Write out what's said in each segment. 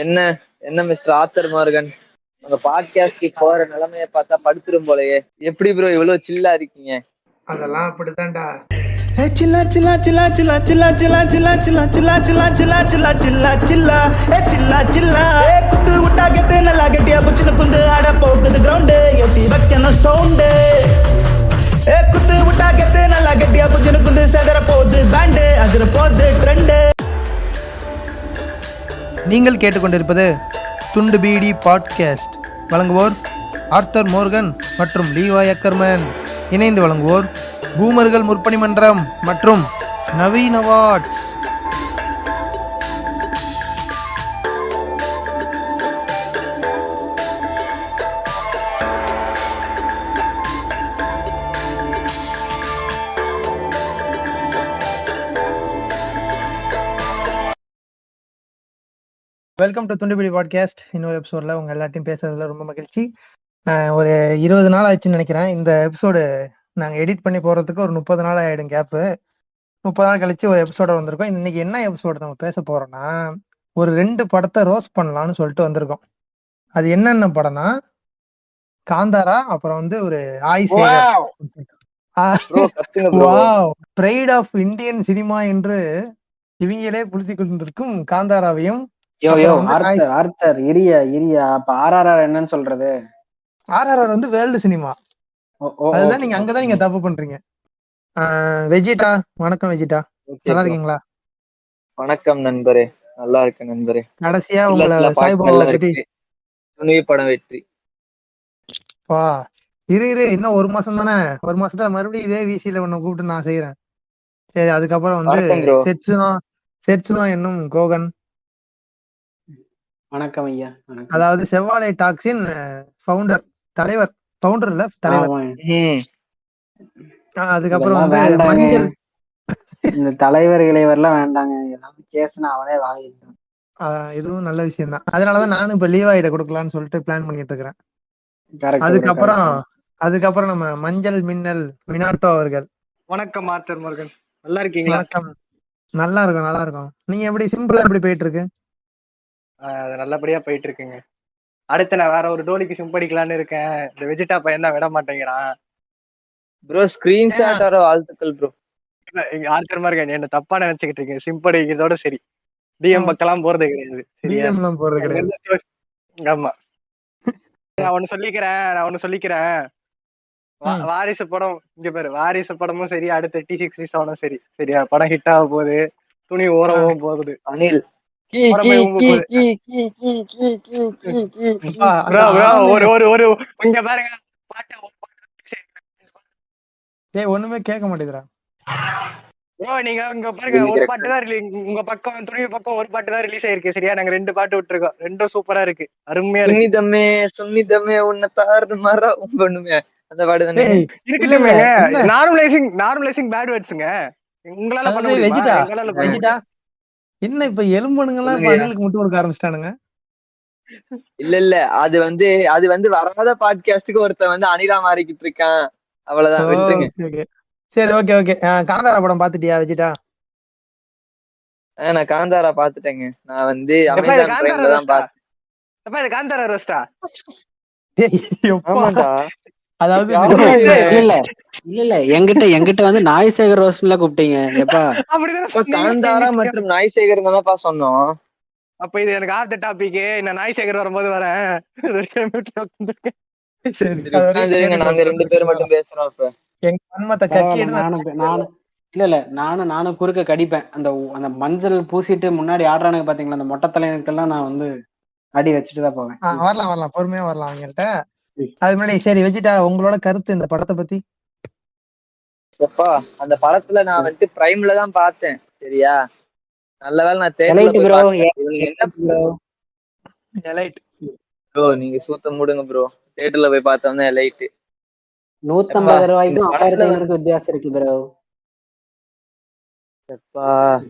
என்ன என்ன mister author Morgan, உங்க பாட்காஸ்ட்க்கு போற நிலைமைய பார்த்தா படுத்துரும் போலயே. எப்படி ப்ரோ இவ்வளவு சில்லா இருக்கீங்க? அதெல்லாம் அப்படித்தான்டா. சில்லா சில்லா சில்லா சில்லா சில்லா சில்லா சில்லா சில்லா சில்லா சில்லா சில்லா சில்லா சில்லா சில்லா சில்லா சில்லா குத்து விட்டா கெத்து நல்லா கெட்டியா புச்சுன்னு குந்து ஆட போகுது கிரவுண்டு எட்டி வைக்கணும் சவுண்டு. குத்து விட்டா கெத்து நல்லா கெட்டியா புச்சுன்னு குந்து செதற போகுது பேண்டு அதிர போகுது ட்ரெண்டு. நீங்கள் கேட்டுக்கொண்டிருப்பது துண்டு பீடி பாட்காஸ்ட். வழங்குவோர் ஆர்த்தர் மோர்கன் மற்றும் லீவாய் அக்கர்மேன். இணைந்து வழங்குவோர் பூமர்கள் முற்பணி மன்றம் மற்றும் Naveen awards. Welcome to Thundubeedi podcast. இன்னொரு எபிசோட்ல உங்க எல்லாத்தையும் பேசுறதுல ரொம்ப மகிழ்ச்சி. ஒரு 20 நாள் ஆச்சுன்னு நினைக்கிறேன். இந்த எபிசோடு நாங்கள் எடிட் பண்ணி போறதுக்கு ஒரு 30 நாள் ஆயிடும் கேப்பு. 30 நாள் கழிச்சு ஒரு எபிசோட வந்திருக்கோம். இன்னைக்கு என்ன எபிசோடு நம்ம பேச போறோம்னா, ஒரு 2 படத்தை ரோஸ்ட் பண்ணலாம்னு சொல்லிட்டு வந்திருக்கோம். அது என்னென்ன படம்னா, காந்தாரா, அப்புறம் வந்து ஒரு ஆய் Shekar. Pride of Indian cinema என்று இவங்களே புரிந்து கொண்டிருக்கும் காந்தாராவையும். என்னன்னு சொல்றது? ஆர்ஆர்ஆர் வந்து வேர்ல்டு சினிமா. அதுதான் நீங்க அங்கதான் நீங்க தப்பு பண்றீங்க. வெஜிடா, வணக்கம் வெஜிடா, நல்லா இருக்கீங்களா? வணக்கம் நண்பரே, நல்லா இருக்கேன் நண்பரே. கடைசியா உங்களை சாய்பாபா பத்தி துணிவு படம் வெற்றி. வா இரு இன்னும் 1 மாசம் தானே. 1 மாசத்துல மறுபடியும் இதே விசில உன்னை கூப்பிட்டு நான் செய்யறேன். சரி, அதுக்கப்புறம் வந்து செட்சுனா என்னும் கோகன். வணக்கம் ஐயா. அதாவது செவ்வாழை டாக்ஸின் ஃபவுண்டர், தலைவர், ஃபவுண்டர் இல்ல தலைவர். அதுக்கப்புறம் வந்து மஞ்சள். இந்த தலைவர் இளைவர்லாம் வேண்டாங்க, எல்லாமே கேஸ்னா அவனே வாங்கிட்டான். இதுவும் நல்ல விஷயம் தான். அதனாலதான் நானும் இப்ப லீவாயிட கொடுக்கலான்னு சொல்லிட்டு பிளான் பண்ணிட்டு இருக்கிறேன். அதுக்கப்புறம் நம்ம மஞ்சள் மின்னல் மினாட்டோ அவர்கள். வணக்கம் ஆர்த்தர் மோர்கன், நல்லா இருக்கீங்களா? வணக்கம், நல்லா இருக்கும். நீங்க எப்படி சிம்பிளா எப்படி போயிட்டு இருக்கு? அது நல்லபடியா போயிட்டு இருக்குங்க. அடுத்து நான் வேற ஒரு டோலிக்கு சிம்படிக்கலான்னு இருக்கேன். இந்த வெஜிடா பையன் தான் விட மாட்டேங்கிறான். ப்ரோ ஸ்கிரீன்ஷாட் வர வாழ்த்துக்கள் ப்ரோ. ஆர்த்தர் மோர்கன் என்ன தப்பா நினைச்சுக்கிட்டு இருக்கேன். சிம்படிக்கிறதோட சரி, டிஎம் பக்கெல்லாம் போறது கிடையாது. ஆமா, நான் ஒண்ணு சொல்லிக்கிறேன். வாரிசு படம் இங்க பேரு, வாரிசு படமும் சரி, அடுத்த T6 சரி, சரியா படம் ஹிட் ஆக போகுது, துணி ஓரவும் போகுது. அனில் பாருங்க, ஒண்ணுமே கேட்க மாட்டேங்கிறா. நீங்க இங்க பாருங்க, ஒரு பாட்டு தான் உங்க பக்கம், துணி பக்கம் ஒரு பாட்டு தான் ரிலீஸ் ஆயிருக்கு. சரியா, நாங்க 2 பாட்டு விட்டுருக்கோம். 2 சூப்பரா இருக்கு, அருமையா இருக்கு. சுன்னிதமே உன்னை தாறு மாறா ஒண்ணுமே அந்த பாட்டு தானே இருக்குமே. நார்மலைசிங் பேட் வேர்ட்ஸ்ங்க. உங்களால பண்ண முடியுமா? என்ன இப்ப எலும்பனுங்கெல்லாம் அணிலுக்கு முட்டு கொடுக்க ஆரம்பிச்சிட்டானுங்க. இல்ல அது வந்து வராத பாட்காஸ்டுக்கு ஒருத்தன் வந்து அனிலா மாறிக்கிட்டு இருக்கான், அவ்வளவுதான், விட்டுருங்க. சரி, ஓகே. காந்தாரா படம் பாத்துட்டியா வெஜிடா? நான் காந்தாரா பாத்துட்டேங்க. நான் வந்து அமேசான் பிரைம்ல தான் பார்த்தேன். காந்தாரா ரோஸ்டா? அதாவது இல்ல என்கிட்ட வந்து நாய்சேகர் ரோஸ்ட்ல கூப்பிட்டீங்க. எப்பா காந்தாரா மற்றும் நாய்சேகர் தானப்பா சொன்னோம். அப்ப இது எனக்கு ஆர்ட் டாபிக். நான் நாய்சேகர் வரும்போது வரேன். நாங்க 2 பேரும் மட்டும் பேசுறோம். இப்ப எங்க கண்மத்தை கக்கி நானும் குறுக்க கடிப்பேன். அந்த மஞ்சள் பூசிட்டு முன்னாடி ஆடுறானுங்க பாத்தீங்களா, அந்த மொட்டை தலைவனுக்கெல்லாம் நான் வந்து அடி வச்சுட்டு தான் போவேன். வரலாம், பொறுமையா வரலாம் அவங்கள்ட்ட. அது முன்னாடி சரி வெஜிடா, உங்களோட கருத்து இந்த படத்தை பத்தி? அந்த படத்துல நான் வந்து பிரைம்ல தான் பார்த்தேன். சரியா, நல்ல வேலை நான் நீங்க சூத்த மூடுங்க ப்ரோ. தியேட்டர்ல போய் பார்த்தோம்னா லைட் 150 ரூபாய்க்கும் 1500 வித்தியாசம் இருக்கு ப்ரோ.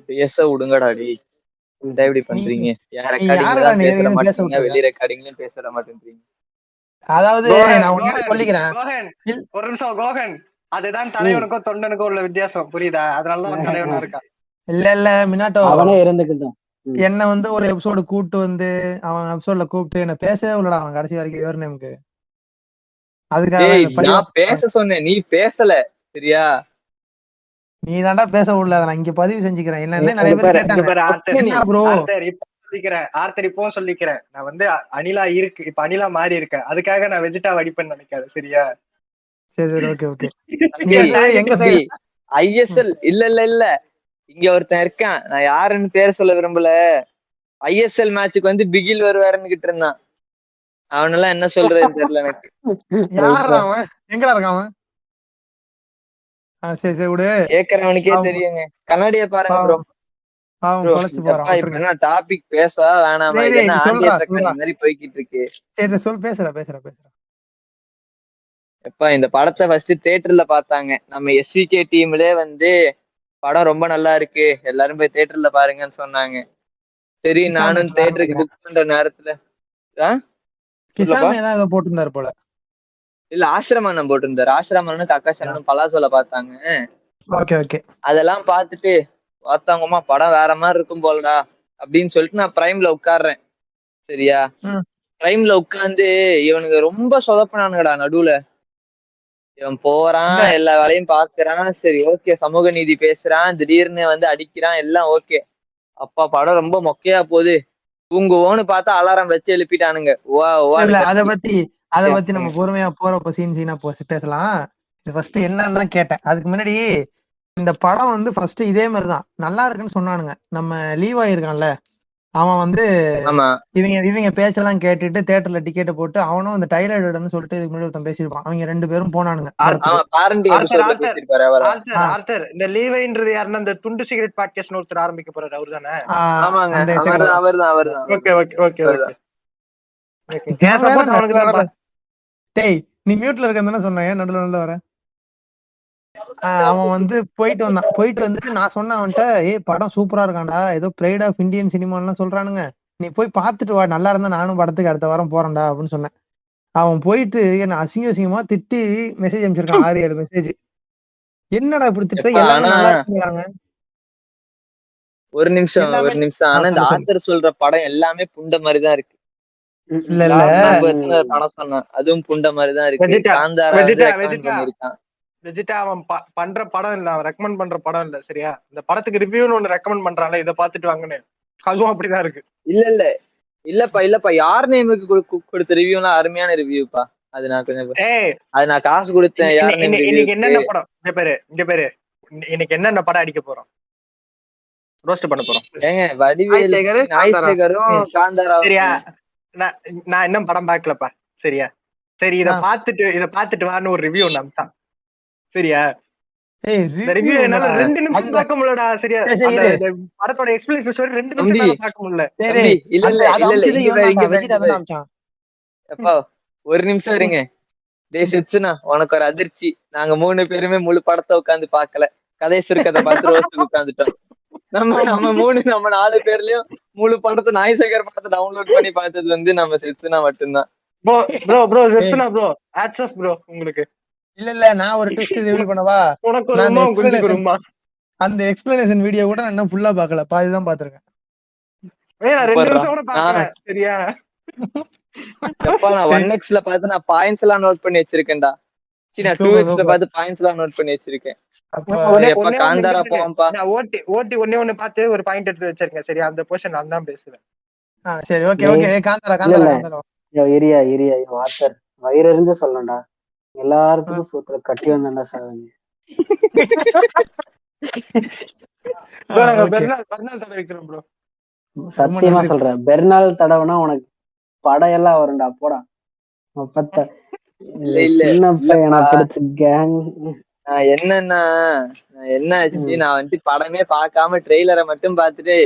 பேச விடுங்கடாடி, இப்படி பண்றீங்க. வெளி ரெக்கார்டிங்லயும் பேச விட மாட்டேன்றீங்க. அதாவது நான் ஒண்ணு சொல்லிக்கிறேன். ஒரு நிமிஷம் கோகன், அதுதான் தலைவனுக்கும் தொண்டனுக்கும் உள்ள வித்தியாசம், புரியுதா? அதனாலதான் தலைவனா இருக்கா. இல்ல மினாட்டோ அவனே இருந்துக்கிட்டான். என்ன வந்து ஒரு எபிசோடு கூப்பிட்டு வந்து அவன் எபிசோட்ல கூப்பிட்டு என்ன பேசவே உள்ளடா அவன் கடைசி வரைக்கும் யுவர் நேமுக்கு. அதுக்காக டேய் இந்த பழி நான் பேச சொன்னேன், நீ பேசல சரியா? நீ தாண்டா பேச உள்ள நான் இங்க பதிவு செஞ்சுக்கிறேன். என்ன நிறைய இங்க பேர் பாரு, இங்க கேட்டாங்க பாரு ஆர்த்தர், என்ன ப்ரோ ஆர்த்தர் இப்போ சொல்லிக்கிறேன். நான் வந்து அனிலா இருக்கு, இப்ப அனிலா மாறி இருக்கேன். அதுக்காக நான் வெஜிடா வடிப்பேன்னு நினைக்காது சரியா? சரி சரி ஓகே ஓகே. தம்பி, எங்க தம்பி, சைடு ISL இல்ல இங்க ஒருத்தன் இருக்கான், நான் யாருன்னு பேர் சொல்ல விரும்பல. ISL மேட்சுக்கு வந்து பிகில் வருவாருன்னு கிட்ட இருந்தான். அவனெல்லாம் என்ன சொல்றதுன்னு தெரியல எனக்கு. யாரா அவன்? எங்கடா இருக்கான் அவன்? சரி சரி விடு. கேக்குறவனுக்கே அவன் தெரியுங்க. கண்ணாடிய பாருங்க ப்ரோ. அவன் பொழைச்சு போறான். இப்ப என்ன டாபிக் பேசா வேணாமா? டேய், இது என்ன டேய், ஆண்டி சொல்றா, அத்தக்கணி சொல்றா. மாதிரி போய்கிட்டு இருக்கு. சரி சொல் பேசுறா. எப்ப இந்த படத்தை ஃபர்ஸ்ட் தியேட்டர்ல பார்த்தாங்க. நம்ம SVK டீம்லயே வந்து படம் ரொம்ப நல்லா இருக்கு, எல்லாரும் போய் தியேட்டர்ல பாருங்கன்னு சொன்னாங்க. சரி நானும் தியேட்டருக்கு புக் பண்ற நேரத்துல கிசாமி ஏதோ போட்டிருந்தாரு போல. இல்ல ஆசிரமணம் போட்டிருந்தாரு. ஆசிரமணனுக்கு அக்காஷனும் பலாசோல பார்த்தாங்க. Okay okay. அதெல்லாம் பார்த்துட்டு பார்த்தவங்கம்மா படம் வேற மாதிரி இருக்கும் போலடா அப்படின்னு சொல்லிட்டு நான் பிரைம்ல உட்கார்றேன் சரியா? பிரைம்ல உட்கார்ந்து இவனுக்கு ரொம்ப சொதப்பினானுங்கடா நடுவுல. இவன் போறான், எல்லா வேலையும் பாக்குறான், சரி ஓகே சமூக நீதி பேசுறான், திடீர்னு வந்து அடிக்கிறான், எல்லாம் ஓகே. அப்பா படம் ரொம்ப மொக்கையா போகுது, தூங்குவோன்னு பார்த்தா அலாரம் வச்சு எழுப்பிட்டானுங்க. அத பத்தி நம்ம பொறுமையா போறப்ப சீனா பேசலாம். ஃபர்ஸ்ட் என்னன்னு தான் கேட்டேன். அதுக்கு முன்னாடி இந்த படம் வந்து ஃபர்ஸ்ட் இதே மாதிரிதான் நல்லா இருக்குன்னு சொன்னானுங்க. நம்ம லீவ் ஆயிருக்கான்ல அவன் வந்து இவங்க பேச்செல்லாம் கேட்டுட்டு தியேட்டர்ல டிக்கெட் போட்டு அவனும் அந்த டைலர்டுன்னு சொல்லிட்டு இதுக்கு முன்னாடி ஒருத்தன் பேசியிருப்பான். அவங்க 2 பேரும் போனானுங்க. இந்த லீவைன்றது யாருன்னா இந்த துண்டு சிகரெட் பாட்காஸ்ட்னு ஒருத்தர் ஆரம்பிக்க போறாரு, அவர்தானே? Okay okay okay okay. டேய் நீ மியூட்ல இருக்கன்னு சொன்னேன், நடுவுல வர. அவன் வந்து போயிட்டு வந்துட்டு நான் சொன்னேன் அவன்கிட்ட, படம் சூப்பரா இருக்கான்டா, ஏதோ பிரைட் ஆஃப் இந்தியன் சினிமான்னு சொல்றானுங்க, நீ போய் பாத்துட்டு வா, நல்லா இருந்தா நானும் படத்துக்கு அடுத்த வாரம் போறேன்டா அப்படின்னு சொன்னேன். அவன் போயிட்டு என்ன அசிங்கமா திட்டி மெசேஜ் அனுப்பிச்சிருக்கான், 6-7 மெசேஜ். என்னடா இப்படி திட்ட, எல்லாரும் நல்லா இருக்குறாங்க. ஒரு நிமிஷம் ஆனா இந்த ஆத்தர் சொல்ற படம் எல்லாமே புண்ட மாதிரிதான் இருக்கு. இல்ல இல்ல படம் சொன்னான் அதுவும் புண்ட மாதிரிதான் இருக்கு. காந்தாரா பண்ணிருக்கான். வெஜிடா அவன் பண்ற படம் இல்ல, அவன் ரெக்கமெண்ட் பண்ற படம் இல்ல சரியா? இந்த படத்துக்கு ரிவ்யூன்னு ஒண்ணு ரெக்கமெண்ட் பண்றான்ல, இதை பாத்துட்டு வாங்கன்னு, அதுவும் அப்படிதான் இருக்கு. இல்லப்பா யார் நேமுக்கு கொடுத்த ரிவ்யூலாம் அருமையான ரிவ்யூப்பா. அது நான் கொஞ்சம் அது நான் காசு கொடுத்தேன். இன்னைக்கு என்னென்ன படம் இங்க பேரு இன்னைக்கு என்னென்ன படம் அடிக்க போறோம், ரோஸ்ட் பண்ண போறோம். ஏங்க வடிவேலும் காந்தாரா சரியா? நான் இன்னும் படம் பாக்கலப்பா சரியா? சரி இத பாத்துட்டு வான்னு ஒரு ரிவ்யூ ஒண்ணு அம்சான் சரியா? ரிவ்யூ என்னால 2 நிமிஷம் பார்க்க முடியலடா சரியா? படத்தோட எக்ஸ்பிளனேஷன் சொல்லி 2 நிமிஷம் பார்க்க முடியல. ஒரு நிமிஷம் இருங்க. உனக்கு ஒரு அதிர்ச்சி, நாங்க 3 பேருமே முழு படத்தை உட்காந்து பாக்கல, கதை சுருக்கத்தை பார்த்து ரோஸ்ட் உட்காந்துட்டோம். நம்ம 4 பேர்லயும் முழு படத்தை நாய்சேகர் படத்தை டவுன்லோட் பண்ணி பார்த்தது வந்து நம்ம செட்ஸ்னா மட்டும்தான். உங்களுக்கு இல்ல நான் ஒரு ட்விஸ்ட் ரிவீல் பண்ணவா? அந்த எக்ஸ்பிளனேஷன் வீடியோ கூட நான் இன்னும் ஃபுல்லா பார்க்கல, பாதி தான் பாத்துர்க்கேன். சரியா? நான் 1xல பார்த்து நான் பாயிண்ட்ஸ் எல்லாம் நோட் பண்ணி வச்சிருக்கேன்டா. நான் 2xல பார்த்து பாயிண்ட்ஸ் எல்லாம் நோட் பண்ணி வச்சிருக்கேன். காந்தாரா போம்பா, நான் ஓட்டி ஒண்ணே பார்த்து ஒரு பாயிண்ட் எடுத்து வச்சிருக்கேன் சரியா? அந்த போர்ஷன் நான் தான் பேசுவேன். சரி okay okay. Kantara area water வயிறு எரிஞ்சு சொல்லணும்டா, எல்லாருக்கும் சூத்திர கட்டி வந்தா சார். சத்தியமா சொல்றேன், பெர்னால் தடவைனா உனக்கு படையெல்லாம் வரும்டா, போடா. என்னன்னா என்ன ஆச்சு, நான் வந்து படமே பார்க்காம ட்ரெய்லரை மட்டும் பார்த்துட்டு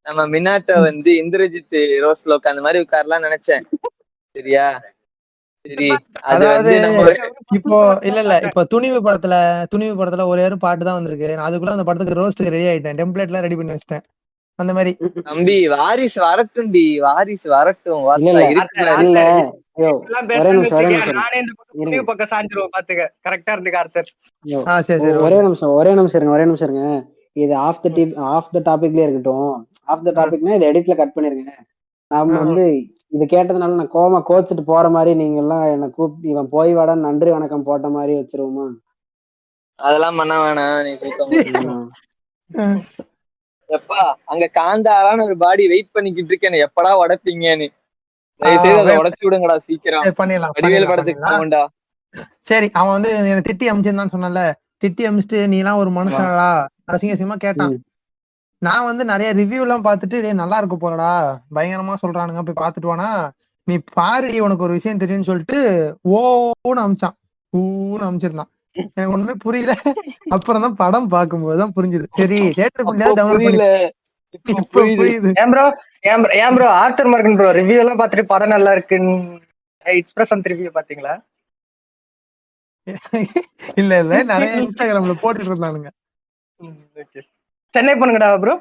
நம்ம மினாட்ட வந்து இந்திரஜித் ரோஸ்ல உட்காந்த மாதிரி உட்காரலாம் நினைச்சேன் சரியா? சரி அதாவது இப்போ இல்ல இப்ப துணிவு படத்துல ஒரே ஒரு பாட்டு தான் வந்திருக்கு. அதுக்குள்ள அந்த படத்துக்கு ரோஸ்ட் ரெடி ஆயிட்டேன், டெம்ப்ளேட் எல்லாம் ரெடி பண்ணி வச்சிட்டேன். அந்த மாதிரி தம்பி வாரிசு வரட்டும், வாரிசு வரட்டும். ஒரே நிமிஷம் இருங்க. இது ஆஃப் த டாபிக்லயே இருக்கட்டும். ஆஃப் த டாபிக்னா இதை எடிட்ல கட் பண்ணிருங்க. நாம வந்து இது கேட்டதுனால நான் கோச்சிட்டு போற மாதிரி நீங்க எல்லாம் என்ன கூப்பிட்டு இவன் போய் வாடா நன்றி வணக்கம் போட்ட மாதிரி வச்சிருவோமா? அதெல்லாம் பண்ண வேணாம். நீ எப்பா அங்க காந்தாரான்னு ஒரு பாடி வெயிட் பண்ணிக்கிட்டு இருக்கேன், எப்படா உடைப்பீங்கன்னு. தயவுசெய்து அதை உடைச்சு விடுங்கடா சீக்கிரம். வடிவேல் படத்துக்கு போகண்டா. சரி, அவன் வந்து எனக்கு திட்டி அமிச்சிருந்தான்னு சொன்னல, திட்டி அமிச்சிட்டு நீ எல்லாம் ஒரு மனுஷனடா அசிங்கமா கேட்டான். நான் வந்து நிறைய ரிவ்யூ எல்லாம் பாத்துட்டு நல்லா இருக்கு போலடா, பயங்கரமா சொல்றானுங்க, போய் பாத்துட்டு வானா, நீ பாருடி உனக்கு ஒரு விஷயம் தெரியும்னு சொல்லிட்டு ஓன்னு அமிச்சான். ஊன்னு அமிச்சிருந்தான். எனக்கு ஒண்ணுமே புரியல. அப்புறம் தான் படம் பார்க்கும்போதுதான் புரிஞ்சுது. சரி தியேட்டர் புரியல. புரியுது. ஏன் ப்ரோ ஆர்ச்சர் மார்க்கன் ப்ரோ ரிவ்யூ எல்லாம் பார்த்துட்டு படம் நல்லா இருக்குன்னு எக்ஸ்பிரஸ் ரிவ்யூ பாத்தீங்களா? இல்ல நிறைய இன்ஸ்டாகிராம்ல போட்டுட்டு இருந்தானுங்க. சென்னை பொண்ணுங்கடா ப்ரோ,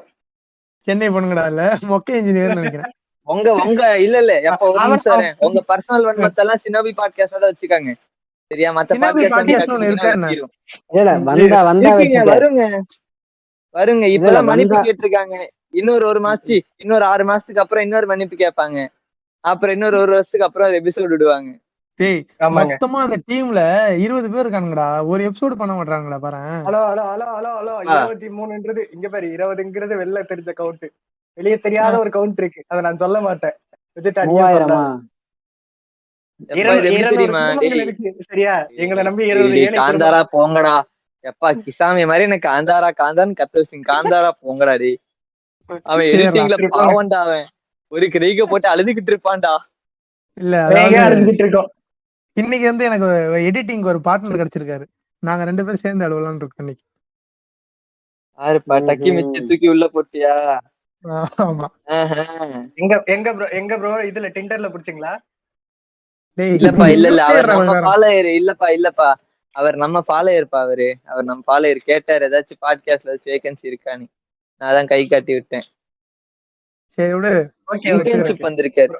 சென்னை பொண்ணுங்கடா இல்ல மொக்க இன்ஜினியர் நினைக்கிறேன். உங்க இல்ல எப்ப ஒரு நிமிஷம் உங்க பர்சனல் வன்மத்தெல்லாம் சினோபி பாட்காஸ்டோட வச்சுக்காங்க. சரியா? மத்த வருங்க. இப்பதான் மன்னிப்பு கேட்டிருக்காங்க. இன்னொரு 6 மாசத்துக்கு அப்புறம் இன்னொரு மன்னிப்பு கேட்பாங்க. அப்புறம் இன்னொரு 1 வருஷத்துக்கு அப்புறம் எபிசோடு விடுவாங்க. மொத்தமா அந்த டீம்ல 20 பேர் இருக்கானுங்கடா, ஒரு எபிசோடு பண்ண மாட்டாங்கடா பாரு. ஹலோ 23ன்றது இங்க பாரு, 20ங்கிறது வெளில தெரிஞ்ச கவுண்ட், வெளியே தெரியாத ஒரு கவுண்ட் இருக்கு, அதை நான் சொல்ல மாட்டேன். சரியா? எங்களை நம்பி 20 காந்தாரா போங்கடா. எப்பா கிசாமி மாதிரி எனக்கு காந்தாரான்னு கத்து வச்சுங்க. காந்தாரா போங்கடா டே. அவன் எடிட்டிங்ல பாவண்டா, அவன் ஒரு கிரைக போட்டு அழுதுகிட்டு இருப்பான்டா. இல்ல அழுதுகிட்டு இருக்கோம். இன்னைக்கு வந்து எனக்கு எடிட்டிங் ஒரு பார்ட்னர் கிடைச்சிருக்காரு. நாங்க 2 பேரும் சேர்ந்து அழுவலாம்னு இருக்கோம் இன்னைக்கு. யாருப்பா? டக்கி மிச்ச தூக்கி உள்ள போட்டியா? ஆமா. எங்க ப்ரோ இதுல டிண்டர்ல புடிச்சீங்களா? இல்லப்பா இல்ல அவர் நம்ம ஃபாலோயர். இல்லப்பா அவர் நம்ம ஃபாலோயர்ப்பா. அவர் நம்ம ஃபாலோயர். கேட்டார் ஏதாச்சும் பாட்காஸ்ட்ல ஏதாச்சும் வேகன்சி இருக்கான்னு. நான் தான் கை காட்டி விட்டேன். சரி விடு. இன்டர்ன்ஷிப் வந்திருக்காரு.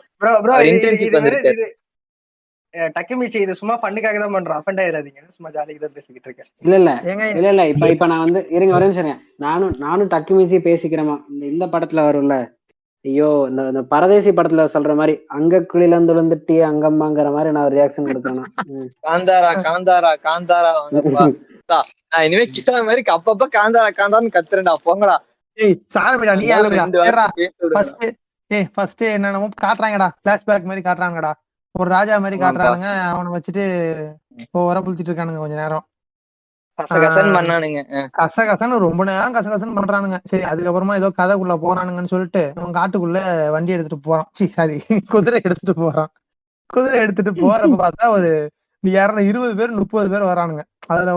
இன்டர்ன்ஷிப் வந்திருக்காரு. டக்கிமிச்சி இது சும்மா பண்ணுக்காக தான் பண்றோம், அஃபெண்ட் ஆயிராதீங்க. சும்மா ஜாலியா தான் பேசிக்கிட்டு இருக்கேன். இல்ல இப்ப நான் வந்து இருங்க ஒரே நிமிஷம். நானும் டக்கிமிச்சி பேசிக்கிறேமா. இந்த படத்துல வரும்ல, ஐயோ இந்த பரதேசி படத்துல சொல்ற மாதிரி அங்க குழில இருந்து விழுந்துட்டு அங்கம்மாங்கிற மாதிரி நான் ஒரு ரியாக்ஷன் கொடுக்கணும். காந்தாரா நான் இனிமே கிஷா மாதிரி அப்பப்ப காந்தாரான்னு கத்துறேன்டா. போங்கடா. ஃபர்ஸ்ட் என்னென்னமோ காட்டுறாங்கடா, பிளாஷ்பேக் மாதிரி காட்டுறாங்கடா, ஒரு ராஜா மாதிரி காட்டுறானுங்க. அவனை வச்சுட்டு வர புளிச்சிட்டு இருக்கானுங்க கொஞ்ச நேரம். கசகசன்னு ரொம்ப நேரம் கசகசன்னு பண்றானுங்க. சரி, அதுக்கப்புறமா ஏதோ கதைக்குள்ள போறானுங்கன்னு சொல்லிட்டு அவன் காட்டுக்குள்ள வண்டி எடுத்துட்டு போறான். சாரி, குதிரை எடுத்துட்டு போறான். குதிரை எடுத்துட்டு போறப்ப பார்த்தா ஒரு 20 பேர் 30 பேர் வரானுங்க. அதுல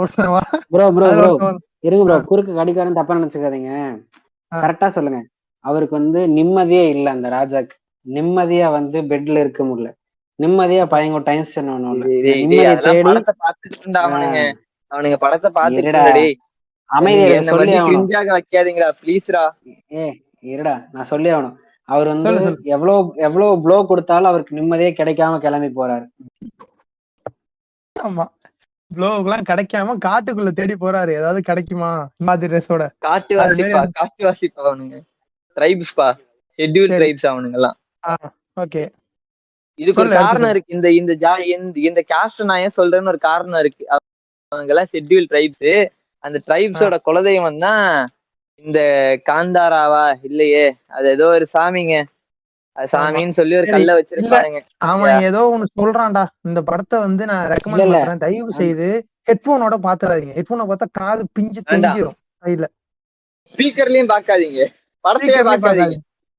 இருங்க குறுக்கு கடிக்காரன் தப்பா நினைச்சுக்காதீங்க. கரெக்டா சொல்லுங்க. அவருக்கு வந்து நிம்மதியே இல்ல. அந்த ராஜாக்கு நிம்மதியா வந்து பெட்ல இருக்க முடியல, நிம்மதியா பயங்கர டைம் ஸ்பெண்ட் பண்ணணும். அவனுங்க படத்தை பாத்துட்டு அமைதியா வைக்காதீங்களா ப்ளீஸ்ரா. இருடா, நான் சொல்லி ஆகணும். அவர் வந்து எவ்வளவு ப்ளோ கொடுத்தாலும் அவருக்கு நிம்மதியே கிடைக்காம கிளம்பி போறாரு. ஆமா, ப்ளோவுக்குலாம் கிடைக்காம காட்டுக்குள்ள தேடி போறாரு. ஏதாவது கிடைக்குமா மாதிரி ட்ரெஸ்ஸோட. காட்டுவாசிப்பா அவனுங்க. ட்ரைப்ஸ்பா, ஷெட்யூல் ட்ரைப்ஸ் அவனுங்கலாம். ஓகே, இதுக்கு ஒரு காரணம் இருக்கு. இந்த காஸ்ட் நான் ஏன் சொல்றேன்னு ஒரு காரணம் இருக்கு. அவங்க எல்லாம் ஷெட்யூல் ட்ரைப்ஸ். அந்த ட்ரைப்ஸோட குலதெய்வம் தான் இந்த காந்தாராவா இல்லையே, அது ஏதோ ஒரு சாமிங்க. சாமின்னு சொல்லி ஒரு கல்ல வச்சிருப்பானுங்க. அவன் ஏதோ ஒண்ணு சொல்றான்டா. இந்த படத்தை வந்து நான் ரெக்கமெண்ட் பண்றேன், தயவு செய்து ஹெட்போனோட பாத்துறாதீங்க. ஹெட்போனை பார்த்தா காது பிஞ்சு தெரிஞ்சிரும். கையில ஸ்பீக்கர்லயும் பாக்காதீங்க, படத்தையே பாக்காதீங்க,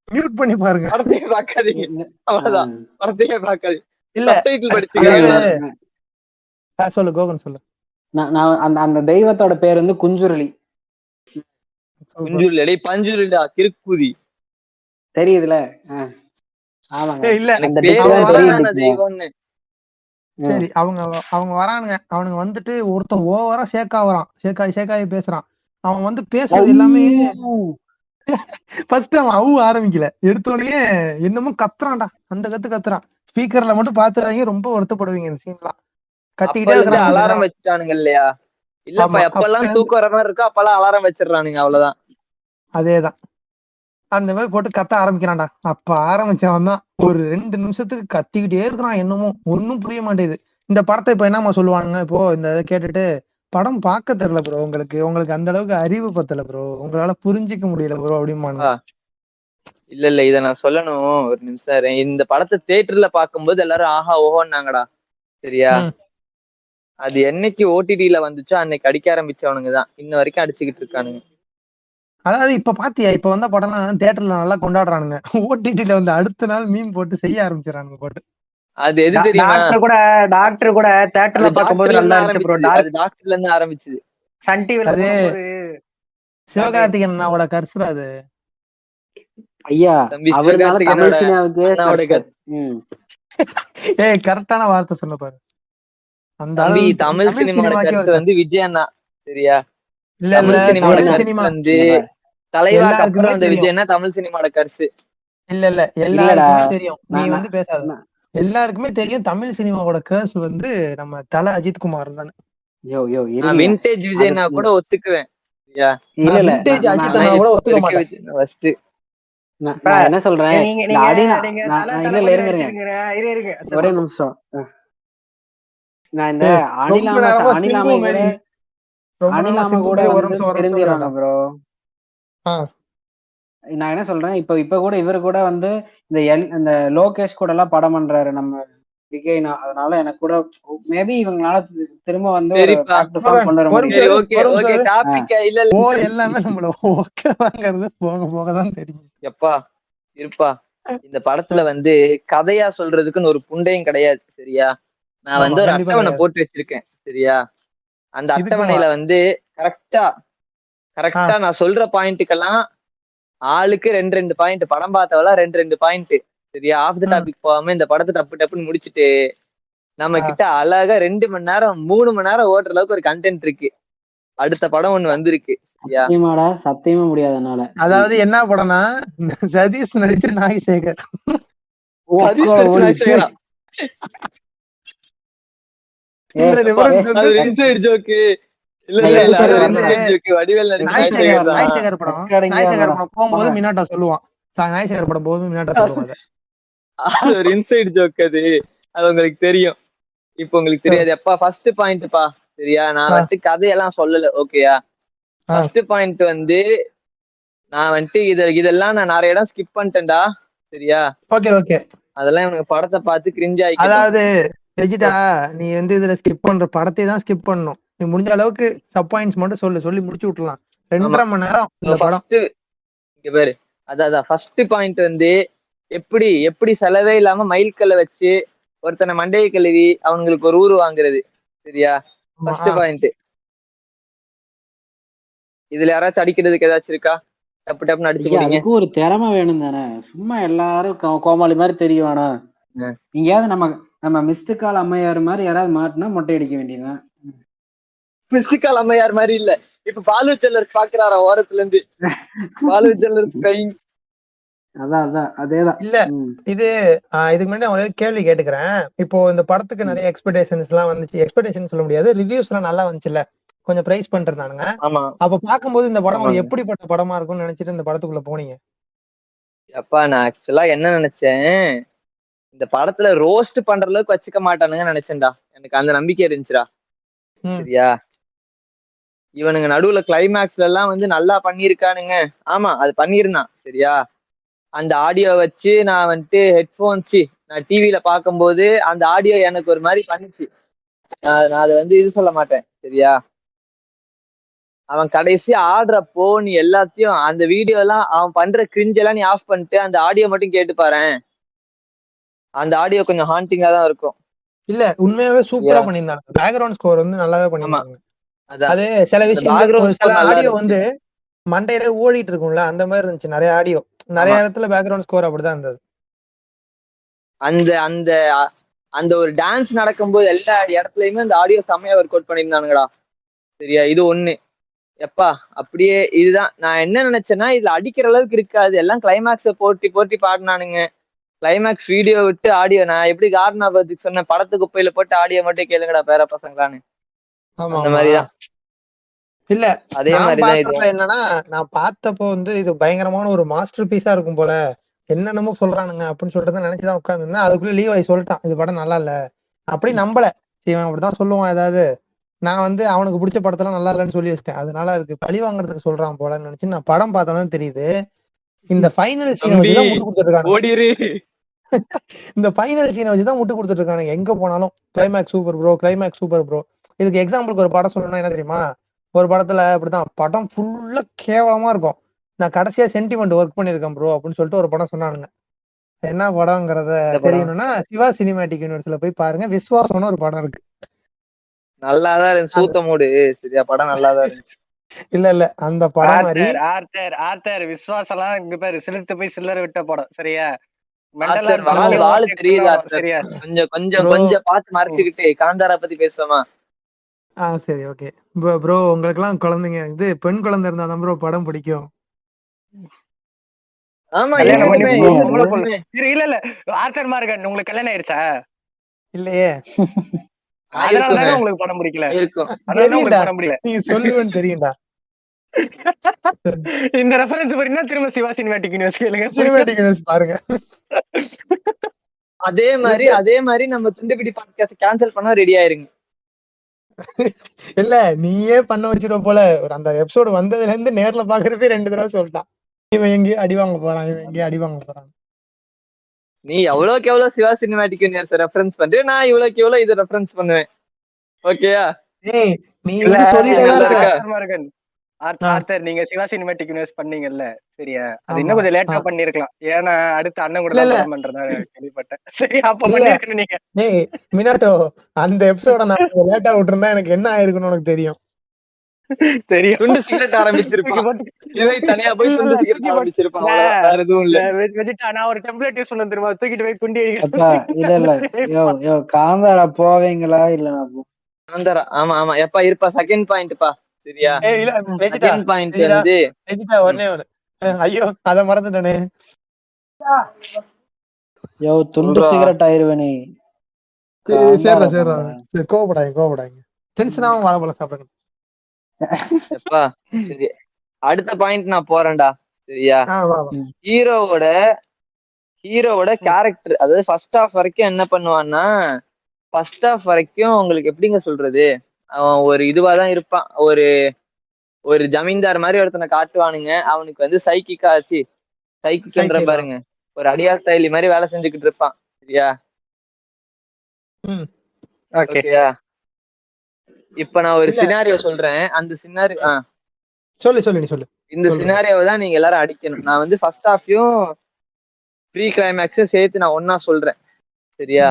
மியூட் பண்ணி பாருங்க. படத்தையே பாக்காதீங்க, அவ்வளவுதான். படத்தையே பாக்காதீங்க. இல்ல சப்டைட்டில் படிச்சுக்க. சொல்லு கோகன் சொல்லு. அந்த தெய்வத்தோட பேர் வந்து குஞ்சுருளி. குஞ்சுருளி பஞ்சுருளிடா, திருக்குதி. தெரியுதுல? இல்ல சரி, அவங்க வரானுங்க. அவனுங்க வந்துட்டு ஒருத்தன் ஓவரா சேக்காய் பேசுறான். அவன் வந்து பேசுறது எல்லாமே ஃபர்ஸ்ட் அவன் ஆரம்பிக்கல, எடுத்தோடனே என்னமோ கத்துறான்டா. அந்த கத்துறான். ஸ்பீக்கர்ல மட்டும் பாத்துறாதீங்க, ரொம்ப வருத்தப்படுவீங்க இந்த சீன்லாம். கத்திக்கிட்டே அலாரம் வச்சுட்டானுங்க இல்லையா? இல்லப்பா, எப்பெல்லாம் தூக்கம் வர மாதிரி இருக்கோ அப்பெல்லாம் அலாரம் வச்சிடறானுங்க, அவ்வளவுதான். அதேதான். அந்த மாதிரி போட்டு கத்த ஆரம்பிக்கிறான்டா. அப்ப ஆரம்பிச்சவன் தான் ஒரு 2 நிமிஷத்துக்கு கத்திக்கிட்டே இருக்கிறான். என்னமோ ஒன்னும் புரிய மாட்டேங்குது. இந்த படத்தை இப்ப என்னமா சொல்லுவானுங்க, இப்போ இந்த இதை கேட்டுட்டு படம் பார்க்க தெரியல ப்ரோ, உங்களுக்கு அந்த அளவுக்கு அறிவு பத்தல ப்ரோ, உங்களால புரிஞ்சிக்க முடியல ப்ரோ அப்படிமானுங்க. இல்ல இத நான் சொல்லணும் ஒரு நிமிஷம். இந்த படத்தை தியேட்டர்ல பாக்கும்போது எல்லாரும் ஆஹா ஓஹோன்னாங்கடா. சரியா? அது என்னைக்கு ஓடிடில வந்துச்சோ அன்னைக்கு அடிக்க ஆரம்பிச்சவனுங்கதான் இன்ன வரைக்கும் அடிச்சுக்கிட்டு இருக்கானுங்க. அதாவது இப்ப பாத்தியா, இப்ப வந்த படம்லாம் தியேட்டர்ல நல்லா கொண்டாடுறானுங்க. ஓடிடில வந்து அடுத்த நாள் மீன் போட்டு செய்ய ஆரம்பிச்சிடறானுங்க போட்டு. அது எது தெரியுமா? டாக்டர் கூட தியேட்டர்ல பாக்கும்போது நல்லா இருந்துச்சு ப்ரோ. அது டாக்டர்ல இருந்து ஆரம்பிச்சது. சன் டிவில போகும்போது சிவகார்த்திகேயன் அண்ணாவோட கர்சு அது. ஐயா அவர்னால தமிழ் சினிமாவுக்கு கரெக்டான வார்த்தை சொன்ன பாரு. அந்த தமிழ் சினிமாவோட கர்சு வந்து விஜய் அண்ணா. சரியா? இல்ல தமிழ் சினிமா வந்து தலைவாக்கு அப்புறம் அந்த விஜய் அண்ணா தமிழ் சினிமாவோட கர்சு. இல்ல எல்லாருக்குமே தெரியும், நீ வந்து பேசாத. எல்லாருக்குமே தெரியும் தமிழ் சினிமாவோட கர்ஸ் வந்து நம்ம தல அஜித் குமார் தானே. விண்டேஜ் விஜய்னா கூட ஒத்துக்குவேன். விண்டேஜ் அஜித் அண்ணா கூட ஒத்துக்க மாட்டேன். ஃபர்ஸ்ட் நான் என்ன சொல்றேன், ஒரே நிமிஷம். நான் இந்த அனிலாம கூட தெரிஞ்சுக்கிறாங்க ப்ரோ. நான் என்ன சொல்றேன், இப்ப கூட இவரு கூட வந்து இந்த லோகேஷ் கூட எல்லாம் படம் பண்றாரு நம்ம விஜய். அதனால எனக்கு கூட மேபி இவங்களால திரும்ப வந்து கொண்டு வர முடியும். எல்லாமே நம்மள ஓகேவாங்கிறது போக போகதான் தெரியும். எப்பா இருப்பா, இந்த படத்துல வந்து கதையா சொல்றதுக்குன்னு ஒரு புண்டையும் கிடையாது. சரியா? நான் வந்து ஒரு அட்டவணை போட்டு வச்சிருக்கேன். சரியா? அந்த அட்டவணையில வந்து கரெக்டா நான் சொல்ற பாயிண்ட்டுக்கெல்லாம் ஆளுக்கு 2 பாயிண்ட், படம் பார்த்தவளா 2 பாயிண்ட். சரியா? ஆஃப் த டாபிக் போகாம இந்த படத்தை டப்புன்னு முடிச்சுட்டு நம்ம கிட்ட அழகா 2 மணி நேரம் 3 மணி நேரம் ஓடுற அளவுக்கு ஒரு கண்டென்ட் இருக்கு. அடுத்த படம் ஒண்ணு வந்திருக்கு. சத்தியமா முடியாதனால. அதாவது என்ன படம்னா, சதீஷ் நடிச்ச நாய்சேகர். நாய்சேகர் படம் போகும்போது மினாட்டா சொல்லுவான். நாய்சேகர் படம் போகும்போது மினாட்டா சொல்லுவாங்க. அது ஒரு இன்சைட் ஜோக். அது உங்களுக்கு தெரியும். இப்ப உங்களுக்கு தெரியாது. எப்பா ஃபர்ஸ்ட் பாயிண்ட்ப்பா. சரியா? நான் வந்து கதையெல்லாம் சொல்லல. ஓகேயா? ஃபர்ஸ்ட் பாயிண்ட் வந்து நான் வந்துட்டு இதெல்லாம் நான் நிறைய இடம் ஸ்கிப் பண்ணிட்டேன்டா. சரியா? ஓகே அதெல்லாம் இவனுக்கு படத்தை பார்த்து கிரிஞ்ச் ஆகி. அதாவது வெஜிடா, நீ வந்து இதுல ஸ்கிப் பண்ற படத்தை தான் ஸ்கிப் பண்ணணும். நீ முடிஞ்ச அளவுக்கு சப் பாயிண்ட்ஸ் மட்டும் சொல்லி முடிச்சு விட்டுலாம். 2.5 மணி நேரம் இந்த படம். இங்க பாரு, அதான் ஃபர்ஸ்ட் பாயிண்ட் வந்து எப்படி செலவே இல்லாம மைல்கல்ல வச்சு ஒருத்தனை மண்டையை கழுவி அவங்களுக்கு ஒரு ஊரு வாங்குறது. சரியா? First point. இதுல யாராச்சும் அடிக்கிறதுக்கு ஏதாச்சும் இருக்கா? டப்புன்னு அடிச்சு ஒரு திறமை வேணும் தானே. சும்மா எல்லாரும் கோமாளி மாதிரி தெரியும். எங்கேயாவது நம்ம மிஸ்டுக்கால் அம்மையார் மாதிரி யாராவது மாட்டினா மொட்டை அடிக்க வேண்டியதுதான். மிஸ்டுக்கால் அம்மையார் மாதிரி இல்ல, இப்ப பாலு ஜுவல்லர்ஸ் பாக்குறாரா ஓரத்துல இருந்து. பாலு ஜுவல்லர்ஸ் கைங். அதான் அதேதான். இல்ல இது இதுக்கு முன்னாடி ஒரே கேள்வி கேட்டுக்கிறேன். இப்போ இந்த படத்துக்கு நிறைய எக்ஸ்பெக்டேஷன்ஸ் எல்லாம் வந்துச்சு. எக்ஸ்பெக்டேஷன் சொல்ல முடியாது, ரிவ்யூஸ் எல்லாம் நல்லா வந்துச்சுல்ல, கொஞ்சம் பிரைஸ் பண்ணிருந்தானுங்க. அப்ப பாக்கும்போது இந்த படம் ஒரு எப்படிப்பட்ட படமா இருக்கும்னு நினைச்சிட்டு இந்த படத்துக்குள்ள போனீங்க? அப்பா நான் ஆக்சுவலா என்ன நினைச்சேன், இந்த படத்துல ரோஸ்ட் பண்ற அளவுக்கு வச்சுக்க மாட்டானுங்க நினைச்சேன்டா. எனக்கு அந்த நம்பிக்கை இருந்துச்சுடா. சரியா? இவனுங்க நடுவுல கிளைமேக்ஸ்ல எல்லாம் வந்து நல்லா பண்ணிருக்கானுங்க. ஆமா, அது பண்ணிருந்தான். சரியா? அந்த ஆடியோ வச்சு நான் வந்துட்டு ஹெட்போன்ஸ் நான் டிவில பாக்கும்போது அந்த ஆடியோ எனக்கு ஒரு மாதிரி பண்ணிச்சு. நான் அதை வந்து இது சொல்ல மாட்டேன். சரியா? அவன் கடைசி ஆடுறப்போ நீ எல்லாத்தையும் அந்த வீடியோ எல்லாம் அவன் பண்ற கிரிஞ்செல்லாம் நீ ஆஃப் பண்ணிட்டு அந்த ஆடியோ மட்டும் கேட்டு பாரு. அந்த ஆடியோ கொஞ்சம் ஹாண்டிங்கா தான் இருக்கும். இல்ல உண்மையாவே சூப்பரா பண்ணிருந்தாங்க. பேக்ரவுண்ட் ஸ்கோர் வந்து நல்லாவே பண்ணிருந்தாங்க. அது சில விஷயம், சில ஆடியோ வந்து மண்டையில ஓடிட்டு இருக்கும்ல, அந்த மாதிரி இருந்துச்சு. நிறைய இடத்துல பேக்ரவுண்ட் ஸ்கோர் அப்படிதான் இருந்தது. அந்த அந்த ஒரு டான்ஸ் நடக்கும்போது எல்லா இடத்துலயுமே அந்த ஆடியோ செம்மையா ஒர்க் அவுட் பண்ணியிருந்தானுங்கடா. சரியா? இது ஒண்ணு. எப்பா அப்படியே இதுதான் நான் என்ன நினைச்சேன்னா, இதுல அடிக்கிற அளவுக்கு இருக்காது, எல்லாம் கிளைமேக்ஸ போட்டி பாடினானுங்க. கிளைமேக்ஸ் வீடியோ விட்டு ஆடியோ, நான் எப்படி கார்னாபத்துக்கு சொன்ன படத்து குப்பையில போட்டு ஆடியோ மட்டும் கேளுங்கடா பேர பசங்களான்னு. அந்த மாதிரிதான். இல்ல அதே நான் மாதிரிதான் பார்த்ததுல இதுவும். என்னன்னா, நான் பார்த்தப்போ வந்து இது பயங்கரமான ஒரு மாஸ்டர் பீஸா இருக்கும் போல. என்னென்னமோ சொல்றானுங்க அப்படின்னு சொல்லிட்டு தான் நினைச்சுதான் உட்கார்ந்திருந்தேன். அதுக்குள்ள லீவாய் சொல்லிட்டான் இது படம் நல்லா இல்ல. அப்படி நம்பல. இவன் அப்படிதான் சொல்லுவான் ஏதாவது. நான் வந்து அவனுக்கு பிடிச்ச படத்தெல்லாம் நல்லா இல்லைன்னு சொல்லி வச்சிட்டேன். அதனால அதுக்கு பழி வாங்குறதுக்கு சொல்றான் போலன்னு நினைச்சு நான் படம் பார்த்தோன்னு தெரியுது. இந்த ஃபைனல் சீனை தம்பி வச்சுதான் முட்டு கொடுத்துட்டு ஓடிரு. இந்த ஃபைனல் சீனை வச்சுதான் முட்டு கொடுத்துட்டு இருக்கானுங்க எங்க போனாலும். Climax super bro, climax super bro. இதுக்கு எக்ஸாம்பிளுக்கு ஒரு படம் சொல்லணும்னா என்ன தெரியுமா? ஒரு படத்துல அப்படிதான் படம் ஃபுல்லா கேவலமா இருக்கும். நான் கடைசியா சென்டிமெண்ட் ஒர்க் பண்ணிருக்கேன் ப்ரோ அப்படின்னு சொல்லிட்டு ஒரு படம் சொன்னானுங்க. என்ன படம்ங்கிறத இந்த படம் தெரியணும்னா சிவா சினிமேட்டிக் யூனிவர்ஸ்ல போய் பாருங்க. விஸ்வாசம்னு ஒரு படம் இருக்கு. நல்லாதான் இருந்துச்சு. சூத்த மூடு சரியா, படம் நல்லாதான் இருந்துச்சு. இல்ல அந்த படம் மாதிரி ஆர்த்தர் விஸ்வாசம்லாம் இங்க பேரு சிலிர்த்து போய் சில்லறை விட்ட படம் சரியா. ஆத்தர் வாழு தெரியுது ஆத்தர். சரியா கொஞ்சம் கொஞ்சம் Bro. கொஞ்சம் பார்த்து மறைச்சுக்கிட்டு காந்தாரா பத்தி பேசுவோமா? சரி ஓகே ப்ரோ. உங்களுக்கு எல்லாம் குழந்தைங்க இது பெண் குழந்தை இருந்தா தான் ப்ரோ படம் பிடிக்கும். ஆமா, கல்யாணம் பண்ணி இருக்கட்டுமே, பொம்பளை புள்ள. இருக்கட்டுமே. இல்ல ஆர்த்தர் மார்கன் உங்களுக்கு கல்யாணம் ஆயிடுச்சா? இல்லையே. அதனாலதானே உங்களுக்கு படம் பிடிக்கல. இருக்கும். அதனால உங்களுக்கு படம் பிடிக்கல. நீங்க சொல்லுவேன்னு தெரியும்டா. இந்த ரெஃபரன்ஸ் பாத்தீங்கன்னா திரும்ப சிவா சினிமேட்டிக் யூனிவர்ஸ் கேளுங்க. சினிமேட்டிக் யூனிவர்ஸ் பாருங்க. அதே மாதிரி நம்ம துண்டுபிடி பாட்காஸ்ட் கேன்சல் பண்ண ரெடி ஆயிருங்க. இல்ல நீயே பண்ண வச்சிருவ போல. ஒரு அந்த எபிசோடு வந்ததுல இருந்து நேர்ல பாக்குறதே 2 தடவை சொல்லிட்டான். இவன் எங்கேயும் அடி வாங்க போறான், இவன் எங்கேயும் அடி வாங்க போறான். நீ எவ்வளவுக்கு எவ்வளவு சிவா சினிமேட்டிக் யூனிவர்ஸ் ரெஃபரன்ஸ் பண்ற, நான் இவ்வளவுக்கு எவ்வளவு இதை ரெஃபரன்ஸ் பண்ணுவேன். ஓகேயா? ஏய் நீ வந்து சொல்லிட்டே இருக்க. ஆர்த்தர் நீங்க சிவா சினிமேட்டிக் யூனிவர்ஸ் பண்ணீங்கல்ல சரியா, அது இன்னும் கொஞ்சம் லேட்டா பண்ணிருக்கலாம். ஏன்னா அடுத்து அண்ணன் கூட படம் பண்றதா கேள்விப்பட்டேன். சரி அப்ப பண்ணிருக்கணும் நீங்க. ஏய் மினாட்டோ அந்த எபிசோட நான் லேட்டா விட்டுருந்தா எனக்கு என்ன ஆயிருக்குன்னு உனக்கு தெரியும். தெரியும். துண்டு சிகரெட் ஆரம்பிச்சிருப்பான். இவை தனியா போய் துண்டு சிகரெட் ஆரம்பிச்சிருப்பான். வேற எதுவும் இல்ல. வெஜிட்டா நான் ஒரு டெம்ப்ளேட் யூஸ் பண்ண தெரியுமா? தூக்கிட்டு போய் குண்டி இல்ல காந்தாரா போவீங்களா? இல்ல காந்தாரா ஆமா ஆமா எப்பா இருப்பா. செகண்ட் பாயிண்ட்ப்பா சரியா. செகண்ட் பாயிண்ட் வந்து ஒண்ணே ஒண்ணு. ஐயோ அத மறந்துட்டேனே. துண்டு சிகரெட் ஆயிருவேனே. சரி கோவப்படாங்க. டென்ஷனாவும் வாழைப்பழம் சாப்பிடுங்க. எப்பா சரி, அடுத்த பாயிண்ட் நான் போறேன்டா சரியா. ஹீரோவோட கேரக்டர், அதாவது ஃபர்ஸ்ட் ஹாஃப் வரைக்கும் என்ன பண்ணுவான்னா, ஃபர்ஸ்ட் ஹாஃப் வரைக்கும் உங்களுக்கு எப்படிங்க சொல்றது, அவன் ஒரு இதுவாதான் இருப்பான். ஒரு ஜமீன்தார் மாதிரி ஒருத்தனை காட்டுவானுங்க. அவனுக்கு வந்து சைக்கிக்ன்ற பாருங்க, ஒரு அடியார் தைலி மாதிரி வேலை செஞ்சுக்கிட்டு இருப்பான் சரியா. ஓகேயா? இப்ப நான் ஒரு சினாரியோ சொல்றேன். அந்த சினாரியோ சொல்லு. இந்த சினாரியோவை தான் நீங்க எல்லாரும் அடிக்கணும். நான் வந்து ஃபர்ஸ்ட் ஹாஃபையும் ப்ரீ கிளைமேக்ஸையும் சேர்த்து நான் ஒன்னா சொல்றேன் சரியா.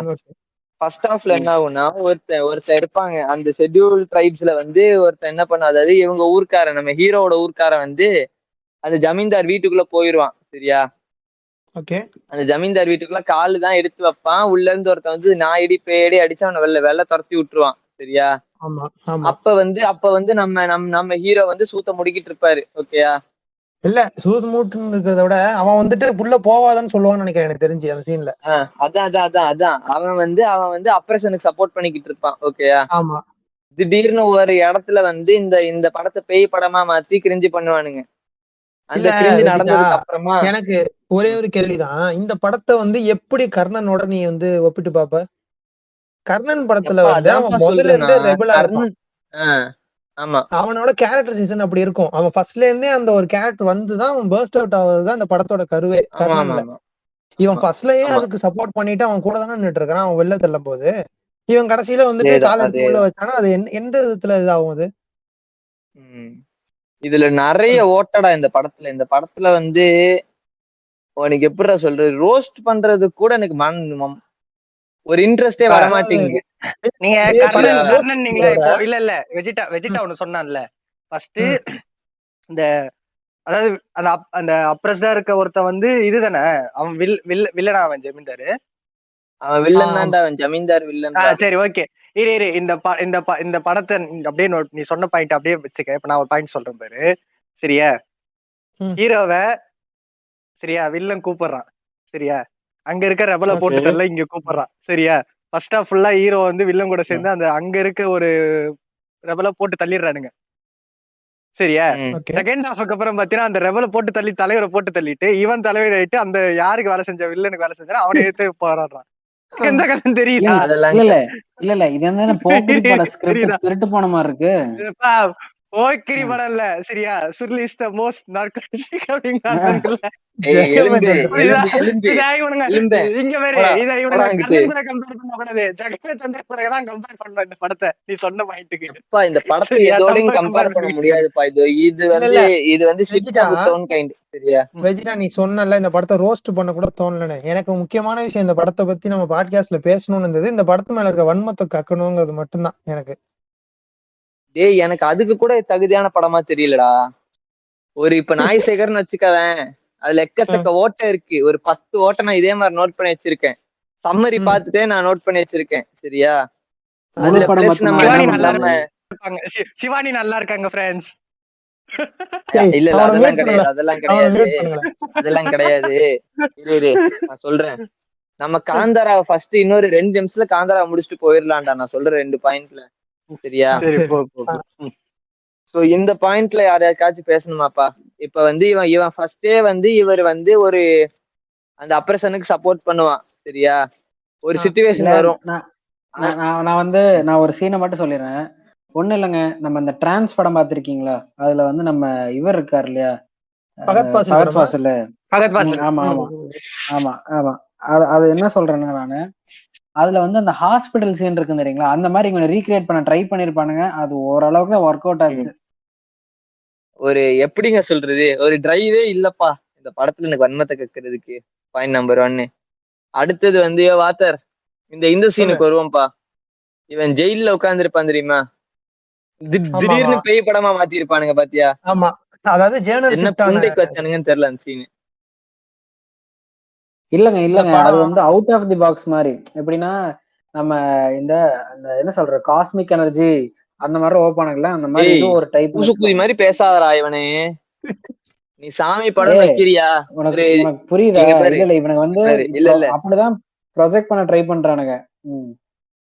ஃபர்ஸ்ட் ஹாஃப்ல என்ன ஆகும்னா, ஒருத்தன் இருப்பாங்க. அந்த ஷெட்யூல் ட்ரைப்ஸ்ல வந்து ஒருத்தன் என்ன பண்ண, அதாவது இவங்க ஊர்க்காரன், நம்ம ஹீரோவோட ஊர்க்காரன் வந்து அந்த ஜமீன்தார் வீட்டுக்குள்ள போயிருவான் சரியா. அந்த ஜமீன்தார் வீட்டுக்குள்ள காலு தான் எடுத்து வைப்பான். உள்ள இருந்து ஒருத்தன் வந்து நாயடி பேயடி அடிச்சு அவனை வெளில துரத்தி விட்டுருவான் சரியா. அப்ப வந்து நம்ம ஹீரோ வந்து சூத்த முடிக்கிட்டு இருப்பாரு. ஓகேயா? இல்ல சூது மூட்டுன்னு இருக்கிறத விட அவன் வந்துட்டு புள்ள போவாதான்னு சொல்லுவான்னு நினைக்கிறேன் எனக்கு தெரிஞ்சு அந்த சீன்ல. அதான் அவன் வந்து ஆபரேஷனுக்கு சப்போர்ட் பண்ணிக்கிட்டு இருப்பான். ஓகேயா? ஆமா. திடீர்னு ஒரு இடத்துல வந்து இந்த படத்தை பேய் படமா மாத்தி கிரிஞ்சு பண்ணுவானுங்க. அந்த கிரிஞ்சு நடந்ததுக்கு அப்புறமா எனக்கு ஒரே ஒரு கேள்விதான். இந்த படத்தை வந்து எப்படி கர்ணனோட நீ வந்து ஒப்பிட்டு பாப்ப? கர்ணன் படத்துல வந்து அவன் முதல்ல இருந்தே ரெபலா இருப்பான். ஆமா, அவனோட கேரக்டரைசேஷன் அப்படி இருக்கும். அவன் ஃபர்ஸ்ட்ல இருந்தே அந்த ஒரு கேரக்டர் வந்துதான் அவன் பர்ஸ்ட் அவுட் ஆகுதுதான் அந்த படத்தோட கருவே. கர்ணன்ல இவன் ஃபர்ஸ்ட்லயே அதுக்கு சப்போர்ட் பண்ணிட்டு அவன் கூட தானே நின்னுட்டு இருக்கான். அவன் வெளில தள்ளும் போது இவன் கடைசியில வந்துட்டு கால் எடுத்து உள்ள வச்சானா அது எந்த விதத்துல இதாகும் அது? இதுல நிறைய ஓட்டடா இந்த படத்துல வந்து உனக்கு எப்படி சொல்றது, ரோஸ்ட் பண்றது கூட எனக்கு ஒரு இன்ட்ரெஸ்டே வர மாட்டேங்குது. நீங்க கர்ணன் நீங்களா இப்போ இல்ல வெஜிட்டா ஒண்ணு சொன்னான்ல ஃபர்ஸ்ட், இந்த அதாவது அந்த அப்ரஸா இருக்க ஒருத்தன் வந்து இதுதானே அவன் வில்லனா, அவன் ஜமீன்தாரு. அவன் வில்லன் தான்டா, அவன் ஜமீன்தார் வில்லன். சரி ஓகே இரு இந்த படத்தை அப்படியே நீ சொன்ன பாயிண்ட் அப்படியே வச்சுக்க. இப்ப நான் ஒரு பாயிண்ட் சொல்றேன் பாரு சரியா. ஹீரோவை சரியா வில்லன் கூப்பிடுறான் சரியா. அங்க இருக்க ரெபலை போட்டு தரல இங்க கூப்பிடுறான் சரியா. ஃபர்ஸ்ட் ஆஃப் ஃபுல்லா ஹீரோ வந்து வில்லன் கூட சேர்ந்து அந்த அங்க இருக்க ஒரு ரெபலை போட்டு தள்ளிடுறானுங்க சரியா? ஓகே செகண்ட் ஹாஃப்க்கு அப்புறம் பாத்தீங்கன்னா அந்த ரெவலை போட்டு தள்ளி தலைவரை போட்டு தள்ளிட்டு இவன் தலைவர் ஆயிட்டு அந்த யாருக்கு வேலை செஞ்ச வில்லனுக்கு வேலை செஞ்சா அவனை எடுத்து போராடுறான். எந்த கதை தெரியுதா? அதெல்லாம் இல்ல இல்ல இது என்ன போக்கிரி பட ஸ்கிரிப்ட் தெரியுதா? திருட்டு போன மாதிரி இருக்கு. போக்கிரி படம் இல்ல சரியா, Suruli is the most narcotic அப்படிங்கறதுல ஏய், எலும்பு புரியுதா? எலும்பு இதை இவனுங்க எலும்பு இங்க வேற போடா இதை இவனுங்க போடா அங்கிட்டு. கர்ணன் கூட கம்பேர் பண்ண கூடாது, ஜெகமே சந்திரபுரம் தான் கம்பேர் பண்ண இந்த படத்தை நீ சொன்ன பாயிண்ட்டுக்கு. அப்பா இந்த படத்தை சரியா? எதோடையும் தப்பா கம்பேர் compare பண்ண பண்ணிட்டு முடியாதுப்பா. இது இது இல்ல வந்து இல்ல இது வந்து வெஜிடா சித்தாபுத்தோன் கைண்ட். சரியா? வெஜிடா நீ சொன்னல இந்த படத்தை ரோஸ்ட் பண்ண கூட தோணலன்னு. எனக்கு முக்கியமான விஷயம் இந்த படத்தை பத்தி நம்ம பாட்காஸ்ட்ல பேசணும்னு இருந்தது. இந்த படத்து மேல இருக்க வன்மத்தை கக்கணுங்கிறது மட்டும்தான் எனக்கு. டேய் எனக்கு அதுக்கு கூட தகுதியான படமா தெரியலடா. ஒரு இப்ப நாய்சேகர்னு வச்சுக்கவேன், அதுல எக்கச்சக்க ஓட்டை இருக்கு. ஒரு 10 ஓட்டை நான் இதே மாதிரி நோட் பண்ணி வச்சிருக்கேன். சம்மரி பார்த்துட்டே நான் நோட் பண்ணி வச்சிருக்கேன். சரியா? முழு அதுல படம் பிளஸ் நம்ம சிவானி மட்டும் நல்லா நம்ம இருப்பாங்க, சிவானி நல்லா இருக்காங்க ஃப்ரெண்ட்ஸ். இல்ல இல்ல அவனை அதெல்லாம் மியூட் கிடையாது, பண்ணுங்க, அதெல்லாம் அவனை கிடையாது, மியூட் பண்ணுங்களேன். அதெல்லாம் கிடையாது. இரு நான் சொல்றேன். நம்ம காந்தாராவை ஃபர்ஸ்ட் இன்னொரு 2 நிமிஷத்துல காந்தாரா முடிச்சுட்டு போயிடலாம்டா. நான் சொல்ற 2 பாயிண்ட்ல. சரியா? சரி சரி போ போ போ. சோ இந்த பாயிண்ட்ல யாரையாச்சும் பேசணுமாப்பா? இப்ப வந்து இவன் ஃபர்ஸ்டே வந்து இவர் வந்து ஒரு அந்த அப்ரஷனுக்கு சப்போர்ட் பண்ணுவான். சரியா? ஒரு ஆ. இல்ல சிச்சுவேஷன் வரும். நான் வந்து நான் ஒரு சீனை மட்டும் சொல்லிடுறேன். ஒண்ணு இல்லைங்க, நம்ம இந்த டிரான்ஸ் படம் பார்த்திருக்கீங்களா? அதுல வந்து நம்ம இவர் இருக்காரு இல்லையா, பகத் பாசில் ஃபகத் படமா? ஃபாசில். பகத் பாசில். ஆமா ஆமா ஆமா ஆமா. அது என்ன சொல்றேன்னா நானு, அதுல வந்து அந்த ஹாஸ்பிட்டல் சீன் இருக்கு தெரியுங்களா, அந்த மாதிரி இவங்க ரீக்ரியேட் பண்ண ட்ரை பண்ணிருப்பானுங்க. அது ஓரளவுக்கு தான் ஒர்க் அவுட் ஆச்சு. ஒரு எப்படிங்க சொல்றது, ஒரு டிரைவே இல்லப்பா இந்த படத்துல எனக்கு வன்மத்தை கக்கிறதுக்கு. Point number 1. அடுத்தது வந்து வாத்தர் இந்த சீனுக்கு வருவோம்ப்பா. இவன் ஜெயில உட்கார்ந்து இருப்பான் தெரியுமா, திடீர்னு பேய் படமா மாத்தி இருப்பானுங்க பாத்தியா? ஆமா, அதாவது என்ன புண்டைக்கு வச்சானுங்கன்னு தெரியல அந்த சீன். இல்லங்க அது வந்து அவுட் ஆஃப் தி பாக்ஸ் மாதிரி. எப்படின்னா நம்ம இந்த என்ன சொல்ற காஸ்மிக் எனர்ஜி அந்த மாதிரி ஓப்பானுங்கல்ல, அந்த மாதிரி இது ஒரு டைப் பூசுக்குதி மாதிரி பேசாதடா இவனே. நீ சாமி படம் வைக்கிறியா? உனக்கு புரியுதா? இல்ல இவனுக்கு வந்து அப்படிதான் ப்ரொஜெக்ட் பண்ண ட்ரை பண்றானுங்க.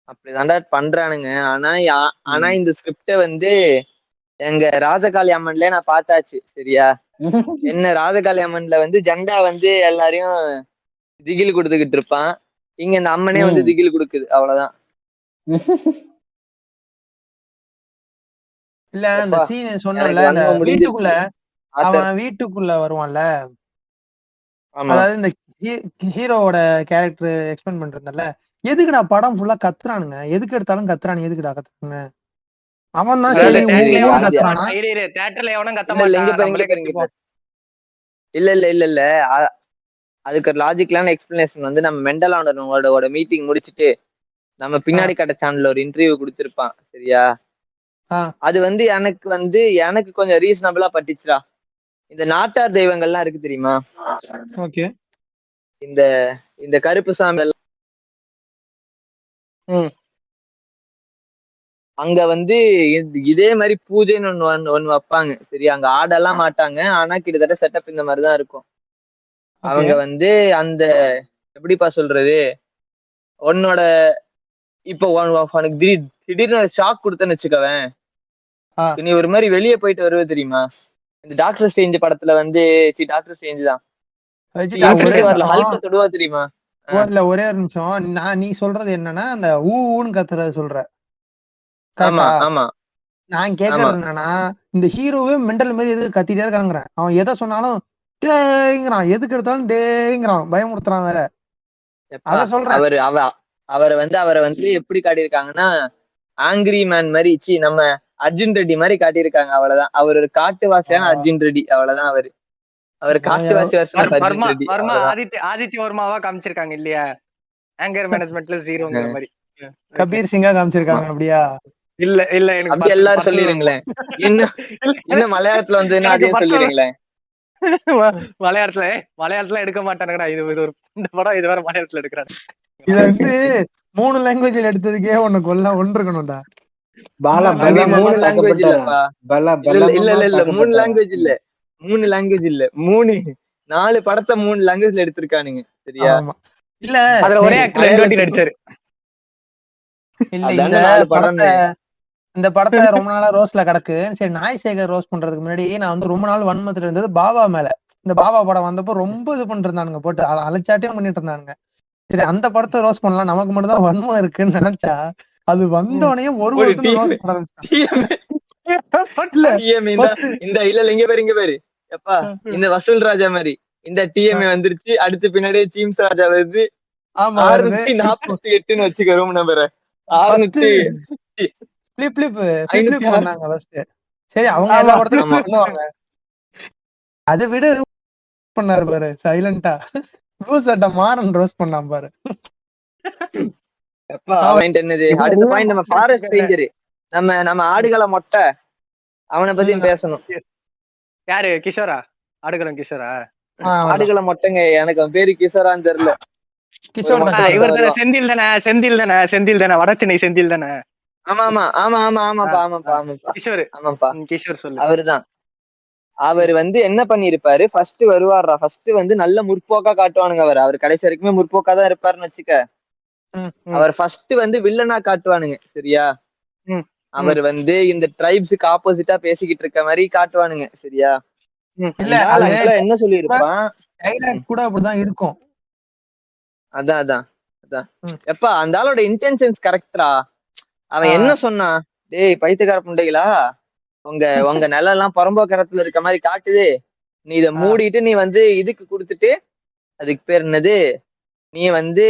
அப்படிதான்டா பண்றானுங்க. ஆனா இந்த ஸ்கிரிப்ட வந்து எங்க ராஜகாளி அம்மன்ல நான் பார்த்தாச்சு. சரியா? என்ன ராஜகாளி அம்மன்ல வந்து ஜெண்டா வந்து எல்லாரையும் திகில் கொடுத்துக்கிட்டு இருப்பான். இங்க இந்த அம்மனே வந்து திகில் கொடுக்குது, அவ்வளவுதான். இல்ல அந்த சீன் சொன்னல, இந்த வீட்டுக்குள்ள அவன் வீட்டுக்குள்ள வருவான்ல, அதாவது இந்த ஹீரோவோட கேரக்டர் எக்ஸ்பிளைன் பண்றதுல, எதுக்குடா படம் ஃபுல்லா கத்துறானுங்க? எதுக்கு எடுத்தாலும் கத்துறானுங்க, எதுக்குடா கத்துறானுங்க? அவன் தான் சரி கத்துறானா? தியேட்டர்ல எவனும் கத்த மாட்டான். இல்ல அதுக்கு ஒரு லாஜிக்கலான எக்ஸ்பிளனேஷன் வந்து நம்ம மெண்டலானோட மீட்டிங் முடிச்சிட்டு நம்ம பின்னாடி கட்ட சேனல்ல ஒரு இன்டர்வியூ கொடுத்திருப்பான். சரியா? அது வந்து எனக்கு கொஞ்சம் ரீசனபிளா பட்டுச்சுடா. இந்த நாட்டார் தெய்வங்கள்லாம் இருக்கு தெரியுமா? ஓகே. இந்த கருப்பு சாமி எல்லாம் அங்க வந்து இதே மாதிரி பூஜைன்னு ஒண்ணு வைப்பாங்க. சரி, அங்க ஆடெல்லாம் மாட்டாங்க, ஆனா கிட்டத்தட்ட செட்டப் இந்த மாதிரிதான் இருக்கும். அவங்க வந்து அந்த எப்படிப்பா சொல்றது, உன்னோட இப்போ உனக்கு திடீர்னு ஷாக் கொடுத்தேன்னு வச்சுக்கவேன், நீ ஒரு மாதிரி வெளியே போயிட்டு வருவே தெரியுமா? இந்த டாக்டர் ஸ்ட்ரேஞ்ச் படத்துல வந்து டாக்டர் ஸ்ட்ரேஞ்ச் தான் வரல, ஹல்க தொடுவா தெரியுமா? ஒரே ஒரு நிமிஷம், நீ சொல்றது என்னன்னா அந்த ஊன்னு கத்துறது சொல்ற. ஆமா. நான் கேக்குறது என்னன்னா, இந்த ஹீரோவே மெண்டல் மாதிரி எதுக்கு கத்திட்டே இருக்காங்கிறேன். அவன் எதை சொன்னாலும் டேங்கிறான், எதுக்கு எடுத்தாலும் டேங்கிறான், பயமுறுத்துறான் வேற. அத சொல்றேன். அவரை வந்து எப்படி காட்டியிருக்காங்கன்னா, ஆங்கிரி மேன் மாதிரி, நம்ம அர்ஜுன் ரெட்டி மாதிரி காட்டியிருக்காங்க, அவ்வளவுதான். அவர் ஒரு காட்டுவாசியான அர்ஜுன் ரெட்டி, அவ்வளவுதான். அவர் காட்டுவாசி ஆதித்ய வர்மாவா காமிச்சிருக்காங்க இல்லையா? ஆங்கர் மேனேஜ்மெண்ட்ல ஜீரோங்கிற மாதிரி கபீர் சிங்கா காமிச்சிருக்காங்க. அப்படியா? இல்ல எனக்கு அப்படி எல்லாரும் சொல்லிருங்களேன். இன்னும் மலையாளத்துல வந்து அதையும் சொல்லிருங்களேன். மலையாளத்துல எடுக்க மாட்டானுங்கடா. இது ஒரு இந்த படம் இது வேற மலையாளத்துல எடுக்கிறாங்க. இது வந்து 3 லாங்குவேஜ்ல எடுத்ததுக்கே உன்னை ஒன்று இருக்கணும்டா. 3 லாங்குவேஜ் இல்லப்பா. இல்ல 3 லாங்குவேஜ் இல்ல, 3 லாங்குவேஜ் இல்ல, 4 படத்தை 3 லாங்குவேஜ்ல எடுத்திருக்கானுங்க. சரியா? இல்ல அதுல ஒரே ஆக்டர் 2 வாட்டி நடிச்சாரு. இல்ல இந்த இந்த படத்தை ரொம்ப நாளா ரோஸ்ல கிடக்கு. சரி, நாய் சேகர் ரோஸ் பண்றதுக்கு முன்னாடி நான் வந்து ரொம்ப நாள் வன்மத்துல இருந்தது பாபா மேல. இந்த பாபா படம் வந்தப்போ ரொம்ப இது பண்ணிட்டு இருந்தானுங்க, போட்டு அலைச்சாட்டியும் பண்ணிட்டு இருந்தானுங்க. சரி, அந்த படத்தை ரோஸ் பண்ணலாம், நமக்கு மட்டும் தான் வன்மம் இருக்குன்னு நினைச்சா அது வந்தோடனே ஒரு ஒருத்தரும் ரோஸ் பண்ண இங்க பேரு எப்பா இந்த வசூல் ராஜா மாதிரி இந்த டிஎம்ஏ வந்துருச்சு. அடுத்து பின்னாடியே சீம்ஸ் ராஜா வருது. 648ன்னு வச்சுக்க ரூம் நம்பர் 600 பண்ணாங்க ஃபர்ஸ்ட். சரி, அவங்க எல்லா படத்துலயும் பண்ணுவாங்க. அதை விட பண்ணாரு பாரு சைலண்டா, ரோஸ் அட்ட மாறன் ரோஸ் பண்ணாம பாரு. என்னது அடுத்த பாயிண்ட், நம்ம ஃபாரஸ்ட் ரேஞ்சர், நம்ம ஆடுகள மொட்டை, அவனை பத்தி பேசணும். யாரு? கிஷோரா? ஆடுகளம் கிஷோரா? ஆடுகள மொட்டைங்க, எனக்கு அவன் பேரு கிஷோரான்னு தெரியல. கிஷோர் இவர் தானே, செந்தில் தானே, வட சென்னை செந்தில் தானே? ஆமாப்பா. கிஷோர் சொல்லு. அவருதான். அவர் வந்து என்ன பண்ணிருப்பாரு, ஃபர்ஸ்ட் வருவாரா, ஃபர்ஸ்ட் வந்து நல்ல முற்போக்கா காட்டுவானுங்க. அவர் கடைசி வரைக்குமே முற்போக்கா தான் இருப்பாருன்னு வச்சுக்க. அவர் ஃபர்ஸ்ட் வந்து வில்லனா காட்டுவானுங்க, சரியா? அவர் வந்து இந்த ட்ரைப்ஸுக்கு ஆப்போசிட்டா பேசிக்கிட்டு இருக்க மாதிரி காட்டுவானுங்க, சரியா? இல்ல என்ன சொல்லிருப்பான் கூட அப்படிதான் இருக்கும். அதான் எப்பா அந்த ஆளோட இன்டென்ஷன்ஸ் கரெக்டா. அவன் என்ன சொன்னான், டேய் பைத்தியக்கார புண்டைகளா, உங்க நிலம் எல்லாம் புறம்போக்கரத்துல இருக்க மாதிரி காட்டுது, நீ இதை மூடிட்டு நீ வந்து இதுக்கு கொடுத்துட்டு, அதுக்கு பேர் என்னது, நீ வந்து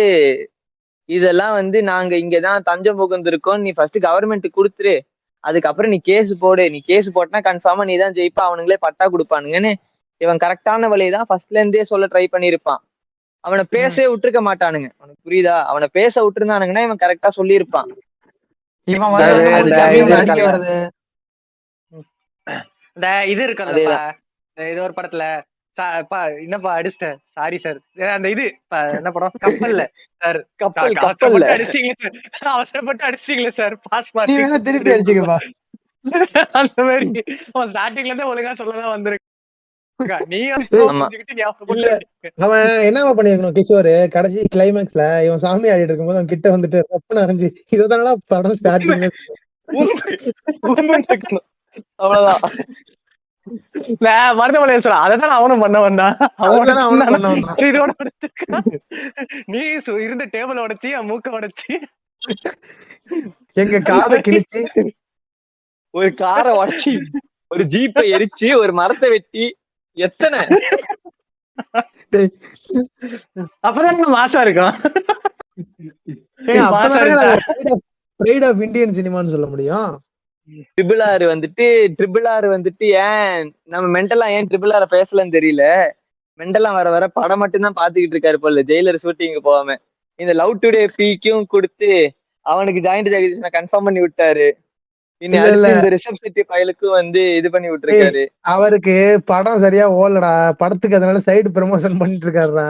இதெல்லாம் வந்து நாங்க இங்கதான் தஞ்சம் புகுந்திருக்கோம், நீ ஃபர்ஸ்ட் கவர்மெண்ட் கொடுத்துரு, அதுக்கப்புறம் நீ கேஸ் போடு, நீ கேஸ் போட்டனா கன்ஃபார்மா நீ தான் ஜெயிப்பா, அவனுங்களே பட்டா கொடுப்பானுங்கன்னு இவன் கரெக்டான வழியதான் ஃபர்ஸ்ட்ல இருந்தே சொல்ல ட்ரை பண்ணிருப்பான். அவனை பேசவே விட்டுருக்க மாட்டானுங்க, உனக்கு புரியுதா? அவனை பேச விட்டுருந்தானுங்கன்னா இவன் கரெக்டா சொல்லியிருப்பான். இந்த இது இருக்குல்லப்பா, இது ஒரு படத்துல என்னப்பா அடிச்சிட்ட, சாரி சார், அந்த இது என்ன படம், கப்பல்ல சார், கப்பல் அடிச்சிட்டீங்களே, அவசரப்பட்டு அடிச்சிட்டீங்களே சார், பாஸ் மார்க் திருப்பி அடிச்சுக்கப்பா. அந்த மாதிரி அவன் ஸ்டார்டிங்ல இருந்தே ஒழுங்கா சொல்லதான் வந்திருக்கு. அவன் என்ன பண்ணிருக்கணும் கிஷோரு, கடைசி கிளைமேக்ஸ்ல இவன் சாமி ஆடிட்டு இருக்கும் போது அவன் கிட்ட வந்துட்டு ரப்பன அறிஞ்சு இதனால படம் ஸ்டார்டிங்ல அவ்வளவுதான். மருதமலை சொல்ல அதான் அவனும் பண்ண வந்தான். நீ இருந்த டேபிள் உடைச்சி மூக்க உடைச்சி எங்க காதை கிழிச்சு ஒரு காரை உடைச்சி ஒரு ஜீப்பை எரிச்சு ஒரு மரத்தை வெட்டி எத்தனை அப்பதான் மாசா இருக்கும். பிரைட் ஆஃப் இந்தியன் சினிமான்னு சொல்ல முடியும். ட்ரிபிள் ஆர் வந்துட்டு ஏன் நம்ம மென்டலா ஏன் ட்ரிபிள் ஆர் பேசலன்னு தெரியல. மென்டலா வர படம் மட்டும் தான் பாத்துக்கிட்டு இருக்காரு போல, ஜெயிலர் ஷூட்டிங் போகாம. இந்த லவ் டுடே பீக்கும் கொடுத்து அவனுக்கு ஜாயிண்ட் ஜெகதீஷனை கன்ஃபார்ம் பண்ணி விட்டாரு. இந்த ரிசப்ஷன் ஃபைலுக்கும் வந்து இது பண்ணி விட்டுருக்காரு. அவருக்கு படம் சரியா ஓடலடா, படத்துக்கு அதனால சைடு ப்ரமோஷன் பண்ணிட்டு இருக்காருடா.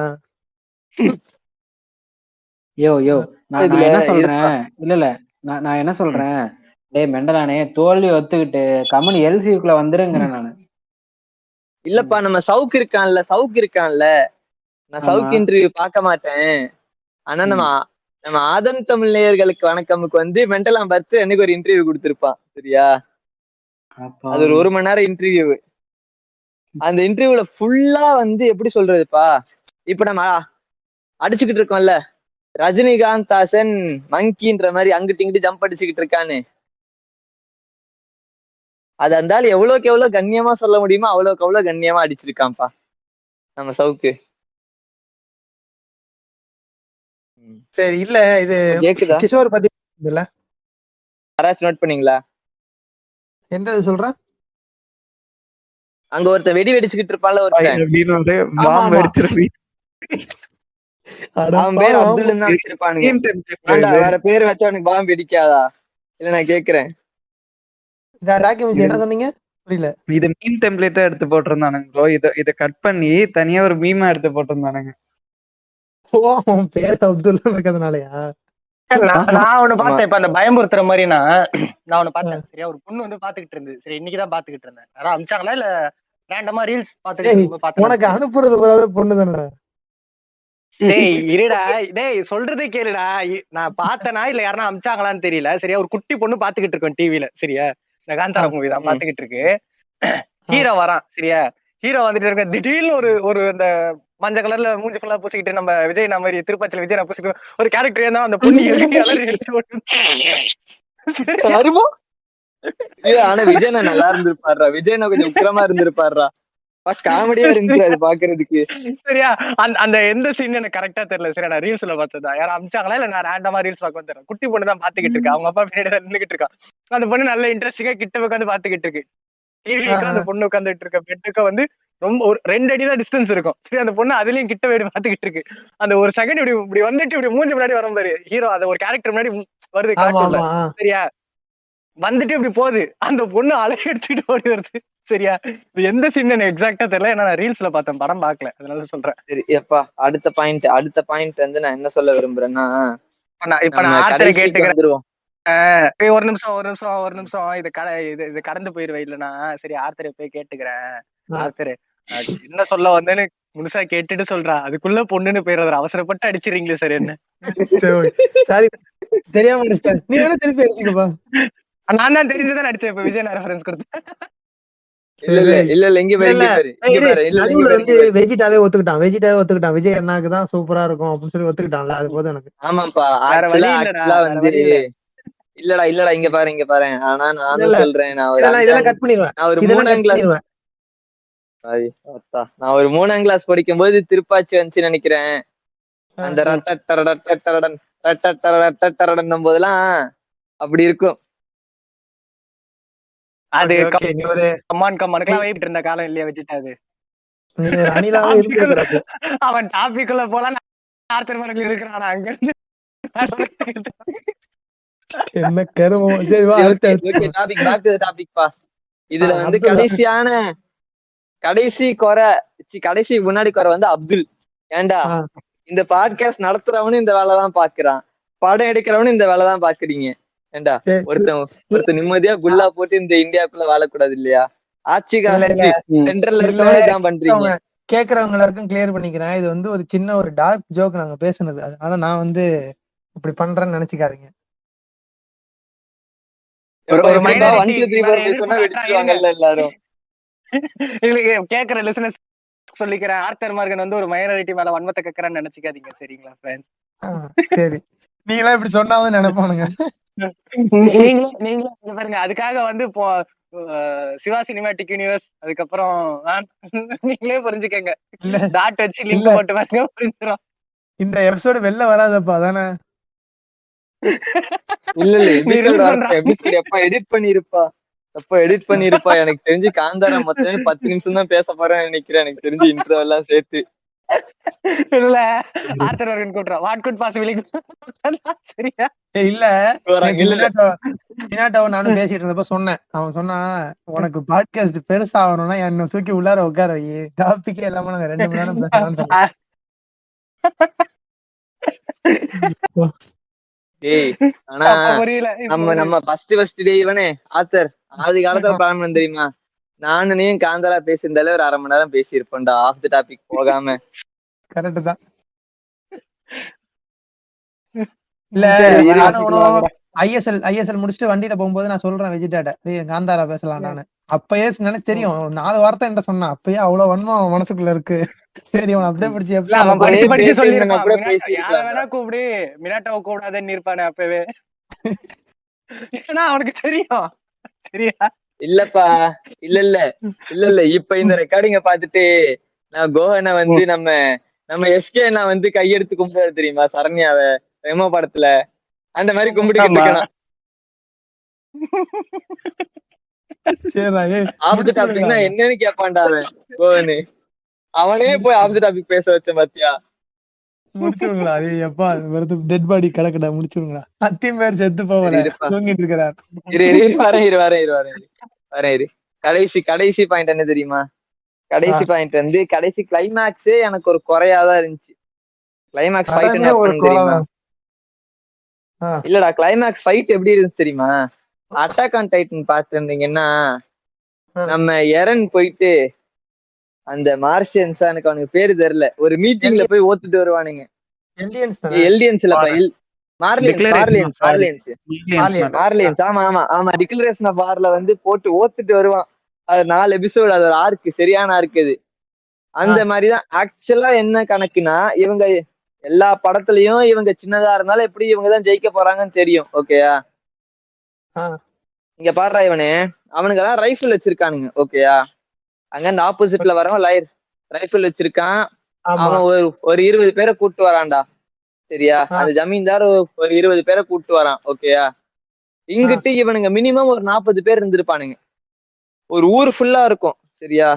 யோ நான் என்ன சொல்றேன், இல்ல நான் என்ன சொல்றேன், டேய் மெண்டலானே, தோல்வி ஒத்துக்கிட்டு கம்பெனி எல்சிக்குள்ள வந்துருங்கிறேன் நானு. இல்லப்பா, நம்ம சவுக்கு இருக்கான்ல, நான் சவுக்கு இன்டர்வியூ பார்க்க மாட்டேன். ஆனா நம்ம ஆதம் தமிழ் நேயர்களுக்கு வணக்கமுக்கு வந்து மென்டலா பார்த்து எனக்கு ஒரு இன்டர்வியூ கொடுத்திருப்பான், சரியா? அது ஒரு 1 மணி நேரம் இன்டர்வியூ. அந்த இன்டர்வியூல ஃபுல்லா வந்து எப்படி சொல்றதுப்பா, இப்ப நம்ம அடிச்சுக்கிட்டு இருக்கோம்ல, ரஜினிகாந்த் தாசன் மங்கின்ற மாதிரி அங்கிட்டு இங்கிட்டு ஜம்ப் அடிச்சுக்கிட்டு இருக்கான்னு, அது இருந்தாலும் எவ்வளவுக்கு எவ்வளவு கண்ணியமா சொல்ல முடியுமோ அவ்வளவுக்கு அவ்வளவு கண்ணியமா அடிச்சிருக்கான்ப்பா நம்ம சவுக்கு. சரி, இல்ல இது கிஷோர் பத்தி இல்ல யாராச்சும் நோட் பண்ணீங்களா? எந்த இது சொல்ற? அங்க ஒருத்தன் வெடி வெடிச்சுக்கிட்டு இருப்பான்ல, ஒருத்தன் அவன் பேர் அப்துல் தான் வச்சிருப்பானுங்க. வேற பேர் வச்சா அவனுக்கு பாம்பு வெடிக்காதா? இல்ல நான் கேக்குறேன், என்ன சொன்னீங்க புரியல? இது மீம் டெம்ப்ளேட்டா எடுத்து போட்டிருந்தானுங்க, இத கட் பண்ணி தனியா ஒரு மீமா எடுத்து போட்டிருந்தானுங்க. பேர் அப்துல் இருக்கிறதுனாலயா? நான் ஒண்ணு பார்த்தேன், இப்ப அந்த பயமுறுத்துற மாதிரி நான் ஒண்ணு பார்த்தேன், சரியா? ஒரு பொண்ணு வந்து பாத்துக்கிட்டு இருந்தது, சரி, இன்னைக்குதான் பாத்துக்கிட்டு இருந்தேன். யாராவது அனுப்பிச்சாங்களா இல்ல ரேண்டமா ரீல்ஸ் பாத்துக்கிட்டு உனக்கு அனுப்புறது பொண்ணு தானே? டேய் இருடா, டேய் சொல்றதே கேளுடா. நான் பார்த்தனா இல்ல யாரனா அமிச்சாங்களான்னு தெரியல. சரியா, ஒரு குட்டி பொண்ணு பாத்துக்கிட்டு இருக்கோம் டிவில. சரியா, இந்த காந்தாரா மூவி தான் பாத்துக்கிட்டு இருக்கு. ஹீரோ வரான். சரியா, ஹீரோ வந்துட்டு இருக்க, திடீர்னு ஒரு ஒரு அந்த மஞ்சள் கலர்ல மூஞ்சி ஃபுல்லா பூசிக்கிட்டு நம்ம விஜய் மாதிரி திருப்பதில விஜய் பூசிக்கிட்டு ஒரு கேரக்டர் இருந்தா அந்த பொண்ணு எடுத்து அருமா. ஆனா விஜயனா நல்லா இருந்திருப்பாருடா. விஜயனா கொஞ்சம் உக்கிரமா இருந்திருப்பாருடா. காமெடியா இருந்துச்சு அது பாக்குறதுக்கு. சரியா, அந்த எந்த சீன் எனக்கு கரெக்டா தெரியல. சரியா, நான் ரீல்ஸ்ல பார்த்ததா, யாரும் அமிச்சாங்களா இல்ல நான் ரேண்டமா ரீல்ஸ் பார்க்க வந்துடுறேன். குட்டி பொண்ணு தான் பாத்துக்கிட்டு இருக்கா, அவங்க அப்பா பின்னாடி தான் நின்னுகிட்டு இருக்கா. அந்த பொண்ணு நல்ல இன்ட்ரெஸ்டிங்கா கிட்ட உட்காந்து பாத்துக்கிட்டு இருக்கு. டிவிக்கு அந்த பொண்ணு உட்காந்துட்டு இருக்க பெட்டுக்கு வந்து ரொம்ப ஒரு 2 அடி தான் டிஸ்டன்ஸ் இருக்கும். சரி, அந்த பொண்ணு அதுலயும் கிட்ட போயிட்டு பாத்துக்கிட்டு இருக்கு. அந்த ஒரு செகண்ட் இப்படி இப்படி வந்துட்டு இப்படி மூஞ்சி முன்னாடி வரும் பாரு ஹீரோ, அது ஒரு கேரக்டர் முன்னாடி வருது காட்டுல. சரியா, வந்துட்டு இப்படி போகுது, அந்த பொண்ணு அழகு எடுத்துக்கிட்டு ஓடி வருது. சரியா, இது எந்த சீன் எனக்கு எக்ஸாக்டா தெரியல, ஏன்னா நான் ரீல்ஸ்ல பார்த்தேன், படம் பார்க்கல, அதனால சொல்றேன். சரி எப்பா, அடுத்த பாயிண்ட் வந்து நான் என்ன சொல்ல விரும்புறேன்னா, இப்ப நான் ஆத்தரை கேட்டுக்கிறேன். ஒரு நிமிஷம் இது கடந்து போயிருவேன் இல்லனா. சரி, ஆத்தரை போய் கேட்டுக்கிறேன். ஆத்தரு என்ன சொல்ல வந்தேன்னு முழுசா கேட்டுட்டு சொல்றா, அதுக்குள்ள பொண்ணுன்னு போயிடுற, அவசரப்பட்டு அடிச்சிருங்களே சார் என்ன. சரி, தெரியாம நீ வேணா திருப்பி அடிச்சுக்கப்பா. நான் தான் தெரிஞ்சுதான் அடிச்சேன். இப்ப விஜய் ரெஃபரன்ஸ் கொடுத்தேன். இல்ல இங்க வந்து வெஜிடாவே ஒத்துக்கிட்டான். விஜய் அண்ணாக்குதான் சூப்பரா இருக்கும் அப்படின்னு சொல்லி ஒத்துக்கிட்டான்ல, அது போதும் எனக்கு. ஆமாப்பா, வந்து இல்லடா இங்க பாரு. ஆனா நானும் சொல்றேன், நான் ஒரு 3ஆம் கிளாஸ் படிக்கும் போது திருப்பாச்சி வந்துச்சு நினைக்கிறேன். அந்த ரட்டடன் போதெல்லாம் அப்படி இருக்கும். அது கம்மானுக்கெல்லாம் வைப்பிட்டு இருந்த காலம் இல்லையா வச்சுட்டாது. அவன் டாபிக்குள்ள போல இருக்கிறான் அங்க இருந்து. என்ன கருமம். சரி வா, டாபிக்பா. இதுல வந்து கடைசி முன்னாடி குறை வந்து அப்துல். ஏண்டா, இந்த பாட்காஸ்ட் நடத்துறவனும் இந்த வேலைதான் பாக்குறான், படம் எடுக்கிறவனும் இந்த வேலைதான் பாக்குறீங்க. ஏண்டா, ஒருத்தன் நிம்மதியா குல்லா போட்டு இந்த இந்தியாக்குள்ள வாழக்கூடாது இல்லையா? ஆட்சி சென்ட்ரல்ல இருக்கவங்க இதான் பண்றீங்க. கேக்குறவங்க எல்லாருக்கும் கிளியர் பண்ணிக்கிறேன், இது வந்து ஒரு சின்ன ஒரு டார்க் ஜோக் நாங்க பேசுனது, அதனால நான் வந்து இப்படி பண்றேன்னு நினைச்சுக்காதீங்க. எல்லாரும் கேக்குற லிசனர்ஸ் சொல்லிக்கிறேன், ஆர்த்தர் மார்கன் வந்து ஒரு மைனாரிட்டி மேல வன்மத்தை கேக்குறான்னு நினைச்சுக்காதீங்க. சரிங்களா ஃப்ரெண்ட்ஸ்? சரி, நீங்களா இப்படி சொன்னாதான் நினைப்பானுங்க. நீங்களே பாருங்க, அதுக்காக வந்து இப்போ சிவா சினிமாட்டிக் யூனிவர்ஸ், அதுக்கப்புறம் நீங்களே புரிஞ்சுக்கங்க. டாட் வச்சு லிங்க் போட்டு பாருங்க, புரிஞ்சிடும். இந்த எபிசோடு வெளில வராதப்பா தானே? இல்ல எப்ப எடிட் பண்ணிருப்பா எனக்கு தெரிஞ்சு காந்தாரா மொத்தம் 10 நிமிஷம் தான் பேச போறேன்னு நினைக்கிறேன், எனக்கு தெரிஞ்சு இன்ட்ரோ எல்லாம் சேர்த்து. இல்ல, ஆர்த்தர் மார்கன் கூப்பிடுறான், வாட் குட் பாசிபிலி. சரியா, இல்ல நானும் பேசிட்டு இருந்தப்ப சொன்னேன், அவன் சொன்னா உனக்கு பாட்காஸ்ட் பெருசா ஆகணும்னா என்ன தூக்கி உள்ளார உட்கார வை, டாபிக்கே இல்லாம நாங்க 2 மணி நேரம் பேசலாம்னு சொன்னேன். ஆனா நம்ம ஃபர்ஸ்ட் டே இவனே ஆத்தர் ஆதி காலத்துல பிளான் பண்ண தெரியுமா? நானும் நீயும் காந்தாரா பேசியிருந்தாலே ஒரு 1/2 மணி நேரம் பேசியிருப்போம்டா, ஆஃப் தி டாபிக் போகாம. கரெக்ட் தான். இல்ல, ஐஎஸ்எல் முடிச்சுட்டு வண்டியில போகும்போது நான் சொல்றேன் விஜிடாட்ட, காந்தாரா பேசலாம் நானு. அப்பயே எனக்கு தெரியும் 4 வார்த்தை என்ன சொன்னா, அப்பயே அவ்வளவு வன்மம் மனசுக்குள்ள இருக்கு. சரி, அவன் அப்படியே பிடிச்சி கூப்பிடு, மினாட்டாவை கூப்பிடாதன்னு இருப்பானே அப்பவே. அவனுக்கு தெரியும். சரியா, இல்லப்பா, இல்ல இப்ப இந்த ரெக்கார்டிங்க பாத்துட்டு நான் கோவனை வந்து நம்ம எஸ்கே நான் வந்து கையெடுத்து கும்பிடுறது தெரியுமா, சரண்யாவ ரெமோ படத்துல அந்த மாதிரி கும்பிட்டுக்கிட்டு இருக்கான். ஆப்ஜெக்ட் டாபிக்னா என்னன்னு கேட்பான்டா அவன் கோவனு. அவனே போய் ஆப்ஜெக்ட் டாபிக் பேச வச்ச பாத்தியா? முடிச்சுடுங்களா? அது எப்பா டெட் பாடி கிடக்குடா, முடிச்சுடுங்களா? அத்தியம் பேர் செத்து போகல, தூங்கிட்டு இருக்கிறார். வரேன். கடைசி பாயிண்ட் என்ன தெரியுமா? கடைசி பாயிண்ட் வந்து கடைசி கிளைமேக்ஸே எனக்கு ஒரு குறையாதான் இருந்துச்சு. கிளைமேக்ஸ் ஃபைட் என்ன தெரியுமா? இல்லடா, கிளைமேக்ஸ் ஃபைட் எப்படி இருந்துச்சு தெரியுமா? அட்டாக் ஆன் டைட்டன் பார்த்து இருந்தீங்கன்னா, நம்ம எரன் போயிட்டு அந்த மார்ஷியன்ஸா எனக்கு அவனுக்கு பேரு தெரியல, ஒரு மீட்டிங்ல போய் ஓத்துட்டு வருவானுங்க. எல்டியன்ஸ் இல்லப்பா, மார்லியன்ஸ். ஆமா ஆமா ஆமா, டிக்ளரேஷன் ஆஃப் வார்ல வந்து போட்டு ஓத்துட்டு வருவான். அது 4 எபிசோடு, அது ஒரு ஆர்க்கு, சரியான ஆர்க்கு அது. அந்த மாதிரிதான் ஆக்சுவலா என்ன கணக்குனா, இவங்க எல்லா படத்துலயும் இவங்க சின்னதா இருந்தாலும் எப்படி இவங்கதான் ஜெயிக்க போறாங்கன்னு தெரியும். ஓகேயா, இங்க பாடுறா இவனு, அவனுங்க எல்லாம் ரைஃபிள் வச்சிருக்கானுங்க. ஓகேயா, அங்க இந்த ஆப்போசிட்ல வரவன் ரைஃபிள் வச்சிருக்கான். அவன் ஒரு 20 பேரை கூட்டு வரான்டா. சரியா, அந்த ஜமீன்தார் ஒரு 20 பேரை கூட்டு வரான். ஓகேயா, இங்கிட்டு இவனுங்க மினிமம் ஒரு 40 பேர் இருந்திருப்பானுங்க. ஒரு ஊர் ஃபுல்லா இருக்கும். சரியா,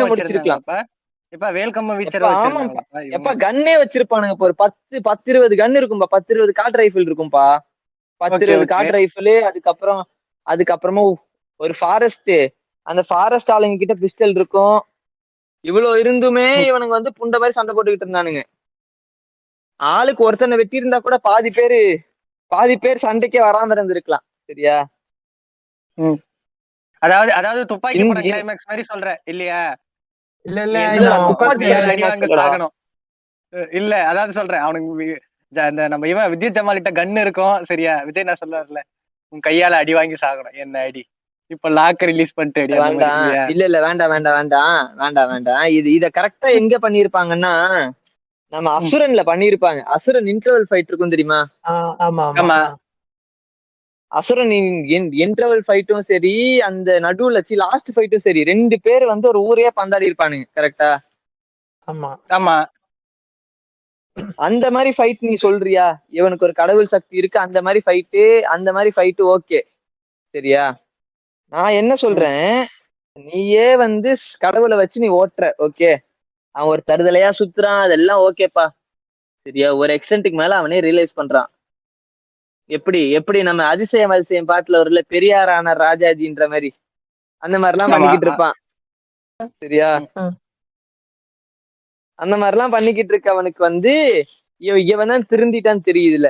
முடிச்சிருக்கலாம். எப்ப கன்னே வச்சிருப்பானுங்க, ஒரு 10-20 கன் இருக்கும்பா, 10-20 காட்டு ரைஃபிள் இருக்கும்பா, 10-20 காட்டு ரைஃபிள். அதுக்கப்புறமா ஒரு ஃபாரஸ்ட், அந்த ஃபாரஸ்ட் ஆளுங்க கிட்ட பிஸ்டல் இருக்கும். இவ்வளவு இருந்துமே இவனுங்க வந்து புண்ட மாதிரி சண்டை போட்டுக்கிட்டு இருந்தானுங்க. ஆளுக்கு ஒருத்தனை வெட்டி இருந்தா கூட பாதி பேர் சண்டைக்கே வராம இருந்திருக்கலாம். சரியா, அதாவது துப்பாக்கி படம் கிளைமாக்ஸ் மாதிரி சொல்ற இல்லையா? இல்ல அதாவது சொல்றேன், அவனுக்கு நம்ம இவன் விஜய் ஜமால் கிட்ட கன் இருக்கும். சரியா, விஜய் நான் சொல்லுவார்ல, உன் கையால அடி வாங்கி சாகணும், என்ன அடி. இப்ப லாக் ரிலீஸ் பண்ணிட்டு அடி. இல்ல வேண்டாம். இத கரெக்டா எங்க பண்ணிருப்பாங்கன்னா, நம்ம அசுரன்ல பண்ணிருப்பாங்க. அசுரன் இன்டர்வல் ஃபைட் இருக்கும் தெரியுமா? அசுரன் இன்டர்வல் ஃபைட்டும் சரி, அந்த நடுவுல லாஸ்ட் ஃபைட்டும் சரி, 2 பேர் வந்து ஒரு ஊரையே பந்தாடி இருப்பானுங்க. கரெக்டா? ஆமா. அந்த மாதிரி ஃபைட் நீ சொல்றியா? இவனுக்கு ஒரு கடவுள் சக்தி இருக்கு, அந்த மாதிரி ஃபைட்டு ஓகே. சரியா, நான் என்ன சொல்றேன், நீயே வந்து கடவுளை வச்சு நீ ஓட்டுற. ஓகே, அவன் ஒரு தருதலையா சுத்துறான், அதெல்லாம் ஓகேப்பா. சரியா, ஒரு எக்ஸ்டென்ட்டுக்கு மேல அவனே ரியலைஸ் பண்றான். எப்படி நம்ம அதிசயம் பாட்டுல ஒரு பெரியாரான ராஜாஜின்ற மாதிரி அந்த மாதிரிலாம் பண்ணிக்கிட்டு இருப்பான். சரியா, அந்த மாதிரிலாம் பண்ணிக்கிட்டு இருக்க அவனுக்கு வந்து இவன் தான் திருந்திட்டான்னு தெரியுதுல.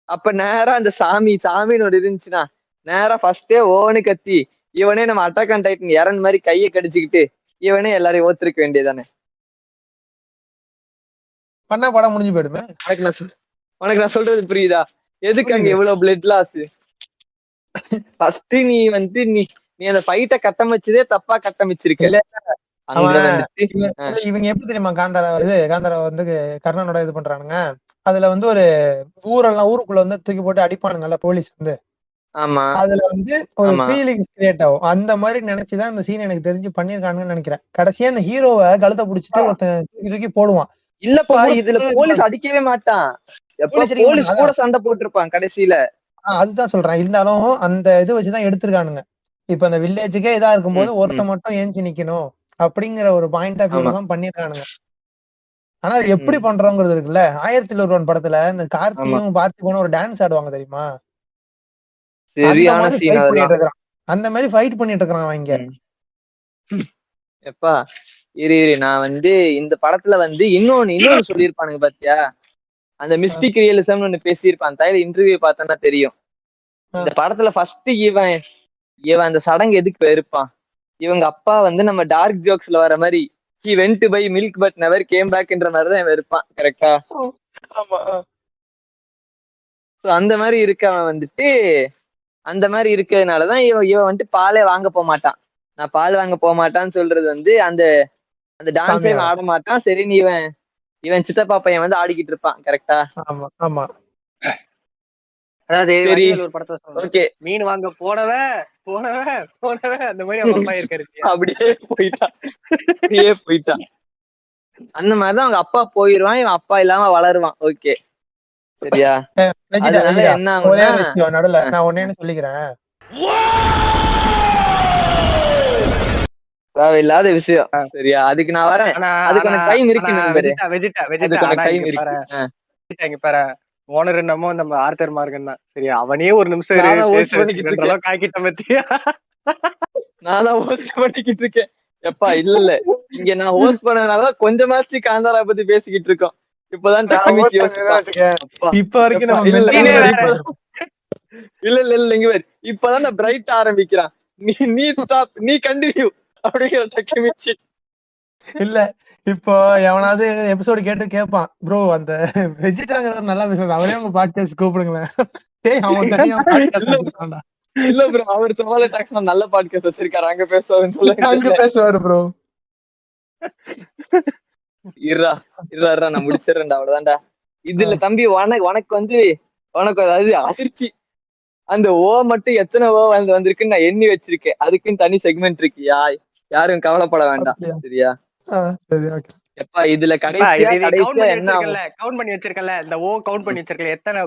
அப்ப நேரா அந்த சாமின்னு ஒரு இருந்துச்சுன்னா, நேரா ஃபர்ஸ்டே ஓன்னு கத்தி இவனே நம்ம அட்டாக் ஆன் டைட்டன் இறன் மாதிரி கையை கடிச்சுக்கிட்டு இவனே எல்லாரையும் ஓத்திருக்க வேண்டியதானே. பண்ணா படம் முடிஞ்சு போயிடுமே. உனக்கு நான் சொல்றது புரியுதா? எதுக்கு அங்க இவ்வளவு பிளட் லாஸ்? ஃபர்ஸ்ட் நீ வந்து நீ அந்த ஃபைட்ட கட்டமைச்சதே தப்பா கட்டமைச்சிருக்க. இவங்க எப்படி தெரியுமா காந்தாரா வந்து கர்ணனோட இது பண்றானுங்க. அதுல வந்து ஒரு ஊருக்குள்ள வந்து தூக்கி போட்டு அடிப்பானுங்கல்ல போலீஸ் வந்து. ஆமா, அதுல வந்து ஒரு ஃபீலிங்ஸ் கிரியேட் ஆகும். அந்த மாதிரி நினைச்சுதான் இந்த சீன் எனக்கு தெரிஞ்சு பண்ணிருக்கானுங்கன்னு நினைக்கிறேன். கடைசியா அந்த ஹீரோவை கழுத்தை பிடிச்சிட்டு ஒருத்தன் தூக்கி போடுவான். இல்லப்பா, இதுல போலீஸ் அடிக்கவே மாட்டான். போலீஸ் கூட சண்டை போட்டிருப்பான் கடைசியில. அதுதான் சொல்றேன். இருந்தாலும் அந்த இது வச்சுதான் எடுத்திருக்கானுங்க. இப்ப அந்த வில்லேஜுக்கே இதா இருக்கும்போது ஒருத்த மட்டும் ஏஞ்சி நிக்கணும் அப்படிங்கிற ஒரு பாயிண்ட் ஆஃப் வியூ தான் பண்ணிருக்கானுங்க. ஆனா அது எப்படி பண்றோங்கிறது இருக்குல்ல. 1001 படத்துல இந்த கார்த்தியும் பார்த்திபனும் ஒரு டான்ஸ் ஆடுவாங்க தெரியுமா? அந்த மாதிரி ஃபைட் பண்ணிட்டு இருக்கான் அவங்க. எப்பா இரு நான் வந்து இந்த படத்துல வந்து இன்னொன்னு சொல்லியிருப்பானுங்க பாத்தியா, அந்த மிஸ்டிக் ரியலிசம்னு ஒண்ணு பேசியிருப்பான். தயவு இன்டர்வியூ பார்த்தா தெரியும். இந்த படத்துல ஃபர்ஸ்ட் இவன் அந்த சடங்கு எதுக்கு இருப்பான், இவங்க அப்பா வந்து நம்ம டார்க் ஜோக்ஸ்ல வர மாதிரி he went to buy milk but never came back என்ற மாதிரிதான் இவன் இருப்பான். கரெக்டா? அந்த மாதிரி இருக்கவன் வந்துட்டு அந்த மாதிரி இருக்கிறதுனாலதான் இவன் வந்துட்டு பாலே வாங்க போக மாட்டான். நான் பால் வாங்க போக மாட்டான்னு சொல்றது வந்து அந்த டான்ஸே ஆட மாட்டான். சரி, நீ இவன் சித்தப்பா பையன் வந்து ஆடிக்கிட்டு இருப்பான். கரெக்டா? அதாவது ஒரு படத்தை சொல்றேன், மீன் வாங்க போனவ அந்த மாதிரி அவங்க அப்பா இருக்காரு. அப்படியே போயிட்டான். அந்த மாதிரிதான் அவங்க அப்பா போயிருவான், இவன் அப்பா இல்லாம வளருவான். ஓகே, சரியா? என்ன ஒரே விஷயம் நடுல நான் ஒன்னே சொல்லிக்கிறேன், தேவையில்லாத விஷயம். சரியா, அதுக்கு நான் வரேன். அதுக்கான டைம் இருக்கு. ஓனர் என்னமோ நம்ம ஆர்த்தர் மார்கன் தான். சரியா, அவனே ஒரு நிமிஷம் நானா ஹோஸ்ட் பண்ணிக்கிட்டு இருக்கேன். எப்பா இல்ல இங்க நான் ஹோஸ்ட் பண்ணதுனாலதான் கொஞ்சமாச்சு காந்தாரா பத்தி பேசிக்கிட்டு இருக்கோம். இப்பதான் இப்ப வரைக்கும் இல்ல இங்க இப்பதான் நான் பிரைட் ஆரம்பிக்கிறான். நீ ஸ்டாப், நீ கண்டினியூ அப்படிங்கிற டக்கமிச்சி. இல்ல இப்போ எவனாவது எபிசோடு கேட்டு கேட்பான், ப்ரோ அந்த வெஜிடாங்கிறவர் நல்லா பேசுறாரு, அவரே உங்க பாட்காஸ்ட் கூப்பிடுங்களேன். டேய் அவன் தனியா பாட்காஸ்ட் வச்சிருக்கான்டா. இல்ல ப்ரோ, அவர் சவால டாக்ஸ் நல்ல பாட்காஸ்ட் வச்சிருக்காரு, அங்க பேசுவாருன்னு சொல்லுங்க. அங்க பேசுவாரு ப்ரோ. இருடா நான் முடிச்சிடுறேன்டா, அவ்வளவுதான்டா. இதுல தம்பி உனக்கு வந்து உனக்கு அதாவது அதிர்ச்சி, அந்த ஓ மட்டும் எத்தனை ஓ வந்திருக்குன்னு நான் எண்ணி வச்சிருக்கேன். அதுக்குன்னு தனி செக்மெண்ட் இருக்கியா, யாரும் கவலைப்பட வேண்டாம். சரியா? சரி ஓகே. எப்பா இதுல கடைசியா என்ன கவுண்ட் பண்ணி வச்சிருக்கல, இந்த ஓ கவுண்ட் பண்ணி வச்சிருக்கல, எத்தனை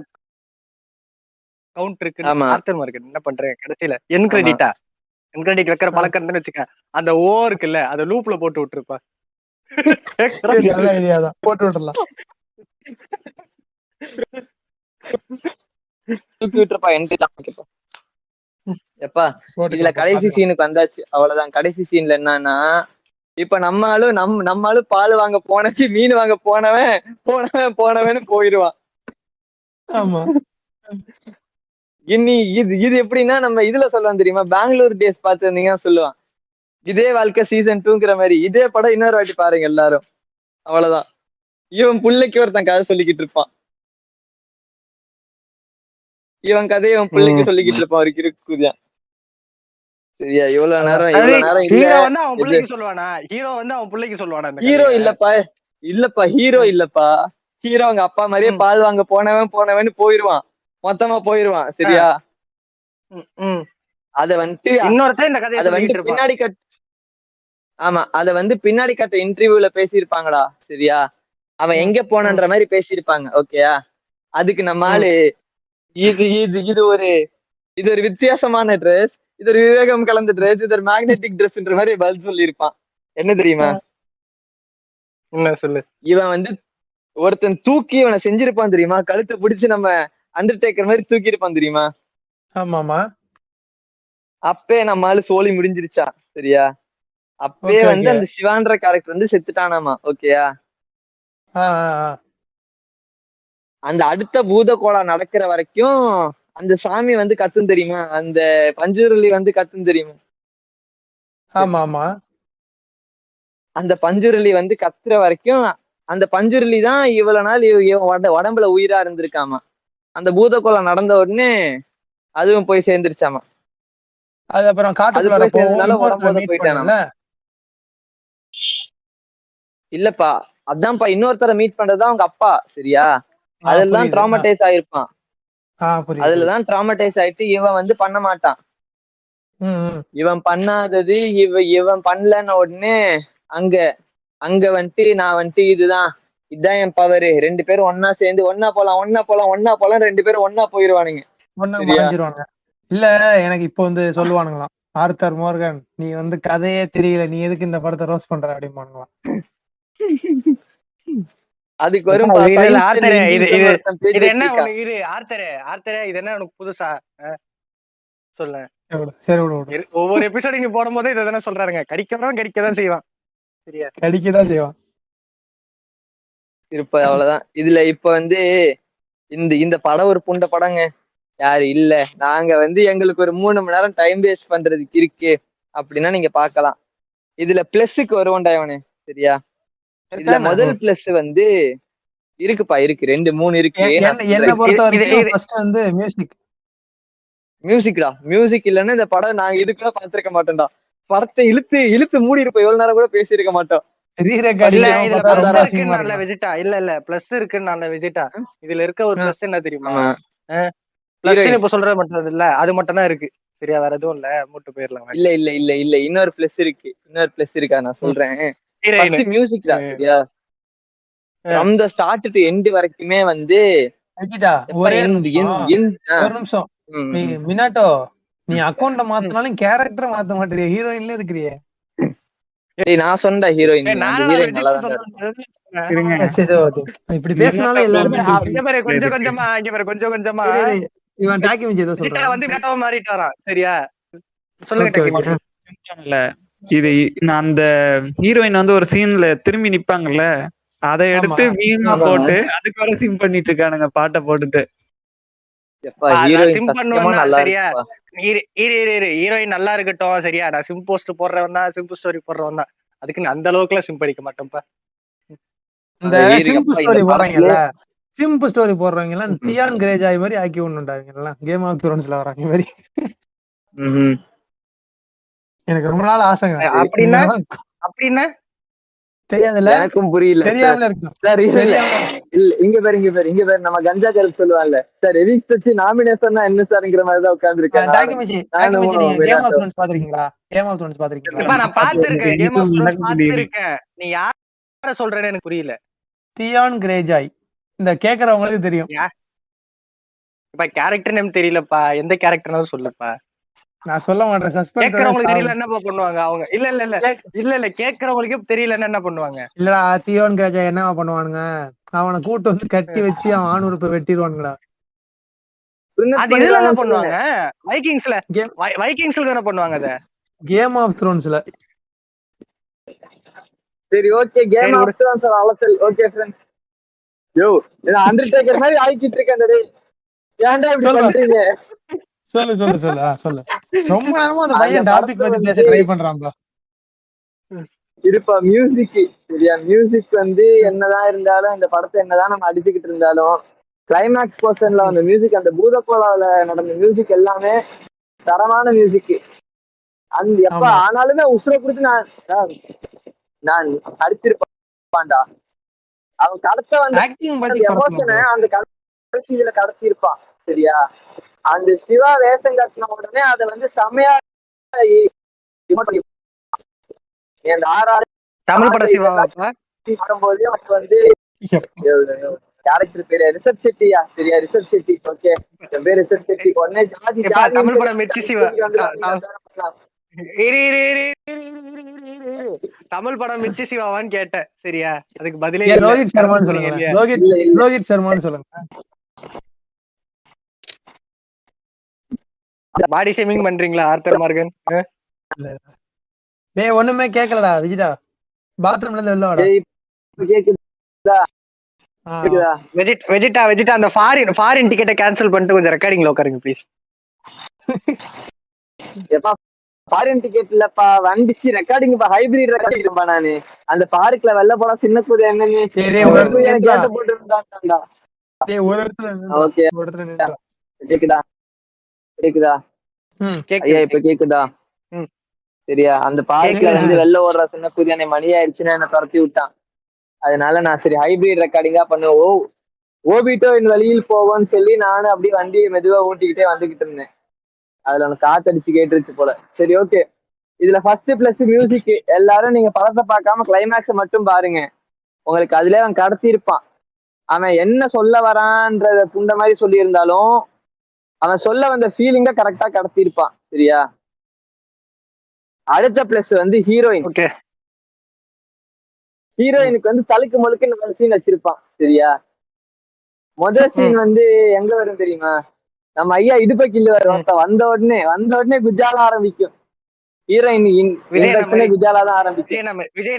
கவுண்ட் இருக்கு ஆர்த்தர் மார்க்கெட் என்ன பண்றேன் கடைசியில என் கிரெடிட் வைக்கிற பழக்கம் இருந்துன்னு வச்சுக்க, அந்த ஓ இருக்குல்ல அத லூப்ல போட்டு விட்டுருப்பா. நல்ல ஐடியா தான், போட்டு விட்டுறலாம். எப்பா இதுல கடைசி சீனுக்கு வந்தாச்சு, அவ்வளவுதான். கடைசி சீன்ல என்னன்னா, இப்ப நம்மளும் பால் வாங்க போனச்சு, மீன் வாங்க போனவன் போயிடுவான். ஆமா. இனி இது எப்படின்னா, நம்ம இதுல சொல்லுவான் தெரியுமா, பெங்களூர் டேஸ் பார்த்திருந்தீங்கன்னா சொல்லுவான், இதே வாழ்க்கை சீசன் 2ங்கிற மாதிரி. இதே படம் இன்னொரு வாட்டி பாருங்க எல்லாரும், அவ்வளவுதான். இவன் பிள்ளைக்கு ஒருத்தன் கதை சொல்லிக்கிட்டு இருப்பான், இவன் கதையை இவன் பிள்ளைக்கு சொல்லிக்கிட்டு இருப்பான், அவருக்கு இருக்குதான். சரியா? இவ்வளவு நேரம் ஹீரோ வந்து அவன் பிள்ளைக்கு சொல்லுவானா? ஹீரோ இல்லப்பா ஹீரோ இல்லப்பா, ஹீரோ அவங்க அப்பா மாதிரியே பால் வாங்க போனவன் போயிருவான், மொத்தமா போயிருவான். சரியா? அத வந்துட்டு பின்னாடி கட், ஆமா அத வந்து பின்னாடி கட்ட இன்டர்வியூல பேசியிருப்பாங்கடா. சரியா? அவன் எங்க போனன்ற மாதிரி பேசியிருப்பாங்க. ஓகேயா? அதுக்கு நம்ம ஆளு இது ஒரு வித்தியாசமான ட்ரெஸ், இது ஒரு விவேகம் கலந்த ட்ரெஸ், இது ஒரு மேக்னெட்டிக் ட்ரெஸ்ன்ற மாதிரி பதில் சொல்லி இருப்பான். என்ன தெரியுமா? என்ன சொல்லு? இவன் வந்து ஒருத்தன் தூக்கி இவனை செஞ்சிருப்பான் தெரியுமா, கழுத்தை பிடிச்சு நம்ம அண்டர்டேக்கர் மாதிரி தூக்கி இருப்பான் தெரியுமா. ஆமாமா. அப்பே நம்ம ஆளு சோலி முடிஞ்சிருச்சா. சரியா? அப்பே வந்து அந்த சிவான்ற கேரக்டர் வந்து செத்துட்டானாமா. ஓகேயா? அந்த அடுத்த பூத கோலா நடக்கிற வரைக்கும் அந்த சாமி வந்து கத்தும் தெரியுமா, அந்த பஞ்சுருளி வந்து கத்தும் தெரியுமா. ஆமா. அந்த பஞ்சுருளி வந்து கத்துற வரைக்கும் அந்த பஞ்சுருளி தான் இவ்வளவு நாள் உடம்புல உயிரா இருந்திருக்காமா. அந்த பூத கோலா நடந்த உடனே அதுவும் போய் சேர்ந்துருச்சாமா. அது அப்புறம் காட்டுக்குள்ள போயிட்டானா? இல்லப்பா, அதான்ப்பா இன்னொருத்தரை மீட் பண்றதுதான் அவங்க அப்பா. சரியா? அதெல்லாம் ட்ராமடைஸ் ஆயிருப்பான். அதுலதான் ட்ராமடைஸ் ஆயிட்டு இவன் வந்து பண்ண மாட்டான். இவன் பண்ணாதது இவன் பண்ணலன்னு உடனே அங்க வந்துட்டு நான் வந்துட்டு இதுதான் என் பவரு, 2 பேரும் ஒன்னா சேர்ந்து ஒன்னா போலாம் 2 பேரும் ஒன்னா போயிருவானுங்க. இல்ல எனக்கு இப்ப வந்து சொல்லுவானுங்களாம், ஆர்த்தர் மோர்கன் நீ வந்து கதையே தெரியல, நீ எதுக்கு இந்த படத்தை ரோஸ் பண்ற அப்படிமானுங்களாம். அதுக்கு வரும் புதுசா சொல்ல. ஒவ்வொரு எபிசோடு இங்க போடும் போதே இதை சொல்றாருங்க, கடிக்கதான் செய்வான். சரியா? கடிக்கதான் செய்வான் இருப்ப. அவ்வளவுதான். இதுல இப்ப வந்து இந்த படம் ஒரு புண்ட படங்க. யாரு இல்ல, நாங்க வந்து எங்களுக்கு ஒரு 3 மணி நேரம் டைம் வேஸ்ட் பண்றதுக்கு இருக்கு அப்படின்னா நீங்க பாக்கலாம். இதுல பிளஸ்க்கு வருவோம்டா இவனு. சரியா? இதுல முதல் பிளஸ் வந்து இருக்குப்பா, இருக்கு 2 3 இருக்கு. மியூசிக்டா, மியூசிக் இல்லன்னா இந்த படம் நாங்க இதுக்குள்ள பாத்திருக்க மாட்டோம்டா. படத்தை இழுத்து மூடி இருப்போம், எவ்வளவு நேரம் கூட பேசியிருக்க மாட்டோம். இதுல பிளஸ் இருக்குன்னு விஜிட்டா, இதுல இருக்க ஒரு பிளஸ் என்ன தெரியுமா, இப்ப சொல்றது மட்டும் இல்ல, அது மட்டும் தான் இருக்கு. சரியா? வேற எதுவும் இல்ல, மூட்டு போயிடலாம். இல்ல இன்னொரு பிளஸ் இருக்கா, நான் சொல்றேன். மியூசிக் தான். சரியா? from the start to end வரைக்குமே வந்து ஒரு நிமிஷம் மினாட்டோ, நீ அக்கௌண்ட மாத்தினாலும் கேரக்டர் மாத்த மாட்டேறிய, ஹீரோயின்ல இருக்கிறிய. நான் சொன்ன ஹீரோயின் இப்படி பேசினாலும் எல்லாரும் கொஞ்சமா இவன் டாக்கி மிஞ்சி ஏதோ சொல்றான் வந்து மேட்டவ மாறிட்டு வரான். சரியா? சொல்லுங்க. இது நான் அந்த ஹீரோயின் வந்து ஒரு சீன்ல திரும்பி நிப்பாங்கல்ல, அதை எடுத்து மீனா போட்டு அதுக்கு வர சிம் பண்ணிட்டு இருக்கானுங்க பாட்டை போட்டுட்டு. ஹீரோயின் நல்லா இருக்கட்டும் சரியா, நான் சிம் போஸ்ட் போடுறவன் தான், சிம்பிள் ஸ்டோரி போடுறவன் தான், அதுக்கு அந்த அளவுக்குலாம் சிம் அடிக்க மாட்டேன்ப்பா. இந்த சிம்பிள் ஸ்டோரி போடுறாங்கல்ல, சிம்பிள் ஸ்டோரி போடுறவங்க எல்லாம் தியான் கிரேஜாய் மாதிரி ஆக்கி ஒண்ணுண்டாங்க கேம் ஆஃப் த்ரோன்ஸ்ல வராங்க மாதிரி. எனக்கு ரொம்ப நாள் ஆசைங்க. அப்படின்னா அப்படின்னா தெரியாதுல்ல, எனக்கும் புரியல. தெரியாமல இருக்கும் சார் இங்க பேரு நம்ம கஞ்சா கருப்பு சொல்லுவாங்கல்ல சார், எவிக்ஸ் வச்சு நாமினேஷன் என்ன சார்ங்கிற மாதிரி தான் உட்கார்ந்துருக்கேன். கேம் ஆஃப் த்ரோன்ஸ் பாத்திருக்கீங்களா? கேம் ஆஃப் த்ரோன்ஸ் பாத்திருக்கீங்களா? நான் பாத்துருக்கேன், கேம் ஆஃப் த்ரோன்ஸ் பாத்துருக்கேன். நீ யார சொல்றேன்னு எனக்கு புரியல. தியான் கிரேஜாய், இந்த கேக்குறவங்களுக்கு தெரியும். இப்ப கேரக்டர் நேம் தெரியலப்பா, எந்த கேரக்டர்னாலும் சொல்லுப்பா. நான் சொல்ல மாட்டேன், சஸ்பென்ஸ். கேக்குறவங்களுக்கு தெரியல என்ன பண்ணுவாங்க அவங்க? இல்ல கேக்குறவங்களுக்கே தெரியல என்ன பண்ணுவாங்க? இல்லடா, தியான் கிரேஜாய் என்ன பண்ணுவானுங்க, அவனை கூட்டு வந்து கட்டி வச்சு அவன் ஆணுறுப்பை வெட்டிடுவானுங்கடா. அது இதுல என்ன பண்ணுவாங்க? வைக்கிங்ஸ்ல என்ன பண்ணுவாங்க? அத கேம் ஆஃப் த்ரோன்ஸ்ல. சரி ஓகே, கேம் ஆஃப் த்ரோன்ஸ் அலசல். ஓகே फ्रेंड्स, யோ நான் அண்டர்டேக்கர் மாதிரி ஆயிக்கிட்டு இருக்கேன். டேய் ஏன்டா இப்படி பண்றீங்க? சொல்லு. ரொம்ப நேரமா அந்த பையன் டாபிக் பத்தி பேச ட்ரை பண்றான்ப்பா. இருப்பா மியூசிக் சரியா, மியூசிக் வந்து என்னதான் இருந்தாலும், இந்த படத்தை என்னதான் நம்ம அடிச்சுக்கிட்டு இருந்தாலும், கிளைமேக்ஸ் போர்ஷன்ல அந்த மியூசிக், அந்த பூதக்கோளாவில நடந்த மியூசிக் எல்லாமே தரமான மியூசிக். அந்த எப்ப ஆனாலுமே உசுரை கொடுத்து நான் அடிச்சிருப்பான்டா. அவன் கடத்த வந்து எமோஷனை அந்த கடைசியில கடத்தி இருப்பான் சரியா. அந்த சிவா வேஷம் கட்டின உடனே அதை வந்து செமையா தமிழ் பட சிவா வரும்போது அவனுக்கு வந்து கேரக்டர் பேரு ரிஷப் ஷெட்டியா சரியா, ரிஷப் ஷெட்டி. ஓகே, என் பேர் ரிஷப் ஷெட்டி. உடனே தமிழ் படம் மிர்ச்சி சிவா, தமிழ் படம் மிர்ச்சி சிவாவான்னு கேட்டேன் சரியா, அதுக்கு பதிலே ரோஹித் சர்மான்னு சொல்லுங்க. ரோஹித் சர்மான்னு சொல்லுங்க. பாடி ஷேமிங் பண்றீங்களா ஆர்த்தர் மார்கன்? டேய் ஒண்ணுமே கேக்கலடா விஜிதா, பாத்ரூம்ல இருந்து வெளில வாடா. வெஜிடா அந்த ஃபாரின் டிக்கெட்டை கேன்சல் பண்ணிட்டு கொஞ்சம் ரெக்கார்டிங்ல உட்காருங்க ப்ளீஸ். எப்பா ஃபாரின் டிக்கெட் இல்லப்பா, வந்துச்சு ரெக்கார்டிங். ஹைபிரிட் ரெக்கார்டிங் நானு அந்த பார்க்ல வெள்ள போல சின்ன கூது என்னன்னு கேட்ட போட்டு இருந்தான்டா. ஓகே கேக்குதா ஐயா? இப்ப கேக்குதா? சரியா, அந்த பார்க்ல வந்து வெளில ஓடுற சின்ன கூதி என்னை மணி ஆயிடுச்சுன்னு என்ன துரத்தி விட்டான். அதனால நான் சரி ஹைபிரிட் ரெக்கார்டிங்கா பண்ணுவோம், ஓபிட்டோ என் வழியில் போவோன்னு சொல்லி நானும் அப்படியே வண்டியை மெதுவா ஊட்டிக்கிட்டே வந்துகிட்டு இருந்தேன். அதுல உனக்கு காத்தடிச்சு கேட்டுருச்சு போல. சரி ஓகே, இதுல ஃபர்ஸ்ட் பிளஸ் மியூசிக். எல்லாரும் நீங்க படத்தை பார்க்காம கிளைமேக்ஸை மட்டும் பாருங்க, உங்களுக்கு அதுல அவன் கடத்தி இருப்பான். அவன் என்ன சொல்ல வரான்றத புண்ட மாதிரி சொல்லி இருந்தாலும் அவன் சொல்ல வந்த ஃபீலிங்க கரெக்டா கடத்தி இருப்பான் சரியா. அடுத்த பிளஸ் வந்து ஹீரோயின். ஹீரோயினுக்கு வந்து தலுக்கு முழுக்கு சீன் வச்சிருப்பான் சரியா. முதல் சீன் வந்து எங்க வரும் தெரியுமா? நம்ம ஐயா இடுப்பை கிள்ளு வந்த உடனே குஜால ஆரம்பிக்கும். ஹீரோயின் குஜாலா தான் ஆரம்பிக்கும். விஜய்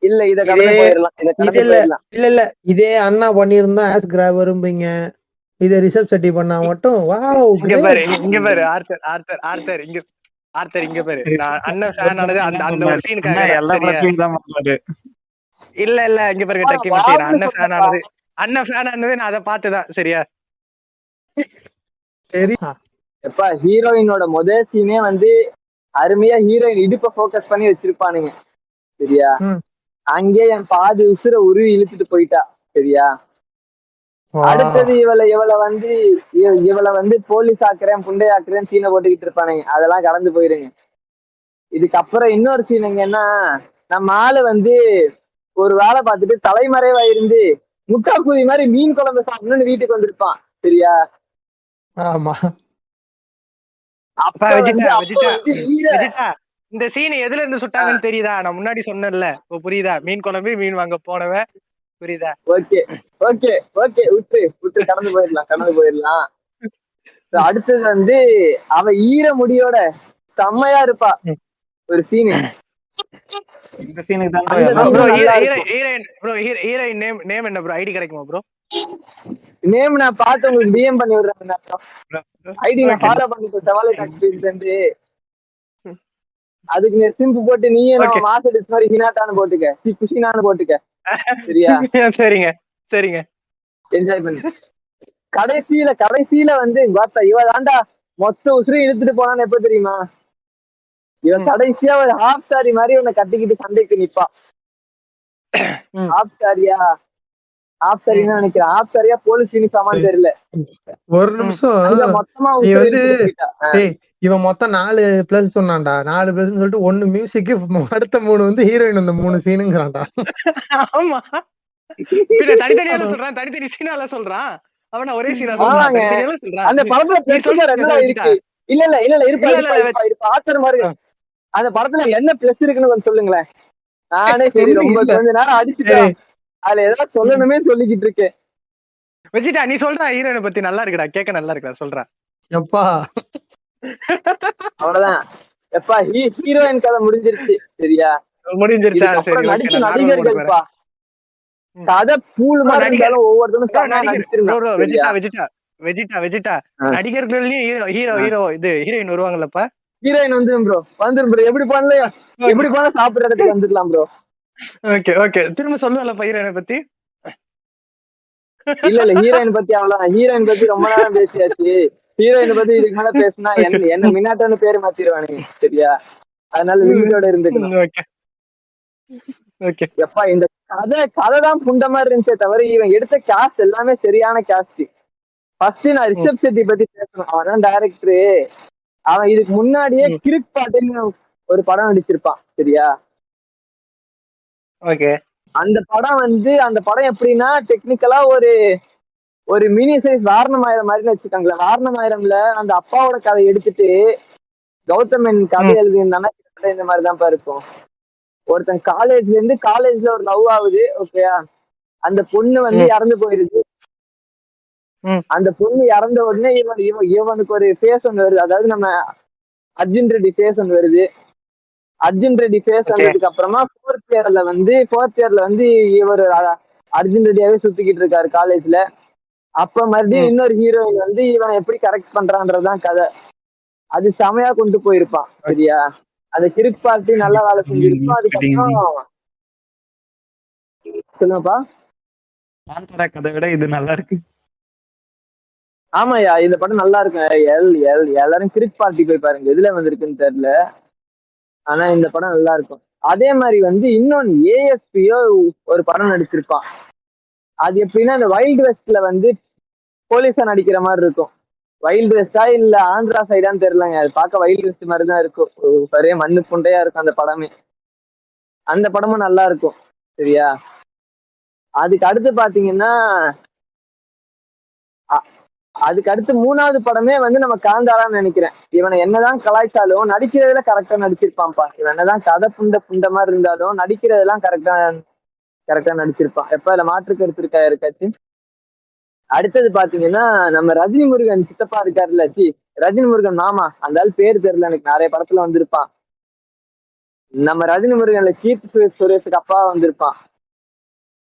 இல்ல இத கடந்து போயிடலாம். இல்ல இதே அண்ணா பண்ணிருந்தா ஆஸ் கிராப் வரும்பீங்க. இத ரிஷப் ஷெட்டி பண்ணா மட்டும் வாவ். இங்க பாரு ஆர்த்தர் இங்க பாரு. நான் அண்ணன் ஃபேன் ஆனது அந்த ஒரு சீனுக்காக. எல்லா படத்துலயும் தான் பண்ணுவாரு. இல்ல இங்க பாருங்க டக்கி மச்சி, நான் அண்ணன் ஃபேன் ஆனது நான் அதை பார்த்துதான் சரியா. சரி எப்பா ஹீரோயினோட முதல் சீனே வந்து அருமையா ஹீரோயின் இடுப்ப போக்கஸ் பண்ணி வச்சிருப்பானுங்க சரியா. அங்கே என் பாதி உசுர உருவி இழுத்துட்டு போயிட்டா சரியா. அடுத்தது இவளை வந்து போலீஸ் ஆக்குறேன் புண்டை ஆக்குறேன்னு சீனை போட்டுக்கிட்டு இருப்பானுங்க. அதெல்லாம் கடந்து போயிருங்க. இதுக்கப்புறம் இன்னொரு சீன் எங்கன்னா, நம்ம ஆளு வந்து ஒரு வேலை பார்த்துட்டு தலைமறைவா இருந்து முட்டா கூதி மாதிரி மீன் குழம்பு சாப்பிடணும்னு வீட்டுக்கு வந்திருப்பான் சரியா. ஆமா, இந்த சீன் எதுல இருந்து சுட்டாங்கன்னு தெரியுதா? நான் முன்னாடி சொன்னேன்ல, இப்ப புரியுதா? மீன் குழம்பு மீன் வாங்க போனவன் புரியுதா? ஓகே ஓகே ஓகே, விட்டு கடந்து போயிடலாம். அடுத்தது வந்து அவ ஈர முடியோட செம்மையா இருப்பா ஒரு சீனு. இந்த சீனுக்கு தான் ஹீரோயின் நேம் என்ன ப்ரோ? ஐடி கிடைக்குமா ப்ரோ? நேம் நான் பார்த்து உங்களுக்கு டிஎம் பண்ணி விடுறேன். ஐடி நான் ஃபாலோ பண்ணிட்டு சவாலை டாக்டர் அதுக்கு சிம்பு போட்டு நீயும் நம்ம மாசடிஸ் மாதிரி ஹினாட்டான்னு போட்டுக்க, குஷினான்னு போட்டுக்க. சரியா? சரிங்க சரிங்க. என்ஜாய் பண்ணு. கடைசியில வந்து பார்த்தா இவ தாண்டா மொத்த உசுரையும் இழுத்துட்டு போனான்னு எப்ப தெரியுமா? இவன் கடைசியா ஒரு ஹாஃப் சாரி மாதிரி உன்னை கட்டிக்கிட்டு சண்டைக்கு நிப்பா. ஹாஃப் சாரியா ஹாஃப் சாரின்னு நினைக்கிறேன். ஹாஃப் சாரியா போலீஸ் யூனிஃபார்மான்னு தெரியல. ஒரு நிமிஷம் மொத்தமா இவன் மொத்தம் 4+ சொன்னான்டா. 4+ சொல்லிட்டு 1 மியூசிக், அடுத்த 3 வந்து ஹீரோயின், அந்த 3 சீனுங்கிறான்டா. ஆமா தனித்தனியா சொல்றான், தனித்தனி சீனால சொல்றான். அவன ஒரே சீனா சொல்றான். அந்த படத்துல என்ன இருக்கு? இல்ல இருப்பா ஆச்சர் மாதிரி. அந்த படத்துல என்ன பிளஸ் இருக்குன்னு கொஞ்சம் சொல்லுங்களேன். நானே சரி ரொம்ப கொஞ்ச நேரம் அடிச்சுட்டேன், அதுல ஏதாவது சொல்லணுமே சொல்லிக்கிட்டு இருக்கேன். வச்சுட்டா நீ சொல்ற ஹீரோயினை பத்தி நல்லா இருக்குடா, கேட்க நல்லா இருக்குடா, சொல்றேன். எப்பா அவ்வளவுதான் எப்பா, ஹீரோயின் கதை முடிஞ்சிருச்சு. சரியா? முடிஞ்சிருச்சா? நடிச்ச நடிகர்கள்ப்பா கதை பூல் மாதிரி இருந்தாலும் ஒவ்வொருத்தரும் வெஜிட்டா நடிகர்கள்லயும் ஹீரோ இது ஹீரோயின் வருவாங்கல்லப்பா. ஹீரோயின் வந்துரும் ப்ரோ எப்படி பண்ணல சாப்பிடுற இடத்துக்கு வந்துடலாம் ப்ரோ. ஓகே ஓகே, திரும்ப சொல்லுவல்லப்பா ஹீரோயினை பத்தி. இல்ல ஹீரோயின் பத்தி அவ்வளவுதான். ஹீரோயின் பத்தி ரொம்ப நேரம் பேசியாச்சு. ஹீரோயினை பத்தி இதுக்கு மேல பேசினா என்ன மின்னாட்டன்னு பேரு மாத்திருவானுங்க. சரியா? அதனால லிமிட்டோட இருந்துக்கணும். எப்பா இந்த கதைதான் புண்ட மாதிரி இருந்துச்சே தவிர இவன் எடுத்த கேஸ்ட் எல்லாமே சரியான கேஸ்ட். ஃபர்ஸ்ட் நான் ரிஷப் செட்டி பத்தி பேசணும். அவன் டைரக்டரு. அவன் இதுக்கு முன்னாடியே கிரிக் பாட்டுன்னு ஒரு படம் நடிச்சிருப்பான். சரியா? ஓகே. அந்த படம் எப்படின்னா டெக்னிக்கலா ஒரு மினி சைஸ் வாரணமாயிரம் மாதிரின்னு வச்சுக்காங்களேன். வாரணமாயிரம்ல அந்த அப்பாவோட கதை எடுத்துட்டு கௌதமன் கதை எழுதியிருந்தானா இந்த மாதிரிதான் இருக்கும். ஒருத்தன் காலேஜ்ல ஒரு லவ் ஆகுது. ஓகேயா? அந்த பொண்ணு வந்து இறந்து போயிருது. அந்த பொண்ணு இறந்த உடனே இவனுக்கு ஒரு ஃபேஸ் ஒன்று வருது. அதாவது நம்ம அர்ஜுன் ரெட்டி ஃபேஸ் ஒன்று வருது. அர்ஜுன் ரெட்டி ஃபேஸ் வந்ததுக்கு அப்புறமா ஃபோர்த் இயர்ல வந்து இவர் அர்ஜுன் ரெட்டியாவே சுத்திக்கிட்டு இருக்காரு காலேஜ்ல. அப்ப மறுபடியும் இன்னொரு ஹீரோயின் வந்து இவனை எப்படி கரெக்ட் பண்றான்றதுதான் கதை. அது செமையா கொண்டு போயிருப்பான். சரியா? அந்த கிரிக் பார்ட்டி நல்லா வேலை செஞ்சிருக்கும். அதுக்கப்புறம் சொல்லுங்கப்பா. கதை விட இது நல்லா இருக்கு. ஆமாயா, இந்த படம் நல்லா இருக்கும். எல்லாரும் கிரிக் பார்ட்டி போய் பாருங்க, எதுல வந்திருக்குன்னு தெரியல. ஆனா இந்த படம் நல்லா இருக்கும். அதே மாதிரி வந்து இன்னொன்னு ஏஎஸ்பியோ ஒரு படம் நடிச்சிருப்பான். அது எப்படின்னா இந்த வைல்ட் வெஸ்ட்ல வந்து போலீஸா நடிக்கிற மாதிரி இருக்கும். வைல்ட் வெஸ்டா இல்ல ஆந்திரா சைடான்னு தெரியலங்க. அது பார்க்க வைல்ட் வெஸ்ட் மாதிரி தான் இருக்கும். ஒரே மண்ணு புண்டையா இருக்கும் அந்த படமே. அந்த படமும் நல்லா இருக்கும். சரியா? அதுக்கு அடுத்து பாத்தீங்கன்னா அதுக்கு அடுத்து 3வது படமே வந்து நம்ம காந்தாரான்னு நினைக்கிறேன். இவனை என்னதான் கலாய்ச்சாலும் நடிக்கிறதுல கரெக்டா நடிச்சிருப்பான்ப்பா. இவன் என்னதான் கதை புண்ட மாதிரி இருந்தாலும் நடிக்கிறதெல்லாம் கரெக்டா நடிச்சிருப்பான். எப்ப அதுல மாற்று கருத்து இருக்காச்சு. அடுத்தது பாத்தீங்கன்னா நம்ம ரஜினி முருகன் சித்தப்பா இருக்காருல்ல, ரஜினி முருகன் மாமா, அந்த ஆள் பேர் தெரியல எனக்கு, நிறைய படத்துல வந்திருப்பான். நம்ம ரஜினி முருகன்ல கீர்த்தி சுரேஷுக்கு அப்பா வந்திருப்பான்.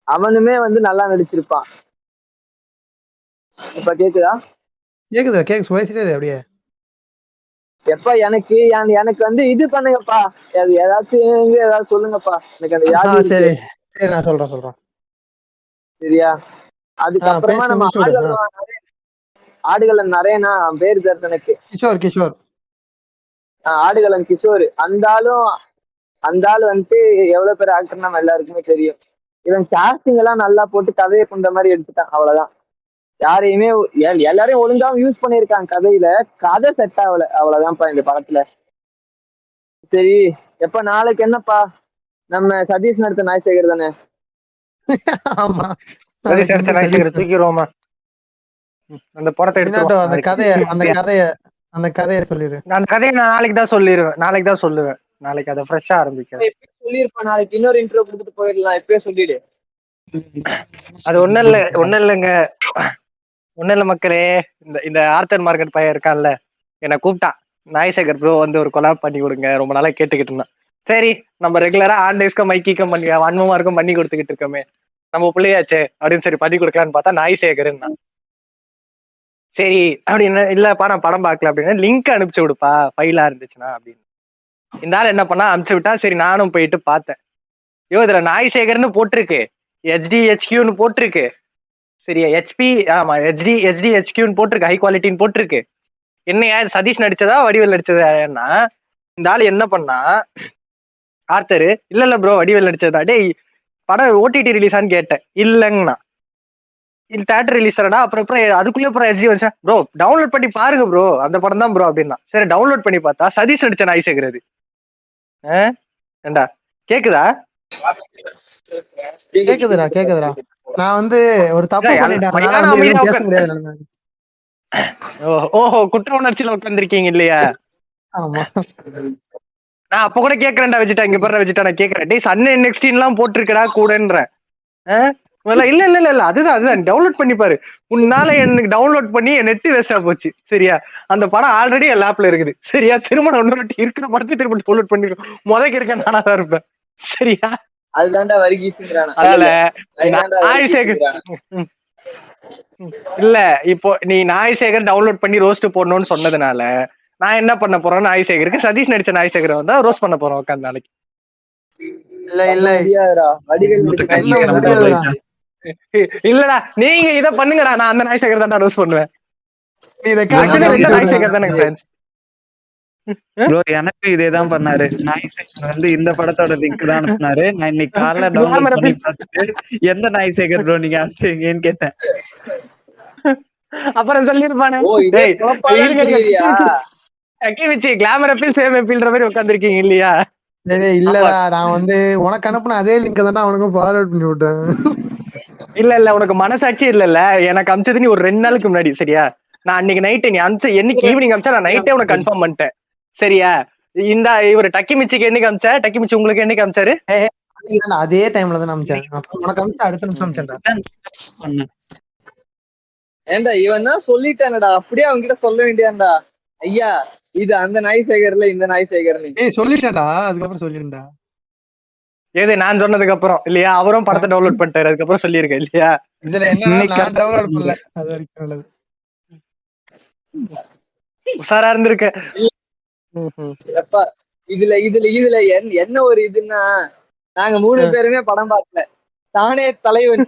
அவனுமே வந்து நல்லா நடிச்சிருப்பான். இப்ப கேக்குதா? அப்படியே எப்ப எனக்கு வந்து இது பண்ணுங்கப்பா, ஏதாச்சும் சொல்லுங்கப்பா. எனக்கு அந்த நான் சொல்றேன். சரியா? அதுக்கப்புறமா நம்ம ஆடுகளம் நிறையனா பேர் தெரியல எனக்கு. கிஷோர் ஆடுகளம் கிஷோர். அந்த ஆளு வந்துட்டு எவ்வளவு பேர் ஆக்டர் நம்ம எல்லாருக்குமே தெரியும். இவன் காஸ்டிங் எல்லாம் நல்லா போட்டு கதையை கொண்ட மாதிரி எடுத்துட்டான். அவ்வளவுதான். யாரையுமே எல்லாரையும் ஒழுங்காவும் யூஸ் பண்ணிருக்காங்க கதையில. கதை செட் ஆகல, அவ்வளவுதான்ப்பா இந்த படத்துல. சரி, எப்ப நாளைக்கு என்னப்பா நம்ம சதீஷ் நடத்த நாய்சேகர் தானே? ஆமா, தூக்கிடுவோமா அந்த படத்தை எடுத்து? அந்த கதையை சொல்லிடு. அந்த கதையை நான் நாளைக்கு தான் சொல்லுவேன். நாளைக்கு அதை ஃப்ரெஷ்ஷா ஆரம்பிக்கிறேன். சொல்லிருப்பேன். நாளைக்கு இன்னொரு இன்ட்ரோ கொடுத்துட்டு போயிடலாம். எப்பயே சொல்லிடு. அது ஒண்ணும் இல்லைங்க. ஒண்ணும் இல்ல மக்களே. இந்த ஆர்த்தர் மார்க்கெட் பையன் இருக்கான்ல, என்னை கூப்பிட்டான். நாய்சேகர் ப்ரோ வந்து ஒரு கொலாப் பண்ணி கொடுங்க, ரொம்ப நாளா கேட்டுக்கிட்டு இருந்தான். சரி, நம்ம ரெகுலரா ஆண்டேஸ்க்கும் மைக்கிக்கும் வன்மமாருக்கும் பண்ணி கொடுத்துக்கிட்டு இருக்கோமே, நம்ம பிள்ளையாச்சே அப்படின்னு சரி பண்ணி கொடுக்கலான்னு பார்த்தா நாய்சேகர் சரி அப்படின்னு, இல்லப்பா நான் படம் பார்க்கல அப்படின்னா லிங்க் அனுப்பிச்சு விடுப்பா ஃபைலா இருந்துச்சுன்னா அப்படின்னு. இந்த ஆள் என்ன பண்ணா அனுப்பிச்சு விட்டா. சரி நானும் போயிட்டு பார்த்தேன். இதுல நாய்சேகர்னு போட்டிருக்கு, HDHQன்னு போட்டிருக்கு, சரியா HP ஆமா HDHQன்னு போட்டிருக்கு, ஹை குவாலிட்டின்னு போட்டிருக்கு. என்னையா சதீஷ் நடிச்சதா வடிவேல் நடிச்சதான்னா, இந்த ஆள் என்ன பண்ணா ஆர்த்தரு, இல்ல ப்ரோ வடிவேல் நடிச்சதா. டேய் படம் OTT ரிலீஸான்னு கேட்டேன், இல்லங்கண்ணா. இது தேட்டர் ரிலீஸ் தானடா. அப்புறம் அதுக்குள்ளே அப்புறம் SD வச்சேன். ப்ரோ டவுன்லோட் பண்ணி பாருங்க ப்ரோ, அந்த படம் தான் ப்ரோ அப்படின்னா. சரி டவுன்லோட் பண்ணி பார்த்தா சதீஷ் நடிச்ச நாய்சேகர் அது. ஏண்டா கேக்குதா? கேக்குதுடா. நான் வந்து ஒரு தப்பு பண்ணிட்டேன், அதனால வந்து அமைதியா எதுவும் பேச முடியாது. ஓஹோ குற்ற உணர்ச்சியில உட்காந்துருக்கீங்க இல்லையா? ஆமா. நான் அப்ப கூட கேக்குறேன்டா வெஜிட்டா, இங்க பாரு வெஜிட்டா, நான் கேக்குறேன். டேய் சன் NXT எல்லாம் போட்டிருக்கடா கூடன்றேன். இல்ல அதுதான் டவுன்லோட் பண்ணி பாரு. உன்னால எனக்கு டவுன்லோட் பண்ணி என் நெட் வேஸ்டா போச்சு, சரியா? அந்த படம் ஆல்ரெடி என் லேப்ல இருக்குது, சரியா? திரும்ப இன்னொரு இருக்கிற படத்தை திரும்ப டவுன்லோட் பண்ணி முதக்கு இருக்க நானா தான் இருப்பேன், சரியா? அதுதான்டா வர்கீஸ்ங்கறான. அதனால இல்ல இப்போ நீ நாய்சேகர் டவுன்லோட் பண்ணி ரோஸ்ட் போடணும்னு சொன்னதுனால நான் என்ன பண்ண போறேன், நாய்சேகருக்கு சதீஷ் நடிச்ச நாய்சேகரை வந்து ரோஸ்ட் பண்ண போறோம் உட்காந்து நாளைக்கு. இல்ல முடியாதுடா, வடிவேல் முடியாதுடா. இல்லடா நீங்க இத பண்ணுங்கடா, நான் அந்த நாய்சேகர் தான் ரோஸ்ட் பண்ணுவேன். நாய்சேகர் தானே ஃப்ரெண்ட்ஸ். ப்ரோ எனக்கு இதேதான் பண்ணாரு. நாய்சேகர் வந்து இந்த படத்தோட லிங்க் தான் அனுப்புனாரு. நான் இன்னைக்கு காலைல டவுன்லோட் பண்ணி பார்த்துட்டு எந்த நாய்சேகர் ப்ரோ நீங்க அனுப்பிச்சீங்கன்னு கேட்டேன். அப்புறம் சொல்லிருப்பானே, கிளாமர் அப்பீல் சேம் அப்பீல்ன்ற மாதிரி உட்காந்துருக்கீங்க இல்லையா? இல்லடா நான் வந்து உனக்கு அனுப்புன அதே லிங்க் தானே அவனுக்கும் ஃபார்வர்ட் பண்ணி விட்டேன். இல்ல உனக்கு மனசாட்சி இல்ல, எனக்கு அமிச்சது நீ ஒரு 2 நாளுக்கு முன்னாடி, சரியா? நான் அன்னைக்கு நைட்டு நீ அமிச்ச என்னைக்கு ஈவினிங் அமிச்சா நான் நைட்டே உனக்கு கன்ஃபார்ம் பண்ணிட்டேன், சரியா? இந்த இவரு டக்கிமிச்சிக்கு என்னைக்கு அமிச்சா, டக்கிமிச்சி உங்களுக்கு என்னைக்கு அமிச்சாரு? அதே டைம்ல தான் அமிச்சேன். உனக்கு அமிச்சா அடுத்த நிமிஷம் அமிச்சேன்டா. ஏண்டா இவன் தான் சொல்லிட்டானடா, அப்படியே அவங்க கிட்ட சொல்ல வேண்டியாண்டா, ஐயா இது அந்த நாய்சேகர்ல இந்த நாய்சேகர். சொல்லிட்டேன்டா, அதுக்கப்புறம் சொல்லிருந்தா. ஏது நான் சொன்னதுக்கு அப்புறம் இல்லையா? அவரும் படத்தை டவுன்லோட் பண்ணிட்டாரு, அதுக்கப்புறம் சொல்லியிருக்கேன் இல்லையா? இதுல என்ன டவுன்லோட் பண்ணல, அது வரைக்கும் நல்லது. உஷாரா இருந்திருக்க. இதுல என்ன ஒரு இதுன்னா, நாங்க 3 பேருமே படம் பார்க்கல. தானே தலைவன்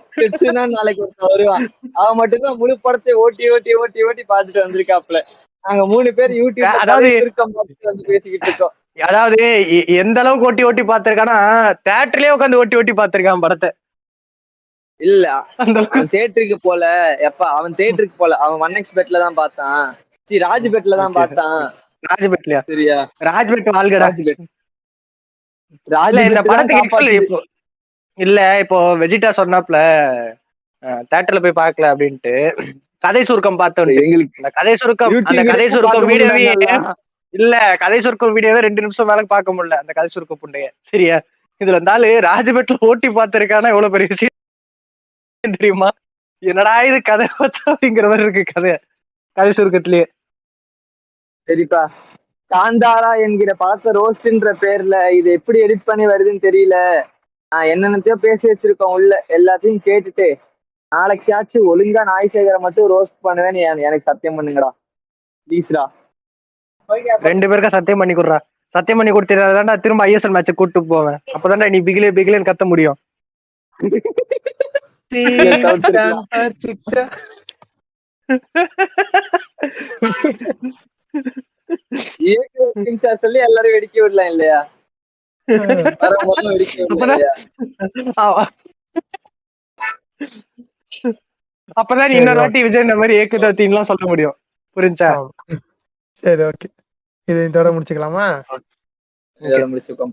நாளைக்கு ஒருத்தன் வருவான், அவன் மட்டும்தான் முழு படத்தை ஓட்டி பாத்துட்டு வந்திருக்காப்ல. நாங்க 3 பேர் யூடியூப் அதாவது வந்து பேசிக்கிட்டு இருக்கோம். அதாவது எந்த அளவுக்கு ஓட்டி பாத்திருக்கானா, தியேட்டர்லயே உட்காந்து ஓட்டி பாத்திருக்கான் படத்தை. இல்ல அவன் தியேட்டருக்கு போல, அவன் தியேட்டருக்கு போல, அவன் 1x பெட்ல தான் பார்த்தான், ராஜ்பெட்ல தான் பார்த்தான். ராஜ்பெட்லயா? சரியா, ராஜ்பெட் வாழ்கடா. இந்த படத்துக்கு இல்ல இப்போ வெஜிடா சொன்னாப்ல தியேட்டர்ல போய் பார்க்கல அப்படின்ட்டு, கதை சுருக்கம் பார்த்தோம். எங்களுக்கு கதை சுருக்கம், அந்த கதை சுருக்கம் வீடியோவே இல்ல, கதை சுருக்கம் வீடியோவே 2 நிமிஷம் மேல பார்க்க முடியல அந்த கதை சுருக்கம் புண்டைய, சரியா? இதுல இருந்தாலும் ராஜ்பெட்ல ஓட்டி பார்த்திருக்கானா எவ்வளவு பெரிய விஷயம் தெரியுமா? என்னடா இது கதை அப்படிங்கிற மாதிரி இருக்கு கதை சுருக்கத்திலேயே. சரிப்பா, காந்தாரா என்கிற படத்தை ரோஸ்ட்ன்ற பேர்ல இது எப்படி எடிட் பண்ணி வருதுன்னு தெரியல. நான் என்னென்னத்தையோ பேசி வச்சிருக்கோம் உள்ள, எல்லாத்தையும் கேட்டுட்டு நாளைக்காச்சும் ஒழுங்கா நாய்சேகரை மட்டும் ரோஸ்ட் பண்ணுவேன்னு எனக்கு சத்தியம் பண்ணுங்கடா ப்ளீஸ்டா. 2 பேருக்கா சத்தியம் பண்ணி கொடுறா. சத்தியம் பண்ணி கொடுத்துட்டாடா திரும்ப ISL மேட்ச் கூட்டு போவேன், அப்பதான்டா நீ பிகிலேன்னு கத்த முடியும். சொல்லி எல்லாரும் வெடிக்க விடலாம் இல்லையா? அப்பதான் இன்னொரு வாட்டி விஜய் இந்த மாதிரி ஏகதத்தின்லாம் சொல்ல முடியும், புரிஞ்சா? சரி ஓகே, இது இதோட முடிச்சுக்கலாமா? முடிச்சுக்கோம்.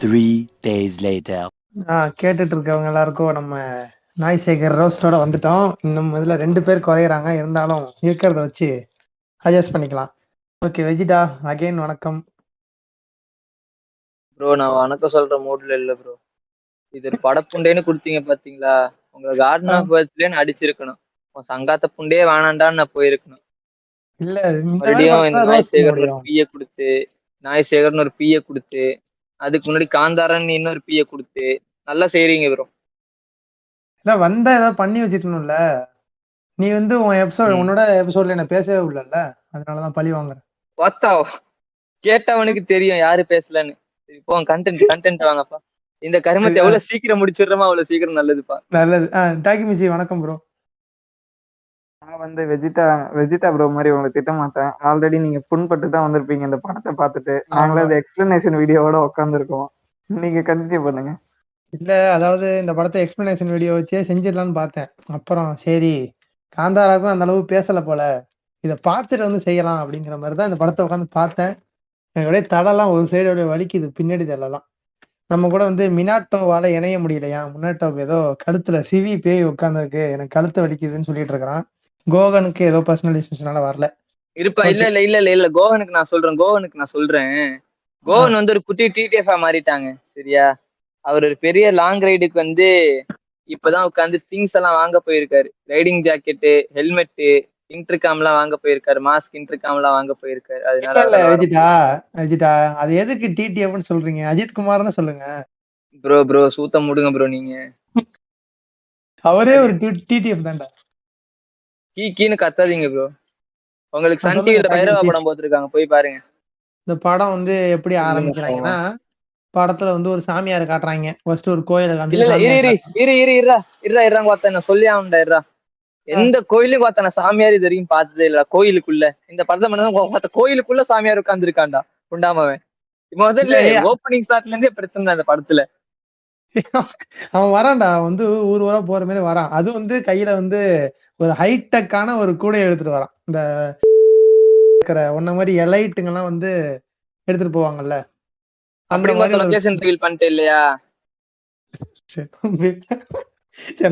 3 days later. கேட்டுட்டு இருக்கவங்க எல்லாருக்கும் நம்ம நாய்சேகர் ரோஸ்டோட வந்துட்டோம். இன்னும் இதுல 2 பேர் குறையறாங்க, இருந்தாலும் இருக்கிறத வச்சு அட்ஜஸ்ட் பண்ணிக்கலாம். ஓகே வெஜிடா அகைன் வணக்கம் ப்ரோ. நான் வணக்கம் சொல்ற மூட்ல இல்ல ப்ரோ. இது படப்புண்டேன்னு குடுத்தீங்க பாத்தீங்களா, உங்க கார்டன் ஆஃப் பர்த்லேன்னு அடிச்சிருக்கணும். சங்காத்த புண்டே வேணாண்டான்னு நான் போயிருக்கணும். இல்ல மறுபடியும் இந்த நாய்சேகர் ஒரு பிய கொடுத்து, நாய்சேகர்னு ஒரு பிய கொடுத்து, அதுக்கு முன்னாடி காந்தாரன் இன்னொரு பிய கொடுத்து நல்லா செய்றீங்க ப்ரோ. இல்ல வந்தா ஏதாவது பண்ணி வச்சிருக்கணும்ல. நீ வந்து உன் எபிசோட் ம். உன்னோட எபிசோட்ல என்ன பேசவே இல்லல்ல, அதனாலதான் பழி வாங்குறேன். வாத்தா கேட்டவனுக்கு தெரியும் யாரு பேசலன்னு. சரி போ, கண்டென்ட் வாங்கப்பா. இந்த கருமத்தை எவ்வளவு சீக்கிரம் முடிச்சிடுறோமோ அவ்வளவு சீக்கிரம் நல்லதுப்பா. நல்லது. டாக்கிமிச்சி வணக்கம் ப்ரோ. நான் வந்து வெஜிடா ப்ரோ மாதிரி உங்களை திட்ட மாட்டேன். ஆல்ரெடி நீங்க புண்பட்டு தான் வந்திருப்பீங்க இந்த படத்தை பார்த்துட்டு. நாங்களே அது எக்ஸ்பிளனேஷன் வீடியோவோட உட்காந்துருக்கோம். நீங்க கண்டினியூ பண்ணுங்க. இல்ல, அதாவது இந்த படத்தை எக்ஸ்பிளனேஷன் வீடியோ வச்சே செஞ்சிடலாம்னு பார்த்தேன். அப்புறம் சரி, காந்தாராக்கும் அந்த அளவு பேசல போல, இதை பார்த்துட்டு வந்து செய்யலாம் அப்படிங்கிற மாதிரி தான் இந்த படத்தை உட்காந்து பார்த்தேன். என்னுடைய தலைலாம் ஒரு சைடு அப்படியே வலிக்குது, பின்னாடி தலைலாம். நம்ம கூட வந்து மினாட்டோவால இணைய முடியலையா, மினாட்டோவுக்கு ஏதோ கழுத்துல சிவி பேய் உட்காந்துருக்கு, எனக்கு கழுத்து வலிக்குதுன்னு சொல்லிட்டு இருக்கிறான். கோகனுக்கு ஏதோ பர்சனல் இஷ்யூஸ்னால வரல. இருப்பா. இல்ல கோவனுக்கு நான் சொல்றேன். கோவன் வந்து ஒரு குட்டி டிடிஎஃப் மாறிட்டாங்க. சரியா, அவர் ஒரு பெரிய லாங் ரைடுக்கு வந்து இப்பதான் உட்காந்து திங்ஸ் எல்லாம் வாங்க போயிருக்காரு. ரைடிங் ஜாக்கெட்டு, ஹெல்மெட்டு, இன்டர்காம் எல்லாம் வாங்க போயிருக்காரு. மாஸ்க், இன்டர்காம் எல்லாம் வாங்க போயிருக்காரு. அதனால விஜிதா அது எதுக்கு டிடிஎஃப்னு சொல்றீங்க? அஜித் குமார்னு சொல்லுங்க. ப்ரோ சூத்தம் முடுங்க ப்ரோ. நீங்க அவரே ஒரு டிடிஎஃப் தான்டா. கீன்னு கத்தாதீங்க ப்ரோ. உங்களுக்கு சன் டிவில பைரவா படம் போட்டிருக்காங்க, போய் பாருங்க. இந்த படம் வந்து எப்படி ஆரம்பிக்கிறாங்கன்னா, படத்துல வந்து ஒரு சாமியாரை காட்டுறாங்க. ஃபர்ஸ்ட் ஒரு கோயிலை சொல்லி ஆகுண்டா. எந்த கோயிலுக்கு பார்த்தா சாமியார் இது வரைக்கும் பார்த்ததே இல்ல. கோயிலுக்குள்ள இந்த படத்தை கோயிலுக்குள்ள சாமியார் உட்கார்ந்து இருக்காண்டா உண்டாமவன். முதல்ல ஓப்பனிங் ஸ்டார்ட்ல இருந்தே பிரச்சனை அந்த படத்துல. அவன் வரான்டா, வந்து ஊர் ஊரா போற மாதிரி வரான். அது வந்து கையில வந்து ஒரு ஹைடெக்கான ஒரு கூடை எடுத்துட்டு வரான். இந்த ஒன்ன மாதிரி எலைட்டுங்கெல்லாம் வந்து எடுத்துட்டு போவாங்கல்ல, அந்த மாதிரி லொகேஷன் ரிவீல் பண்ணிட்டு இல்லையா?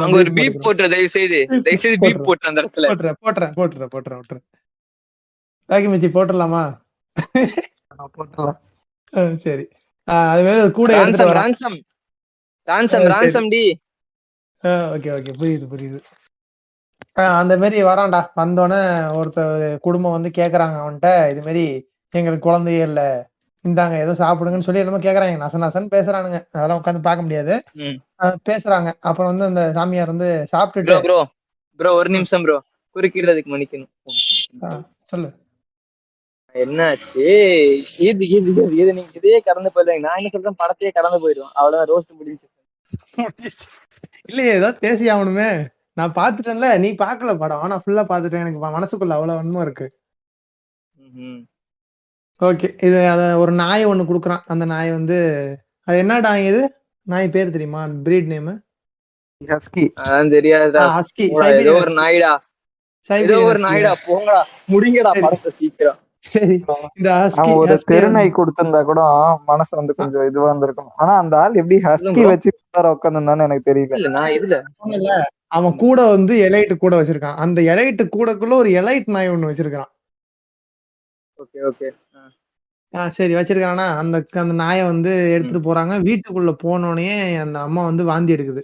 அங்க ஒரு பீப் போட்டு தயவு செய்து பீப் போட்டு அந்த இடத்துல போட்டுறேன். டாக்கிமிச்சி போட்டுடலாமா? போட்டுடலாம். சரி. அது வேற ஒரு கூடை எடுத்துட்டு வரான். Ransom D. ஓகே புரியுது. அந்த மாதிரி வரான்டா. வந்தோடனே ஒருத்தர் குடும்பம் வந்து கேக்குறாங்க அவன்கிட்ட, இது மாதிரி எங்களுக்கு குழந்தையே இல்ல, இந்தாங்க ஏதோ சாப்பிடுங்கன்னு சொல்லி என்னமோ கேக்குறாங்க. நசன் பேசுறானுங்க, அதெல்லாம் உட்காந்து பார்க்க முடியாது. பேசுறாங்க. அப்புறம் வந்து அந்த சாமியார் வந்து சாப்பிட்டுட்டு ப்ரோ ஒரு நிமிஷம் ப்ரோ, குறுக்கிடுறதுக்கு மன்னிக்கணும். சொல்லு என்னாச்சு? இது நீங்க இதையே கடந்து போயிடுவாங்க. நான் என்ன சொல்றேன், படத்தையே கடந்து போயிடுவோம். அவ்வளவுதான், ரோஸ்ட் முடிஞ்சு. இல்லையே, ஏதாவது பேசி ஆகணுமே. நான் பாத்துட்டேன்ல, நீ பாக்கல படம், ஆனா ஃபுல்லா பாத்துட்டேன். எனக்கு மனசுக்குள்ள அவ்வளவு வன்மம் இருக்கு. ஓகே, இது அத ஒரு நாய் ஒண்ணு குடுக்குறான். அந்த நாய் வந்து அது என்ன நாய்? இது நாய் பேர் தெரியுமா? Breed name husky. அதான் தெரியாதா? ஹஸ்கி. ஏதோ ஒரு நாய்டா. போங்கடா, முடிங்கடா படத்தை சீக்கிரம். சரி, இந்த அவன் ஒரு தெருநாய் கொடுத்திருந்தா கூட மனசு வந்து கொஞ்சம் இதுவா இருந்திருக்கும். ஆனா அந்த ஆள் எப்படி ஹஸ்கி வச்சு உட்காந்துருந்தான்னு எனக்கு தெரியல. நான் இதுல அவன் கூட வந்து எலைட்டு கூட வச்சிருக்கான். அந்த எலைட்டு கூடக்குள்ள ஒரு எலைட் நாய் ஒண்ணு வச்சிருக்கான். ஓகே. சரி வச்சிருக்கானா, அந்த நாயை வந்து எடுத்துட்டு போறாங்க. வீட்டுக்குள்ள போனோடனே அந்த அம்மா வந்து வாந்தி எடுக்குது.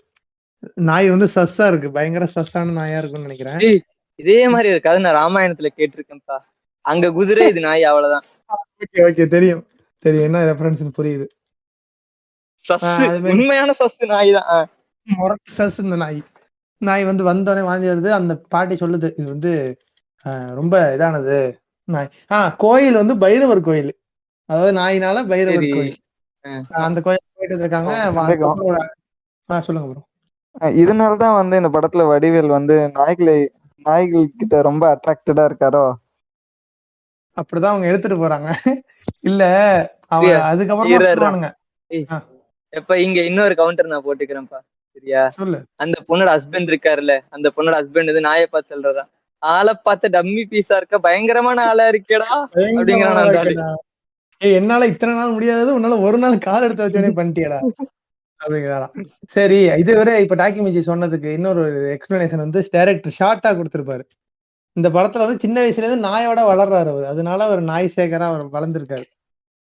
நாய் வந்து சஸ்ஸா இருக்கு, பயங்கர சஸ்ஸான நாயா இருக்குன்னு நினைக்கிறேன். இதே மாதிரி இருக்காது, நான் ராமாயணத்துல கேட்டிருக்கேன்ப்பா. அங்க குதிரை, இது நாய், அவ்வளவுதான். ஓகே தெரியும் என்ன ரெஃபரன்ஸ் புரியுது. உண்மையான சஸ் நாய் தான். முரட்டு சஸ். இந்த நாய் வந்து வந்தோடனே வாந்தி வருது. அந்த பாட்டி சொல்லுது, இது வந்து ரொம்ப இதானது நாய். கோயில் வந்து பைரவர் கோயில், அதாவது நாயினால பைரவர் கோயில். அந்த கோயில் போயிட்டு இருக்காங்க. சொல்லுங்க ப்ரோ. இதனாலதான் வந்து இந்த படத்துல வடிவேல் வந்து நாய்கள் கிட்ட ரொம்ப அட்ராக்டடா இருக்காரோ? அப்படிதான் அவங்க எடுத்துட்டு போறாங்க. இல்ல அதுக்கப்புறம் எப்ப இங்க இன்னொரு கவுண்டர் நான் போட்டுக்கிறேன்ப்பா. சரியா, சொல்லு. அந்த பொண்ணோட ஹஸ்பண்ட் இருக்காருல்ல, அந்த பொண்ணோட ஹஸ்பண்ட் வந்து நாயை பார்த்து சொல்றதா, ஆளை பார்த்து டம்மி பீஸா இருக்க, பயங்கரமான ஆளா இருக்கேடா அப்படிங்கிறான். என்னால இத்தனை நாள் முடியாது, உன்னால ஒரு நாள் கால் எடுத்து வச்சோடனே பண்ணிட்டியடா அப்படிங்கிறாராம். சரி, இதுவரை இப்ப டாக்கிமிச்சி சொன்னதுக்கு இன்னொரு எக்ஸ்பிளனேஷன் வந்து டைரக்டர் ஷார்ட்டா கொடுத்திருப்பாரு. இந்த படத்துல வந்து சின்ன வயசுல இருந்து நாயோட வளர்றாரு அவர், அதனால அவர் நாய் சேகரா அவர் வளர்ந்துருக்காரு.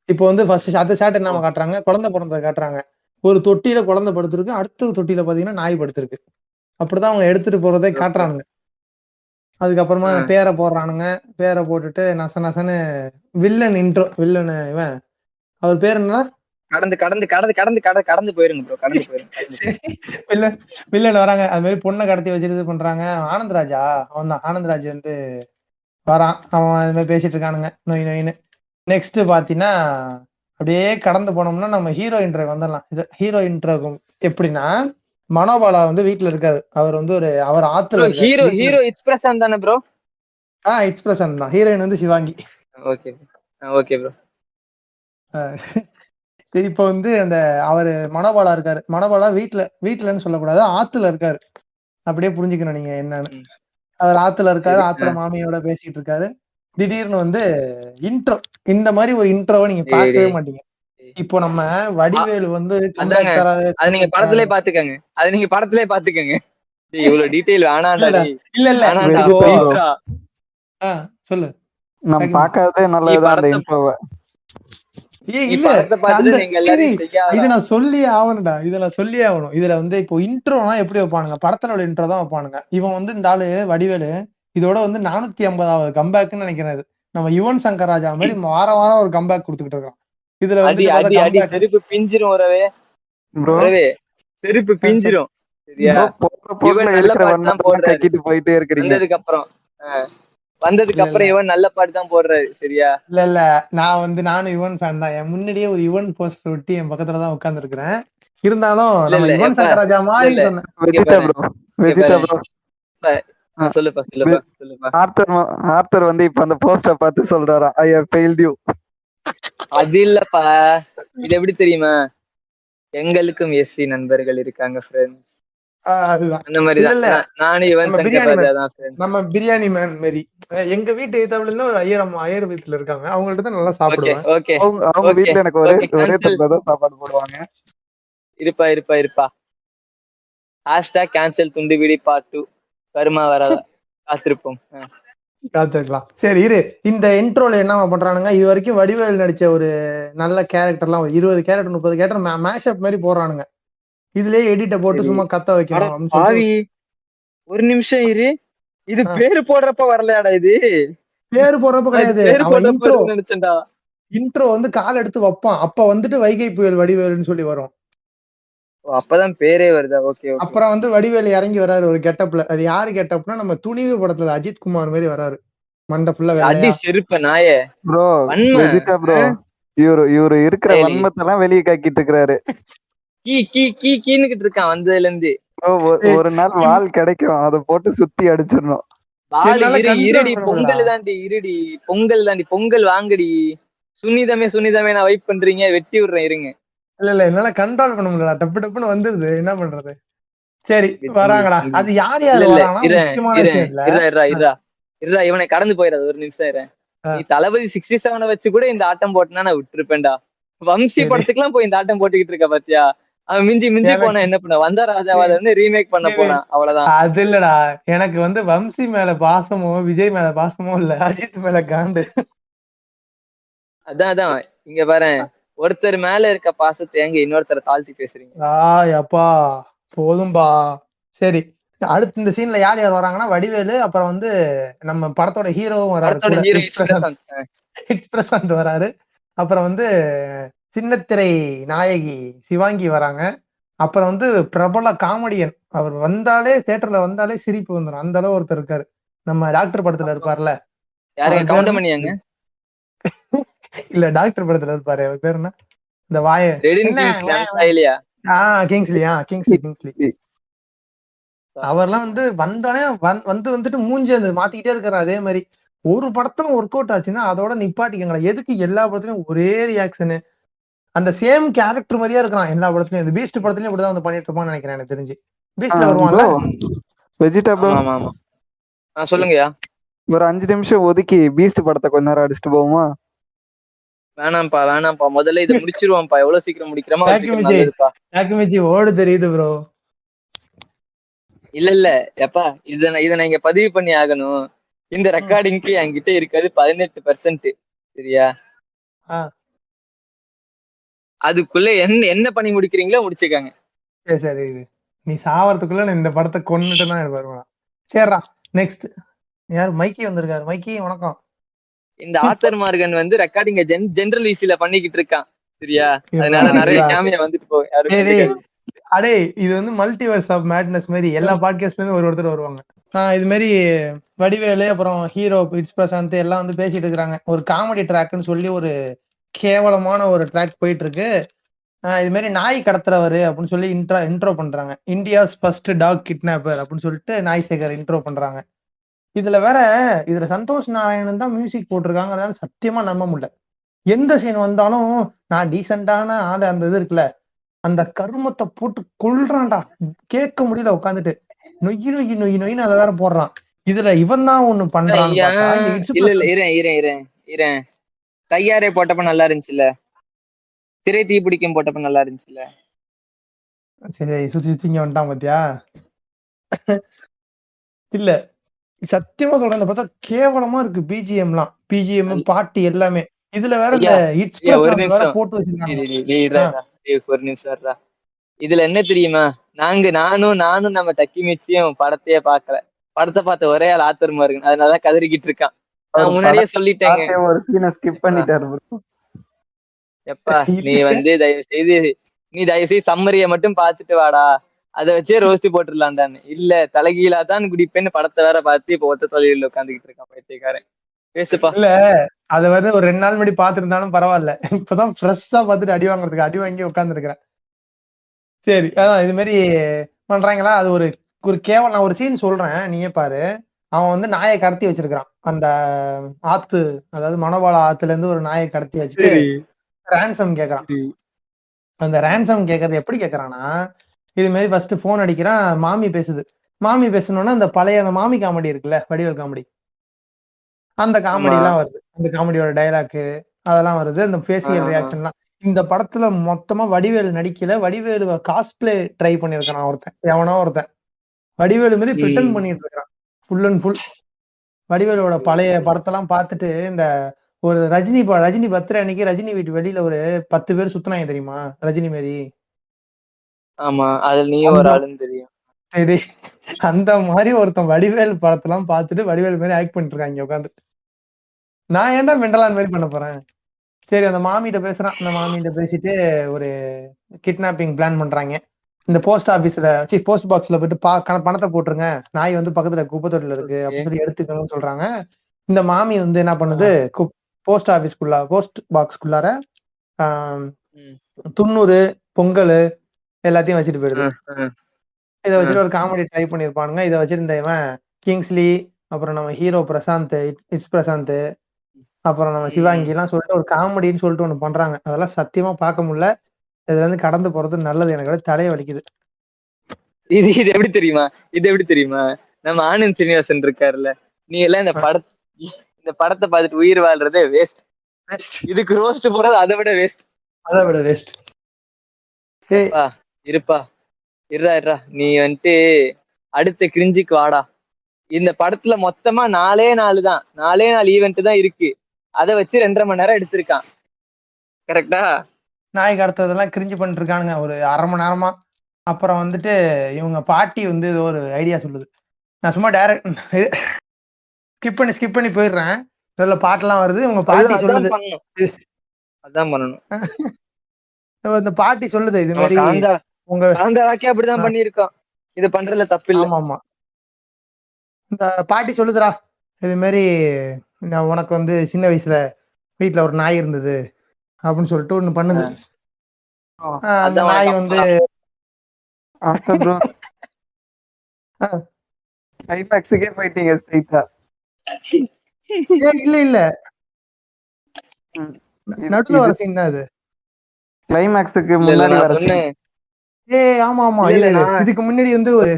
இப்போ வந்து ஃபர்ஸ்ட் அந்த ஷாட் என்ன காட்டுறாங்க, குழந்தை பிறந்ததை காட்டுறாங்க. ஒரு தொட்டியில குழந்தை படுத்திருக்கு, அடுத்த தொட்டியில பாத்தீங்கன்னா நாய் படுத்திருக்கு. அப்படிதான் அவங்க எடுத்துட்டு போறதே காட்டுறானுங்க. அதுக்கப்புறமா பேரை போடுறானுங்க. பேரை போட்டுட்டு நசன்னு வில்லன் இன்ட்ரோ. வில்லன் இவன், அவர் பேர் என்னன்னா கடந்து கடந்து கடந்து கடந்து கடந்து கடந்து போயிருங்க ப்ரோ, கடந்து போயிருங்க. வில்லன் வராங்க, அது மாதிரி பொண்ணை கடத்தி வச்சுட்டு இது பண்றாங்க. ஆனந்த்ராஜா அவன் தான், ஆனந்த்ராஜ் வந்து வரான், அவன் அது மாதிரி பேசிட்டு இருக்கானுங்க நொய் நொயின்னு. நெக்ஸ்ட் பாத்தீங்கன்னா அப்படியே கடந்து போனோம்னா நம்ம ஹீரோ இன்ட்ரோ வந்துடலாம். இது ஹீரோ இன்ட்ரோ எப்படின்னா, மனோபாலா வந்து வீட்டுல இருக்காரு. அவர் வந்து அவர் ஆத்துல ஹீரோ ஹீரோ எக்ஸ்பிரஷன் தானே ப்ரோ? எக்ஸ்பிரஷன் தான். ஹீரோயின் வந்து சிவாங்கி. Okay okay bro. இப்ப வந்து அந்த அவரு மனோபாலா இருக்காரு. மனோபாலா வீட்டுலன்னு சொல்லக்கூடாது, ஆத்துல இருக்காரு. அப்படியே புரிஞ்சுக்கணும் நீங்க என்னன்னு. அவர் ஆத்துல இருக்காரு, ஆத்துல மாமியோட பேசிட்டு இருக்காரு. திடீர்னு வந்து இன்ட்ரோ, இந்த மாதிரி ஒரு இன்ட்ரோவை நீங்க பார்க்கவே மாட்டீங்க. இப்போ நம்ம வடிவேலு வந்து அது நீங்க படத்திலே பாத்துக்கங்க. இவ்வளவு டீடைல் வேணாம்டா. இல்ல சொல்லு. நம்ம பார்க்கறதே நல்லதுதான் அந்த இன்ட்ரோவை. இத நான் சொல்லியே ஆகணும்டா, இதுல வந்து இப்போ இன்ட்ரோனா எப்படி வைப்பானுங்க, படத்துல இன்ட்ரோ தான் வைப்பானுங்க. இவன் வந்து இந்த ஆளு வடிவேலு இதோட வந்து 450வது கம்பேக்னு நினைக்கிறது. நம்ம யுவன் சங்கர் ராஜா மாதிரி வாரம் ஒரு கம்பேக் கொடுத்துக்கிட்டு இருக்கோம். இதுல வந்து செருப்பு பிஞ்சிரும் வரவே ப்ரோ, செருப்பு பிஞ்சிரும். சரியா? போயிட்டே இருக்கீங்க. வந்ததுக்கு அப்புறம் இவன் நல்ல பாட்டு தான் போடுறாரு. சரியா? இல்ல நானும் யுவன் ஃபேன் தான். என் முன்னாடியே ஒரு யுவன் போஸ்டர் ஒட்டி என் பக்கத்துல தான் உட்கார்ந்து இருக்கிறேன். இருந்தாலும் நம்ம யுவன் சங்கர் ராஜா மாதிரி ஆர்த்தர் வந்து இப்ப அந்த போஸ்டர் பார்த்து சொல்றாரா, ஐ ஹவ் ஃபெயில்ட் யூ. அது இல்லப்பா, இது எப்படி தெரியுமா, எங்களுக்கும் எஸ்சி நண்பர்கள் இருக்காங்க ஃப்ரெண்ட்ஸ். அந்த மாதிரி தான் நானும் இவன் சங்கர் ராஜா தான் ஃப்ரெண்ட்ஸ். நம்ம பிரியாணி மேன் மாதிரி எங்க வீட்டு எதிர்த்தாப்புல இருந்து ஒரு ஐயர் வீட்டுல இருக்காங்க, அவங்கள்ட்ட தான் நல்லா சாப்பிடுவேன். ஓகே அவங்க வீட்டுல எனக்கு ஒரே தட்டுல சாப்பாடு போடுவாங்க. இருப்பா #cancel துண்டு விடி பார்ட் 2 கருமா வரதா காத்திருக்கலாம். சரி இரு, இந்த இன்ட்ரோல என்ன பண்றானுங்க, இது வரைக்கும் வடிவேல் நடிச்ச ஒரு நல்ல கேரக்டர்லாம் 20 கேரக்டர் 30 கேரக்டர் மேஷப் மாதிரி போடுறானுங்க. இதுலயே எடிட்ட போட்டு சும்மா கத்த வைக்கணும். ஒரு நிமிஷம் இரு, இது பேரு போடுறப்ப வரலையாடா? இது பேரு போடுறப்ப கிடையாது. இன்ட்ரோ வந்து கால் எடுத்து வைப்பான், அப்ப வந்துட்டு வைகை புயல் வடிவேலுன்னு சொல்லி வரும். அப்பதான் பேரே வருதா? ஓகே. அப்புறம் வந்து வடிவேலு இறங்கி வராரு ஒரு கெட்டப்ல. அது யாரு கெட்டப்னா நம்ம துணிவு படத்துல அஜித் குமார் மாதிரி வராரு. மண்டை ஃபுல்லா அடி செருப்ப நாயே ப்ரோ. ப்ரோ இவரு இருக்கிற வன்மத்தெல்லாம் வெளியே காக்கிட்டு இருக்காரு. கீன்னுகிட்டு இருக்கான் வந்ததுல இருந்து. ஒரு நாள் வால் கிடைக்கும், அதை போட்டு சுத்தி அடிச்சிடணும். இருடி பொங்கல் தாண்டி பொங்கல் வாங்கடி. சுனிதமே நான் வெயிட் பண்றீங்க, வெட்டி விடுறேன் இருங்க. இல்ல என்னால கண்ட்ரோல் பண்ண முடியல, டப்பு டப்புன்னு வந்துருது, என்ன பண்றது? சரி வராங்கடா. அது யார் இவனை கடந்து போயிடாது, ஒரு நிமிஷம் இரு. நீ தளபதி 67 வச்சு கூட இந்த ஆட்டம் போட்டுனா நான் விட்டுருப்பேன்டா. வம்சி படத்துக்கு எல்லாம் போய் இந்த ஆட்டம் போட்டுக்கிட்டு இருக்க பாத்தியா? அவன் மிஞ்சி போனா என்ன பண்ண, வந்தா ராஜாவாத வந்து ரீமேக் பண்ண போனான், அவ்வளவுதான். அது இல்லடா, எனக்கு வந்து வம்சி மேல பாசமோ விஜய் மேல பாசமோ இல்ல, அஜித் மேல காண்டு. அதான் இங்க பாரு, ஒருத்தர் மேல இருக்க பாசத்தை எங்க இன்னொருத்தரை தாழ்த்தி பேசுறீங்க? அப்பா போதும்பா. சரி, அடுத்து இந்த சீன்ல யார் வராங்கன்னா வடிவேலு, அப்புறம் வந்து நம்ம படத்தோட ஹீரோவும் வராரு, எக்ஸ்பிரசாந்த் வராரு. அப்புறம் வந்து சின்னத்திரை நாயகி சிவாங்கி வராங்க. அப்புறம் வந்து பிரபல காமெடியன், அவர் வந்தாலே தியேட்டர்ல வந்தாலே சிரிப்பு வந்துடும், அந்த அளவு ஒருத்தர் இருக்காரு. நம்ம டாக்டர் படத்துல இருப்பார்ல, இல்ல டாக்டர் படத்துல இருப்பாரு, அவர் பேர் என்ன, இந்த வாய கிங்ஸ்லி. அவர்லாம் வந்து வந்தானே வந்துட்டு மூஞ்சி அந்த மாத்திக்கிட்டே இருக்காரு. அதே மாதிரி ஒரு படத்துல ஒர்க் அவுட் ஆச்சுன்னா அதோட நிப்பாட்டிக்கங்களா. எதுக்கு எல்லா படத்துலயும் ஒரே ரியாக்ஷனு, அந்த சேம் கேரக்டர் மாதிரியா இருக்கிறான் எல்லா படத்துலயும். இந்த பீஸ்ட் படத்துலயும் இப்படிதான் வந்து பண்ணிட்டு இருப்பான்னு நினைக்கிறேன், எனக்கு தெரிஞ்சு. பீஸ்ட்ல வருவான்ல வெஜிடபிள். சொல்லுங்கயா. ஒரு 5 நிமிஷம் ஒதுக்கி பீஸ்ட் படத்தை கொஞ்ச நேரம் அடிச்சுட்டு போவோமா? வேணாம்ப்பா முதல்ல இதை முடிச்சிருவோம்ப்பா. எவ்வளவு சீக்கிரம் முடிக்கிறோமோ. ஓடு தெரியுது ப்ரோ. இல்ல எப்பா, இத நான் இங்க பதிவு பண்ணி ஆகணும். இந்த ரெக்கார்டிங்க்கு என்கிட்ட இருக்காது 18%. சரியா? அதுக்குள்ள என்ன பண்ணி முடிக்கிறீங்களோ முடிச்சுக்காங்க. சரி நீ சாவறதுக்குள்ள இந்த படத்தை கொன்னுட்டு தான் வருவான். சரிடா, நெக்ஸ்ட் யார்? மைக்கி வந்திருக்காரு. மைக்கி வணக்கம். இந்த ஆத்தர் மார்கன் வந்து ரெக்கார்டிங்க ஜெனரல் ஈஸில பண்ணிக்கிட்டு இருக்கான். சரியா? அதனால நிறைய கேமியா வந்துட்டு போகும். யாரும் கண்டுக்காதீங்க. அடே இது வந்து மல்டிவர்ஸ் ஆஃப் மேட்னஸ் மாதிரி எல்லா பாட்காஸ்ட்ல இருந்து ஒருத்தர் வருவாங்க. இது மாதிரி வடிவேலு அப்புறம் ஹீரோ இட்ஸ் பிரசாந்த் எல்லாம் வந்து பேசிட்டு இருக்காங்க. ஒரு காமெடி ட்ராக்னு சொல்லி ஒரு கேவலமான ஒரு ட்ராக் போயிட்டு இருக்கு. இது மாதிரி நாய் கடத்துறவரு அப்படின்னு சொல்லி இன்ட்ரோ பண்றாங்க. இந்தியாஸ் ஃபர்ஸ்ட் டாக் கிட்னாப்பர் அப்படின்னு சொல்லிட்டு நாய் சேகர் இன்ட்ரோ பண்றாங்க. இதுல சந்தோஷ் நாராயணன் தான் மியூசிக் போட்டிருக்காங்க. சத்தியமா நம்ப முடியல. எந்த சீன் வந்தாலும் நான் டீசென்டான ஆளு அந்த இது இருக்குல்ல, அந்த கருமத்தை போட்டு கொள்றான்டா. கேட்க முடியல உட்காந்துட்டு. நொய்யி நொய்யி நொய்யி நொய்னு அதை வேற போடுறான். இதுல இவன் தான் ஒண்ணு பண்றான்னு பார்த்தா இந்த இறேன் கையாரே போட்டப்ப நல்லா இருந்துச்சுல்ல, திரை தீ பிடிக்கும் போட்டப்ப நல்லா இருந்துச்சுல்ல. சரி சுத்தி சுத்தி இங்க வந்துட்டான் பாத்தியா? இல்ல சத்தியமா சொல்றேன், இந்த பார்த்தா கேவலமா இருக்கு. பிஜிஎம் பாட்டு எல்லாமே. இதுல வேற இந்த ஹிட்ஸ் வேற போட்டு வச்சிருக்காங்க. ஒரு நிமிஷம். இதுல என்ன தெரியுமா, நானும் நம்ம டக்கி மிச்சியும் படத்தையே பாக்கல. படத்தை பார்த்த ஒரே ஆள் ஆத்தர்மா இருக்கு, அதனாலதான் கதறிக்கிட்டு இருக்கான். நான் முன்னாடியே சொல்லிட்டேங்க. ஒரு சீனை ஸ்கிப் பண்ணிட்டாரு. எப்பா நீ வந்து தயவு செய்து சம்மரிய மட்டும் பாத்துட்டு வாடா, அதை வச்சே ரோஸ்ட் போட்டுடலான்டான்னு. இல்ல தலைகீழா தான் குடிப்பேன்னு படத்தை வேற பார்த்து இப்ப ஒத்த தொழில உட்காந்துக்கிட்டு இருக்கான் பைத்தியக்காரன். பேசுப்பா. இல்ல அதை வந்து ஒரு 2 நாள் முன்னாடி பாத்துருந்தாலும் பரவாயில்ல, இப்பதான் ஃப்ரெஷ்ஷா பாத்துட்டு அடி வாங்கி உட்கார்ந்து இருக்கிறேன். சரி அதான் இது மாதிரி பண்றாங்களா. அது ஒரு கேவலம். நான் ஒரு சீன் சொல்றேன், நீயே பாரு. அவன் வந்து நாயை கடத்தி வச்சிருக்கான் அந்த ஆத்து, அதாவது மனோபால ஆத்துல இருந்து ஒரு நாயை கடத்தி வச்சுட்டு ரேன்சம் கேக்குறான். அந்த ரேன்சம் கேக்குறது எப்படி கேக்குறான்னா, இது மாதிரி ஃபர்ஸ்ட் போன் அடிக்கிறான், மாமி பேசணும்னா அந்த பழைய அந்த மாமி காமெடி இருக்குல்ல, வடிவேல் காமெடி, அந்த காமெடி எல்லாம் வருது. அந்த காமெடியோட டைலாக் அதெல்லாம் வருது. அந்த ஃபேஷியல் ரியாக்ஷன்லாம் இந்த படத்துல மொத்தமா வடிவேலு நடிக்கல. வடிவேலு காஸ்பிளே ட்ரை பண்ணிருக்கான் ஒருத்தன் வடிவேலு மாதிரி பிரிட்டன் பண்ணிட்டு இருக்கான் ஃபுல் அண்ட் ஃபுல். வடிவேலோட பழைய படத்தெல்லாம் பார்த்துட்டு இந்த ஒரு ரஜினி பர்த்டே அன்னைக்கு ரஜினி வீட்டு வெளியில ஒரு 10 பேர் சுத்தினாங்க தெரியுமா, ரஜினி மாரி. ஆமா, அதுல நீயும் ஒரு ஆளுன்னு தெரியும். சரி, அந்த மாதிரி ஒருத்தன் வடிவேல் படத்தெல்லாம் பார்த்துட்டு வடிவேல் மாதிரி ஆக்ட் பண்ணிட்டு இருக்காங்க உட்காந்து. நான் ஏன்டா மெண்டலான் மாதிரி பண்ண போறேன். சரி அந்த மாமிகிட்ட பேசுறான். அந்த மாமிகிட்ட பேசிட்டு ஒரு கிட்னாப்பிங் பிளான் பண்றாங்க. இந்த போஸ்ட் பாக்ஸ்ல போயிட்டு பணத்தை போட்டுருங்க, நாய் வந்து பக்கத்துல குப்பை தொட்டில இருக்கு அப்படின்னு சொல்லி எடுத்துக்கணும்னு சொல்றாங்க. இந்த மாமி வந்து என்ன பண்ணுது, போஸ்ட் பாக்ஸ்குள்ளார 90 பொங்கல் எல்லாத்தையும் வச்சுட்டு போயிடுது. இதை வச்சுட்டு ஒரு காமெடி ட்ரை பண்ணிருப்பானுங்க. இதை வச்சுட்டு இந்த இவன் கிங்ஸ்லி, அப்புறம் நம்ம ஹீரோ பிரசாந்த், இட்ஸ் பிரசாந்த், அப்புறம் நம்ம சிவாங்கி எல்லாம் சொல்லிட்டு ஒரு காமெடின்னு சொல்லிட்டு ஒண்ணு பண்றாங்க. அதெல்லாம் சத்தியமா பார்க்க முடியல. இதுல இருந்து கடந்து போறது நல்லது. எனக்கு தலையை வலிக்குது. இது எப்படி தெரியுமா, நம்ம ஆனந்த் சீனிவாசன் இருக்காருல்ல, நீ எல்லாம் இந்த படத்தை பார்த்துட்டு உயிர் வாழ்றதே வேஸ்ட். இதுக்கு ரோஸ்ட் போறது அதை விட வேஸ்ட். இருப்பா நீ வந்துட்டு அடுத்த கிரிஞ்சிக்கு வாடா. இந்த படத்துல மொத்தமா 4 நாள் ஈவெண்ட் தான் இருக்கு. அதை வச்சு 2.5 மணி நேரம் எடுத்திருக்கான். கரெக்டா? நாய்க்கு அடுத்ததெல்லாம் கிரிஞ்சு பண்ணிட்டு இருக்கானுங்க ஒரு 1/2 மணி நேரமா. அப்புறம் வந்துட்டு இவங்க பாட்டி வந்து ஏதோ ஒரு ஐடியா சொல்லுது. நான் சும்மா டைரக்ட் ஸ்கிப் பண்ணி போயிடுறேன். இதுல பாட்டெல்லாம் வருது. இவங்க பாட்டி சொல்லுது, அதான் பண்ணணும். இந்த பாட்டி சொல்லுது இது மாதிரி உங்க வாக்கியம் அப்படிதான் பண்ணிருக்கோம், இது பண்றதுல தப்பு இல்ல. ஆமா இந்த பாட்டி சொல்லுதுடா, இது மாதிரி நான் உனக்கு வந்து சின்ன வயசுல வீட்டுல ஒரு நாய் இருந்தது அப்படின்னு சொல்லிட்டு ஒண்ணு பண்ணுது. அந்த நாய் வந்து கிளைமேக்ஸுக்கே போயிட்டீங்க ஸ்ட்ரைட்டா. இல்ல நடுவுல வர சீன் தான் அது. கிளைமேக்ஸுக்கு முன்னாடி வர சீன். ஆமா இதுக்கு முன்னாடி வந்து ஒரு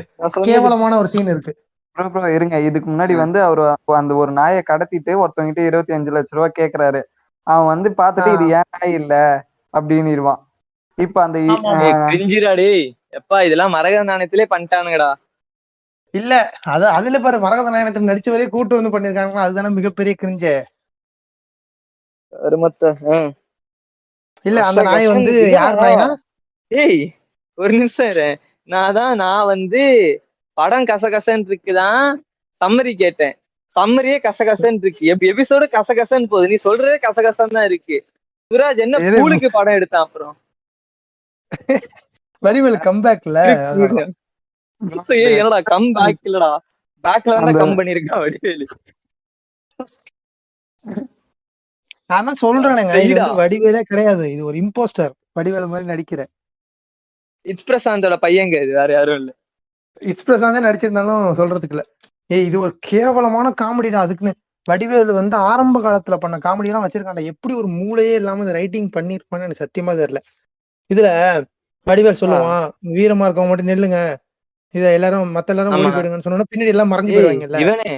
கேவலமான ஒரு சீன் இருக்கு. ப்ரோ இருங்க, இதுக்கு முன்னாடி வந்து அவரு அந்த ஒரு நாயை கடத்திட்டு ஒருத்தவங்கிட்ட 25 லட்சம் ரூபாய் கேக்குறாரு. அவன் வந்து பாத்துட்டு இது ஏன் நாய் இல்ல அப்படின்னுவான். இப்ப அந்த எப்பா இதெல்லாம் மரகத நாணயத்திலே பண்ணிட்டானுங்கடா. இல்ல அதுல பாரு, மரகத நாணயத்துல நடிச்சவரே கூட்டு வந்து பண்ணிருக்காங்க. அதுதானே மிகப்பெரிய கிரிஞ்சு. இல்ல அந்த நாய் வந்து யார் நாய்னா, ஒரு நிமிஷம் நான் வந்து படம் கசகசன்னு இருக்குதான் சம்மரி கேட்டேன். சம்மரியே கசகசன்னு இருக்கு, எபிசோடு கசகசன்னு போகுது. நீ சொல்றதே கசகசன்னு தான் இருக்கு. சுராஜ் என்ன சரி, கூலுக்கு படம் எடுத்தான் அப்புறம் வடிவேல் கம்பேக்ல அதனால. என்னடா கம் பேக் இல்லடா, பேக்ல தான் அந்த- கம் பண்ணிருக்கான் வடிவேலு. நான் தான் சொல்றேனுங்க, இது சரிடா. வந்து வடிவேலே கிடையாது, இது ஒரு இம்போஸ்டர், வடிவேல் மாதிரி நடிக்கிற. இட்ஸ் பிரசாந்தோட பையங்க, இது வேற யாரும் இல்ல. இட்ஸ் பிரசாந்தே நடிச்சிருந்தாலும் சொல்றதுக்கு இல்ல. இது ஒரு கேவலமான காமெடிடா. அதுக்குன்னு வடிவேலு வந்து ஆரம்ப காலத்துல பண்ண காமெடி எல்லாம் வச்சிருக்காங்க. எப்படி ஒரு மூளையே இல்லாம இந்த ரைட்டிங் பண்ணிருப்பான்னு எனக்கு சத்தியமா தெரியல. இதுல வடிவேல் சொல்லுவான், வீரமா இருக்கவங்க மட்டும் நெல்லுங்க, இத எல்லாரும் மத்த எல்லாரும் ஓடி போயிடுங்கன்னு சொன்னோன்னா பின்னாடி எல்லாம் மறைஞ்சு போயிடுவாங்கல்ல. இவனே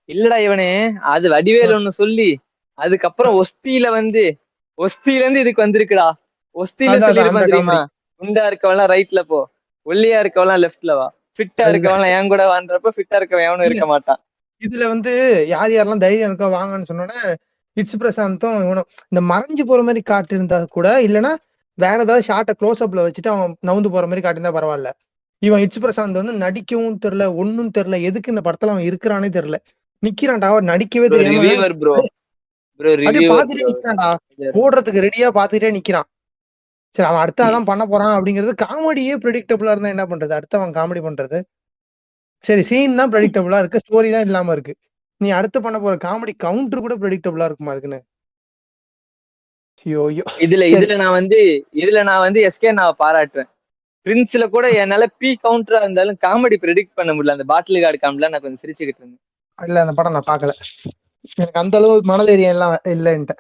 இல்லடா, இவனே அது வடிவேல் ஒண்ணு சொல்லி அதுக்கப்புறம் ஒஸ்தியில இருந்து இதுக்கு வந்திருக்குடா. ஒஸ்தியில சொல்லிருப்பான் தெரியுமா, குண்டா இருக்கவெல்லாம் ரைட்ல போ, ஒல்லியா இருக்கவெல்லாம் லெஃப்ட்ல வா, ஃபிட்டா இருக்கவெல்லாம் என் கூட வான்றப்ப ஃபிட்டா இருக்கவன் எவனும் இருக்க மாட்டான். இதுல வந்து யார் யாரெல்லாம் தைரியம் இருக்கா வாங்கன்னு சொன்னோன்னே இட்ஸ் பிரசாந்தும் இவனும் இந்த மறைஞ்சு போற மாதிரி காட்டு இருந்தா கூட, இல்லைன்னா வேற ஏதாவது ஷார்ட்டை க்ளோஸ் அப்ல வச்சுட்டு அவன் நவுந்து போற மாதிரி காட்டியிருந்தா பரவாயில்ல. இவன் இட்ஸ் பிரசாந்த் வந்து நடிக்கவும் தெரியல, ஒன்னும் தெரியல, எதுக்கு இந்த படத்துல அவன் இருக்கிறானே தெரியல, நிக்கிறான்டா, அவர் நடிக்கவே தெரியாம அப்படியே பாத்துட்டே நிக்கிறான்டா, ஓடுறதுக்கு ரெடியா பாத்துட்டே நிக்கிறான். சரி, அவன் அடுத்த அதான் பண்ண போறான் அப்படிங்கிறது காமெடியே ப்ரெடிக்டபிளா இருந்தா என்ன பண்றது, அடுத்து அவன் காமெடி பண்றது. சரி, சீன் தான் ப்ரெடிக்டபிளா இருக்கு, ஸ்டோரி தான் இல்லாம இருக்கு. நீ அடுத்து பண்ண போற காமெடி கவுண்டர் கூட ப்ரெடிக்டபிளா இருக்குமா அதுக்குன்னு? இதுல நான் வந்து எஸ்கே நான் பாராட்டுவேன். பிரின்ஸ்ல கூட என்னால பி கவுண்டரா இருந்தாலும் காமெடி ப்ரெடிக்ட் பண்ண முடியல. அந்த பாட்டில் கார்டு காமெடில நான் கொஞ்சம் சிரிச்சுக்கிட்டு இருந்தேன். இல்ல, அந்த படம் நான் பாக்கல, எனக்கு அந்த அளவு மனதைரியம் எல்லாம் இல்லைன்ட்டு.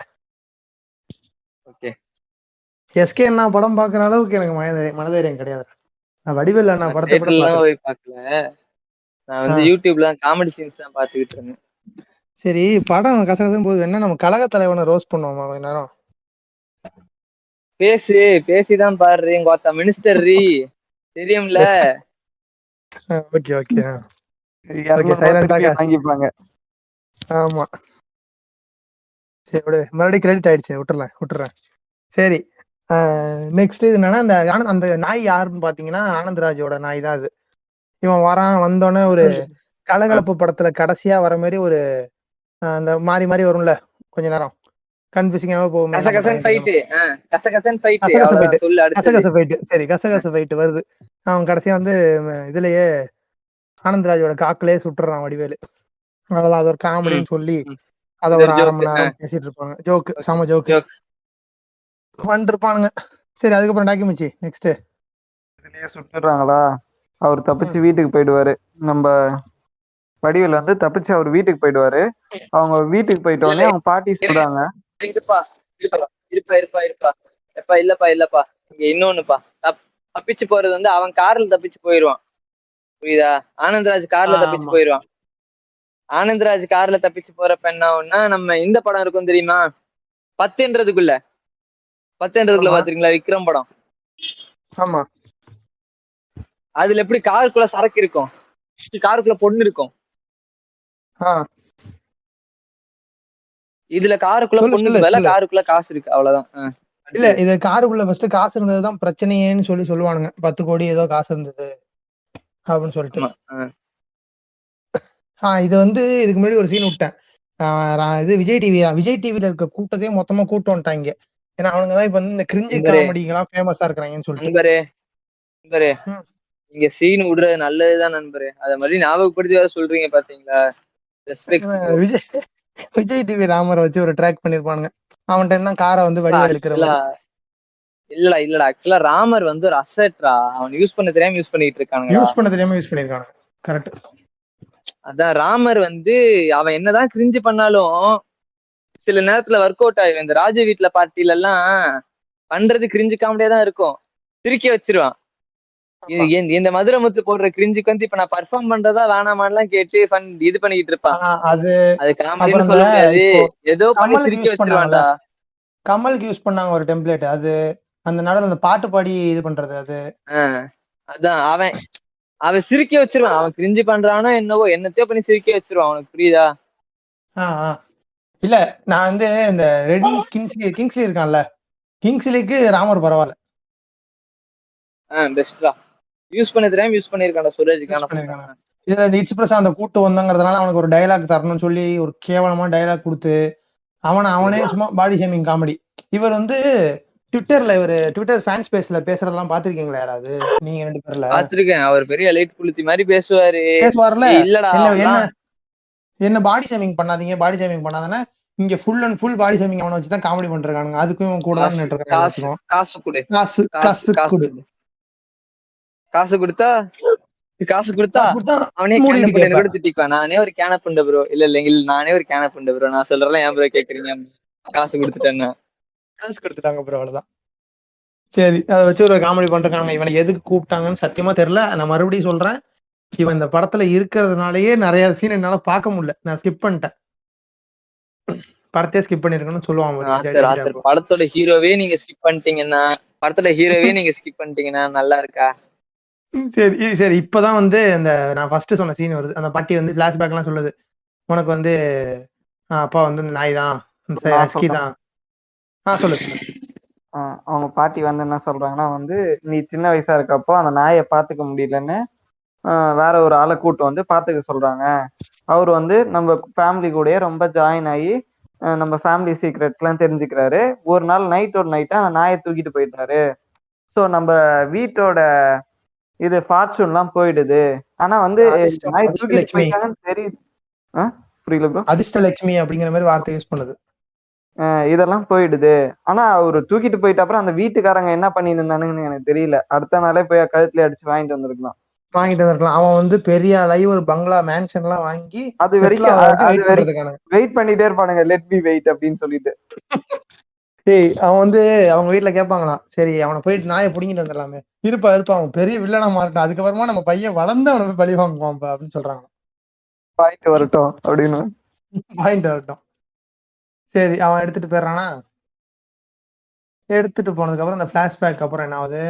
ஓகே, எஸ்கே என்ன படம் பாக்குற அளவுக்கு எனக்கு மனதைரியம் கிடையாது. நான் வடிவேல் நான் படத்தை கூட போய் பாக்கல, நான் வந்து யூடியூப்ல காமெடி சீன்ஸ் தான் பாத்துக்கிட்டு இருந்தேன். சரி, படம் கசகசன்னு போது என்ன, நம்ம கழக தலைவனை ரோஸ்ட் பண்ணுவோமா கொஞ்ச நேரம்? பேசிதான் பாரு, எங்க மினிஸ்டர் ரீ தெரியும்ல. ஓகே ஓகே வாங்கிப்பாங்க. ஆமா, சரி விடு, மறுபடியும் கிரெடிட் ஆயிடுச்சு, விட்டுறேன். சரி, நெக்ஸ்ட் இது என்னன்னா, அந்த நாய் யாருன்னு பாத்தீங்கன்னா ஆனந்த்ராஜோட நாய் தான் அது. இவன் வந்தோடனே ஒரு கலகலப்பு படத்துல கடைசியா வர மாதிரி ஒரு அந்த மாறி மாறி வரும்ல, கொஞ்ச நேரம் கன்ஃபியூசிங்காவே போகும். சரி, கசகச ஃபைட் வருது. அவன் கடைசியா வந்து இதுலயே ஆனந்த்ராஜோட காக்குலயே சுட்டுறான் வடிவேலு. அவ்வளவுதான், அது ஒரு காமெடின்னு சொல்லி அத ஒரு 1/2 மணி நேரம் பேசிட்டு இருப்பாங்க. ஜோக்கு, சம ஜோக்கு வந்துருப்பானுங்க. சரி, அதுக்கப்புறம் டாக்குமெண்ட்ரி நெக்ஸ்ட் இதுலயே சுட்டுறாங்களா, அவர் தப்பிச்சு வீட்டுக்கு போயிடுவாரு. நம்ம வடிவேல் வந்து தப்பிச்சு அவர் வீட்டுக்கு போயிடுவாரு. அவங்க வீட்டுக்கு போயிட்ட உடனே அவங்க பாட்டி சொல்றாங்க, இல்லப்பா இங்க இன்னொன்னுப்பா, தப்பிச்சு போறது வந்து அவன் கார்ல தப்பிச்சு போயிருவான், புரியுதா? ஆனந்த்ராஜ் கார்ல தப்பிச்சு போயிருவான். ஆனந்த்ராஜ் கார்ல தப்பிச்சு போறப்ப என்ன ஆகும்னா, நம்ம இந்த படம் இருக்கும் தெரியுமா, 10ன்றதுக்குள்ள பாத்துருக்கீங்களா, விக்ரம் படம்? ஆமா, அதுல எப்படி காருக்குள்ள சரக்கு இருக்கும், காருக்குள்ள பொண்ணு இருக்கும். இதுல காருக்குள்ள பொண்ணுக்கு வேலை, காருக்குள்ள காசு இருக்கு, அவ்வளவுதான். இல்ல, இது காருக்குள்ள ஃபர்ஸ்ட் காசு இருந்ததுதான் பிரச்சனையேன்னு சொல்லுவானுங்க. 10 கோடி ஏதோ காசு இருந்தது அப்படின்னு சொல்லிட்டு. இது வந்து இதுக்கு முன்னாடி ஒரு சீன் விட்டேன். இது விஜய் டிவில இருக்க கூட்டத்தையே மொத்தமா கூட்டு வந்துட்டாங்க. ஏன்னா அவனுங்கதான் இப்ப வந்து இந்த கிரிஞ்சு காமெடிகெல்லாம் ஃபேமஸா இருக்கிறாங்கன்னு சொல்லிட்டு. இங்க சீன் விடுறது நல்லதுதான் நண்பரே, அத மாதிரி ஞாபகப்படுத்தி வேற சொல்றீங்க பாத்தீங்களா. விஜய் டிவி ராமரை வச்சு ஒரு ட்ராக் பண்ணிருப்பானுங்க. அவன்கிட்ட இருந்தா காரை வந்து வடிவா எடுக்கிற மாதிரி. இல்லடா ஆக்சுவலா ராமர் வந்து ஒரு அசெட்ரா, அவன் யூஸ் பண்ண தெரியாம யூஸ் பண்ணிட்டு இருக்கானுங்க. யூஸ் பண்ண தெரியாம யூஸ் பண்ணிருக்காங்க, கரெக்ட். அதான் ராமர் வந்து அவன் என்னதான் கிரிஞ்சு பண்ணாலும் சில நேரத்துல ஒர்க் அவுட் ஆயிடும். இந்த ராஜ வீட்ல பார்ட்டில எல்லாம் பண்றது கிரிஞ்சு காமெடியா தான் இருக்கும், திருக்கி வச்சிருவான். இந்த மதுரமுத்து போடுற கிரிஞ்சுக்கு வந்து இப்ப நான் பர்ஃபார்ம் பண்றதா வேணாமான்லாம் கேட்டு இது பண்ணிட்டு இருப்பான். அது காமெடின்னு சொல்ல முடியாது, ஏதோ பண்ணி திருக்கி வச்சிருவான்டா. கமலுக்கு யூஸ் பண்ணாங்க ஒரு டெம்ப்ளேட், அது அந்த நாடகம் அந்த பாட்டு பாடி இது பண்றது. அது அதான் அவன் சிரிக்க வச்சிருவான். அவன் கிரிஞ்சு பண்றானோ என்னவோ, என்னத்தையோ பண்ணி சிரிக்க வச்சிருவான். அவனுக்கு புரியுதா? இல்ல, நான் வந்து இந்த ரெடி கிங்ஸ்லி இருக்கான்ல, கிங்ஸ்லிக்கு ராமர் பரவாயில்ல, பெஸ்ட்ரா. யூஸ் பண்ண தெரியாம யூஸ் பண்ணிருக்கான்டா சுரேஜுக்கான. இதுல இட்ஸ் பிரசாந்த் அந்த கூட்டு வந்தங்கிறதுனால அவனுக்கு ஒரு டைலாக் தரணும்னு சொல்லி ஒரு கேவலமான டைலாக் கொடுத்து அவனே சும்மா பாடி ஷேமிங் காமெடி இவர் வந்து ட்விட்டர் ஃபேன் ஸ்பேஸ்ல பேசுறதெல்லாம் பாத்திருக்கீங்களா யாராவது நீங்க 2 பேர்ல? பாத்திருக்கேன். அவர் பெரிய லைட் புளுத்தி மாதிரி பேசுவாரு. பேசுவார்ல. இல்லடா என்ன பாடி ஷேமிங் பண்ணாதீங்க, பாடி ஷேமிங் பண்ணாதானே இங்க full and full body shaming அவனை வச்சுதான் காமெடி பண்ணிருக்கானுங்க. அதுக்கும் கூட தான் நின்னுட்டு காசு கொடு, காசு கொடுத்தா அவனே கூட திட்டிக்குவான். நானே ஒரு கேனப் பண்ண ப்ரோ, இல்ல நானே ஒரு கேனப் பண்ண ப்ரோ, நான் சொல்றேன் ஏன் ப்ரோ கேக்குறீங்க, காசு கொடுத்துட்டாங்க ப்ரோ, அவ்வளவுதான். சரி, அதை வச்சு ஒரு காமெடி பண்றாங்க. இவனை எதுக்கு கூப்பிட்டாங்கன்னு சத்தியமா தெரியல. நான் மறுபடியும் சொல்றேன், இவன் இந்த படத்துல இருக்கிறதுனாலயே நிறைய சீன் என்னால பார்க்க முடியல. நான் ஸ்கிப் பண்ணிட்டேன், படத்தையே ஸ்கிப் பண்ணிருக்கணும்னு சொல்லுவாங்க. படத்தோட ஹீரோவே நீங்க ஸ்கிப் பண்ணிட்டீங்கன்னா நல்லா இருக்கா? சரி இப்பதான் வந்து இந்த நான் ஃபர்ஸ்ட் சொன்ன சீன் வருது. அந்த பாட்டி வந்து பிளாஷ்பேக் எல்லாம் சொல்லுது, உனக்கு வந்து அப்பா வந்து இந்த நாய் தான், ஹஸ்கி தான். சொல்லு. அவங்க பாட்டி வந்து என்ன சொல்றாங்கன்னா வந்து, நீ சின்ன வயசா இருக்கப்போ அந்த நாயை பாத்துக்க முடியலன்னு வேற ஒரு ஆளை கூட்டு வந்து பாத்துக்க சொல்றாங்க. அவர் வந்து நம்ம ஃபேமிலி கூடயே ரொம்ப ஜாயின் ஆகி நம்ம ஃபேமிலி சீக்ரெட்ஸ் எல்லாம் தெரிஞ்சுக்கிறாரு. ஒரு நாள் நைட்டா அந்த நாயை தூக்கிட்டு போயிட்டாரு. ஸோ நம்ம வீட்டோட இது ஃபார்ச்சூன் எல்லாம் போயிடுது. ஆனா வந்து நாய் தூக்கிட்டு போயிட்டாங்கன்னு தெரியுது. புரியல ப்ரோ. அதிர்ஷ்டலட்சுமி அப்படிங்கிற மாதிரி வார்த்தை யூஸ் பண்ணுது. இதெல்லாம் போயிடுது. ஆனா அவரு தூக்கிட்டு போயிட்ட அப்புறம் அந்த வீட்டுக்காரங்க என்ன பண்ணிட்டு இருந்தானுங்கன்னு எனக்கு தெரியல. அடுத்த நாளே போய் கழுத்துல அடிச்சு வாங்கிட்டு வந்திருக்கலாம். அவன் வந்து பெரிய அளவு ஒரு பங்களா மேன்ஷன் எல்லாம் வாங்கி அது வரைக்கும் வெயிட் பண்ணிட்டே இருப்பானுங்க, லெட் மீ வெயிட் அப்படின்னு சொல்லிட்டு. அவன் வந்து அவங்க வீட்டுல கேட்பாங்களாம், சரி அவனை போயிட்டு நாயை புடிங்கிட்டு வந்துடலாமே. இருப்பா அவன் பெரிய வில்லனா மாறட்டும், அதுக்கப்புறமா நம்ம பையன் வளர்ந்து அவனை போய் பழி வாங்குவான் அப்படின்னு சொல்றாங்க. வாங்கிட்டு வரட்டும் அப்படின்னு. வாங்கிட்டு வரட்டும். சரி, அவன் எடுத்துட்டு போயிடுறானா. எடுத்துட்டு போனதுக்கு அப்புறம் அந்த பிளாஷ்பேக் அப்புறம் என்ன ஆகுது,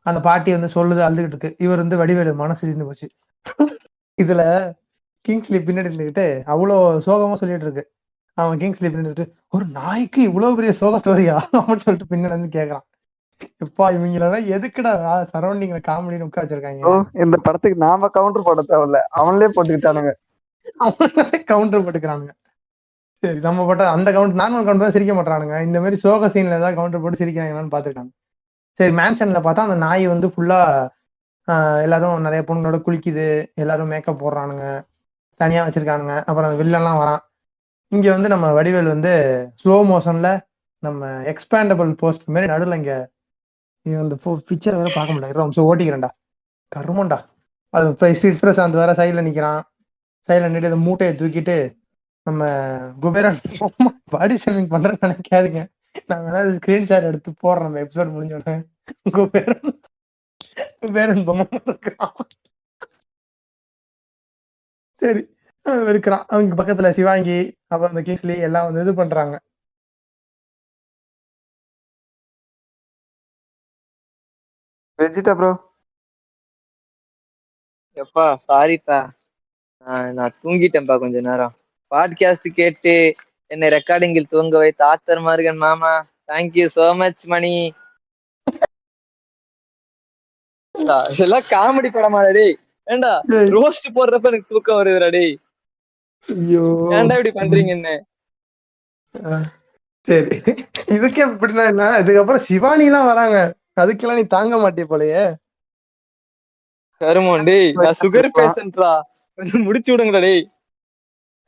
அந்த பாட்டி வந்து சொல்லுது, அழுதுகிட்டு இருக்கு. இவர் வந்து வடிவேலு மனசு இருந்து போச்சு. இதுல கிங்ஸ்லி பின்னாடி இருந்துகிட்டு அவ்வளவு சோகமா சொல்லிட்டு இருக்கு. அவன் கிங்ஸ்லி பின்னாடி ஒரு நாய்க்கு இவ்வளவு பெரிய சோக ஸ்டோரியா அப்படின்னு சொல்லிட்டு பின்னாடி வந்து கேக்குறான். எப்பா இவங்களெல்லாம் எதுக்குடா சரௌண்டிங்ல காமெடின்னு உட்கார வச்சிருக்காங்க. இந்த படத்துக்கு நாம கவுண்டர் போட தேவையில்ல, அவங்களே போட்டுக்கிட்டானுங்க. அவங்களே கவுண்டர் போட்டுக்கிறானுங்க. சரி, நம்ம போட்ட அந்த கவுண்டர் நார்மல் கவுண்டர் தான் சிரிக்க மாட்டானுங்க. இந்த மாதிரி சோக சீன்ல ஏதாவது கவுண்டர் போட்டு சிரிக்கிறாங்கன்னு பாத்துக்கிட்டாங்க. சரி, மேன்ஷன்ல பார்த்தா அந்த நாய் வந்து ஃபுல்லா எல்லாரும் நிறைய பொண்ணுங்களோட குளிக்குது, எல்லாரும் மேக்கப் போடுறானுங்க, தனியா வச்சிருக்கானுங்க. அப்புறம் அந்த வில்லெல்லாம் வரான். இங்க வந்து நம்ம வடிவேல் வந்து ஸ்லோ மோஷன்ல நம்ம எக்ஸ்பேண்டபிள் போஸ்ட் மாதிரி நடுவில் இங்க இந்த பிக்சர் வேற பார்க்க முடியாது, ஓட்டிக்கிறேன்டா கருமண்டா. அது எக்ஸ்பிரஸ் அந்த வேற சைட்ல நிக்கிறான். சைட்ல நின்று அந்த மூட்டையை தூக்கிட்டு நம்ம குபேரன் பாடி ஷேமிங் பண்றேன்னு நினைக்காதுங்க. நான் வேணா ஸ்கிரீன்ஷாட் எடுத்து போடுறேன் நம்ம எபிசோட் முடிஞ்சோடனே. குபேரன் பொம்மை இருக்கிறான். சரி, இருக்கிறான். அவங்க பக்கத்துல சிவாங்கி, அப்புறம் அந்த கிங்ஸ்லி எல்லாம் வந்து இது பண்றாங்க. Vegeta bro. எப்பா சாரிப்பா, நான் தூங்கிட்டேன்ப்பா கொஞ்ச நேரம். பாட்காஸ்ட் கேட்டு என்னை ரெக்கார்டிங்கில் தூங்க வைத்த ஆத்தர் மார்கன் மாமா, தேங்க்யூ சோ மச் மணி. இதெல்லாம் காமெடி படமா டேய்? ஏண்டா ரோஸ்ட் போடுறப்ப எனக்கு தூக்கம் வருதுடா டேய். ஏன்டா இப்படி பண்றீங்க என்ன? சரி, இதுக்கே இப்படின்னா என்ன? இதுக்கப்புறம் சிவானி எல்லாம் வராங்க, அதுக்கெல்லாம் நீ தாங்க மாட்டே போலயே. கருமம் டேய், நான் சுகர் பேஷண்ட்ரா, கொஞ்சம் முடிச்சு விடுங்கடா டேய்.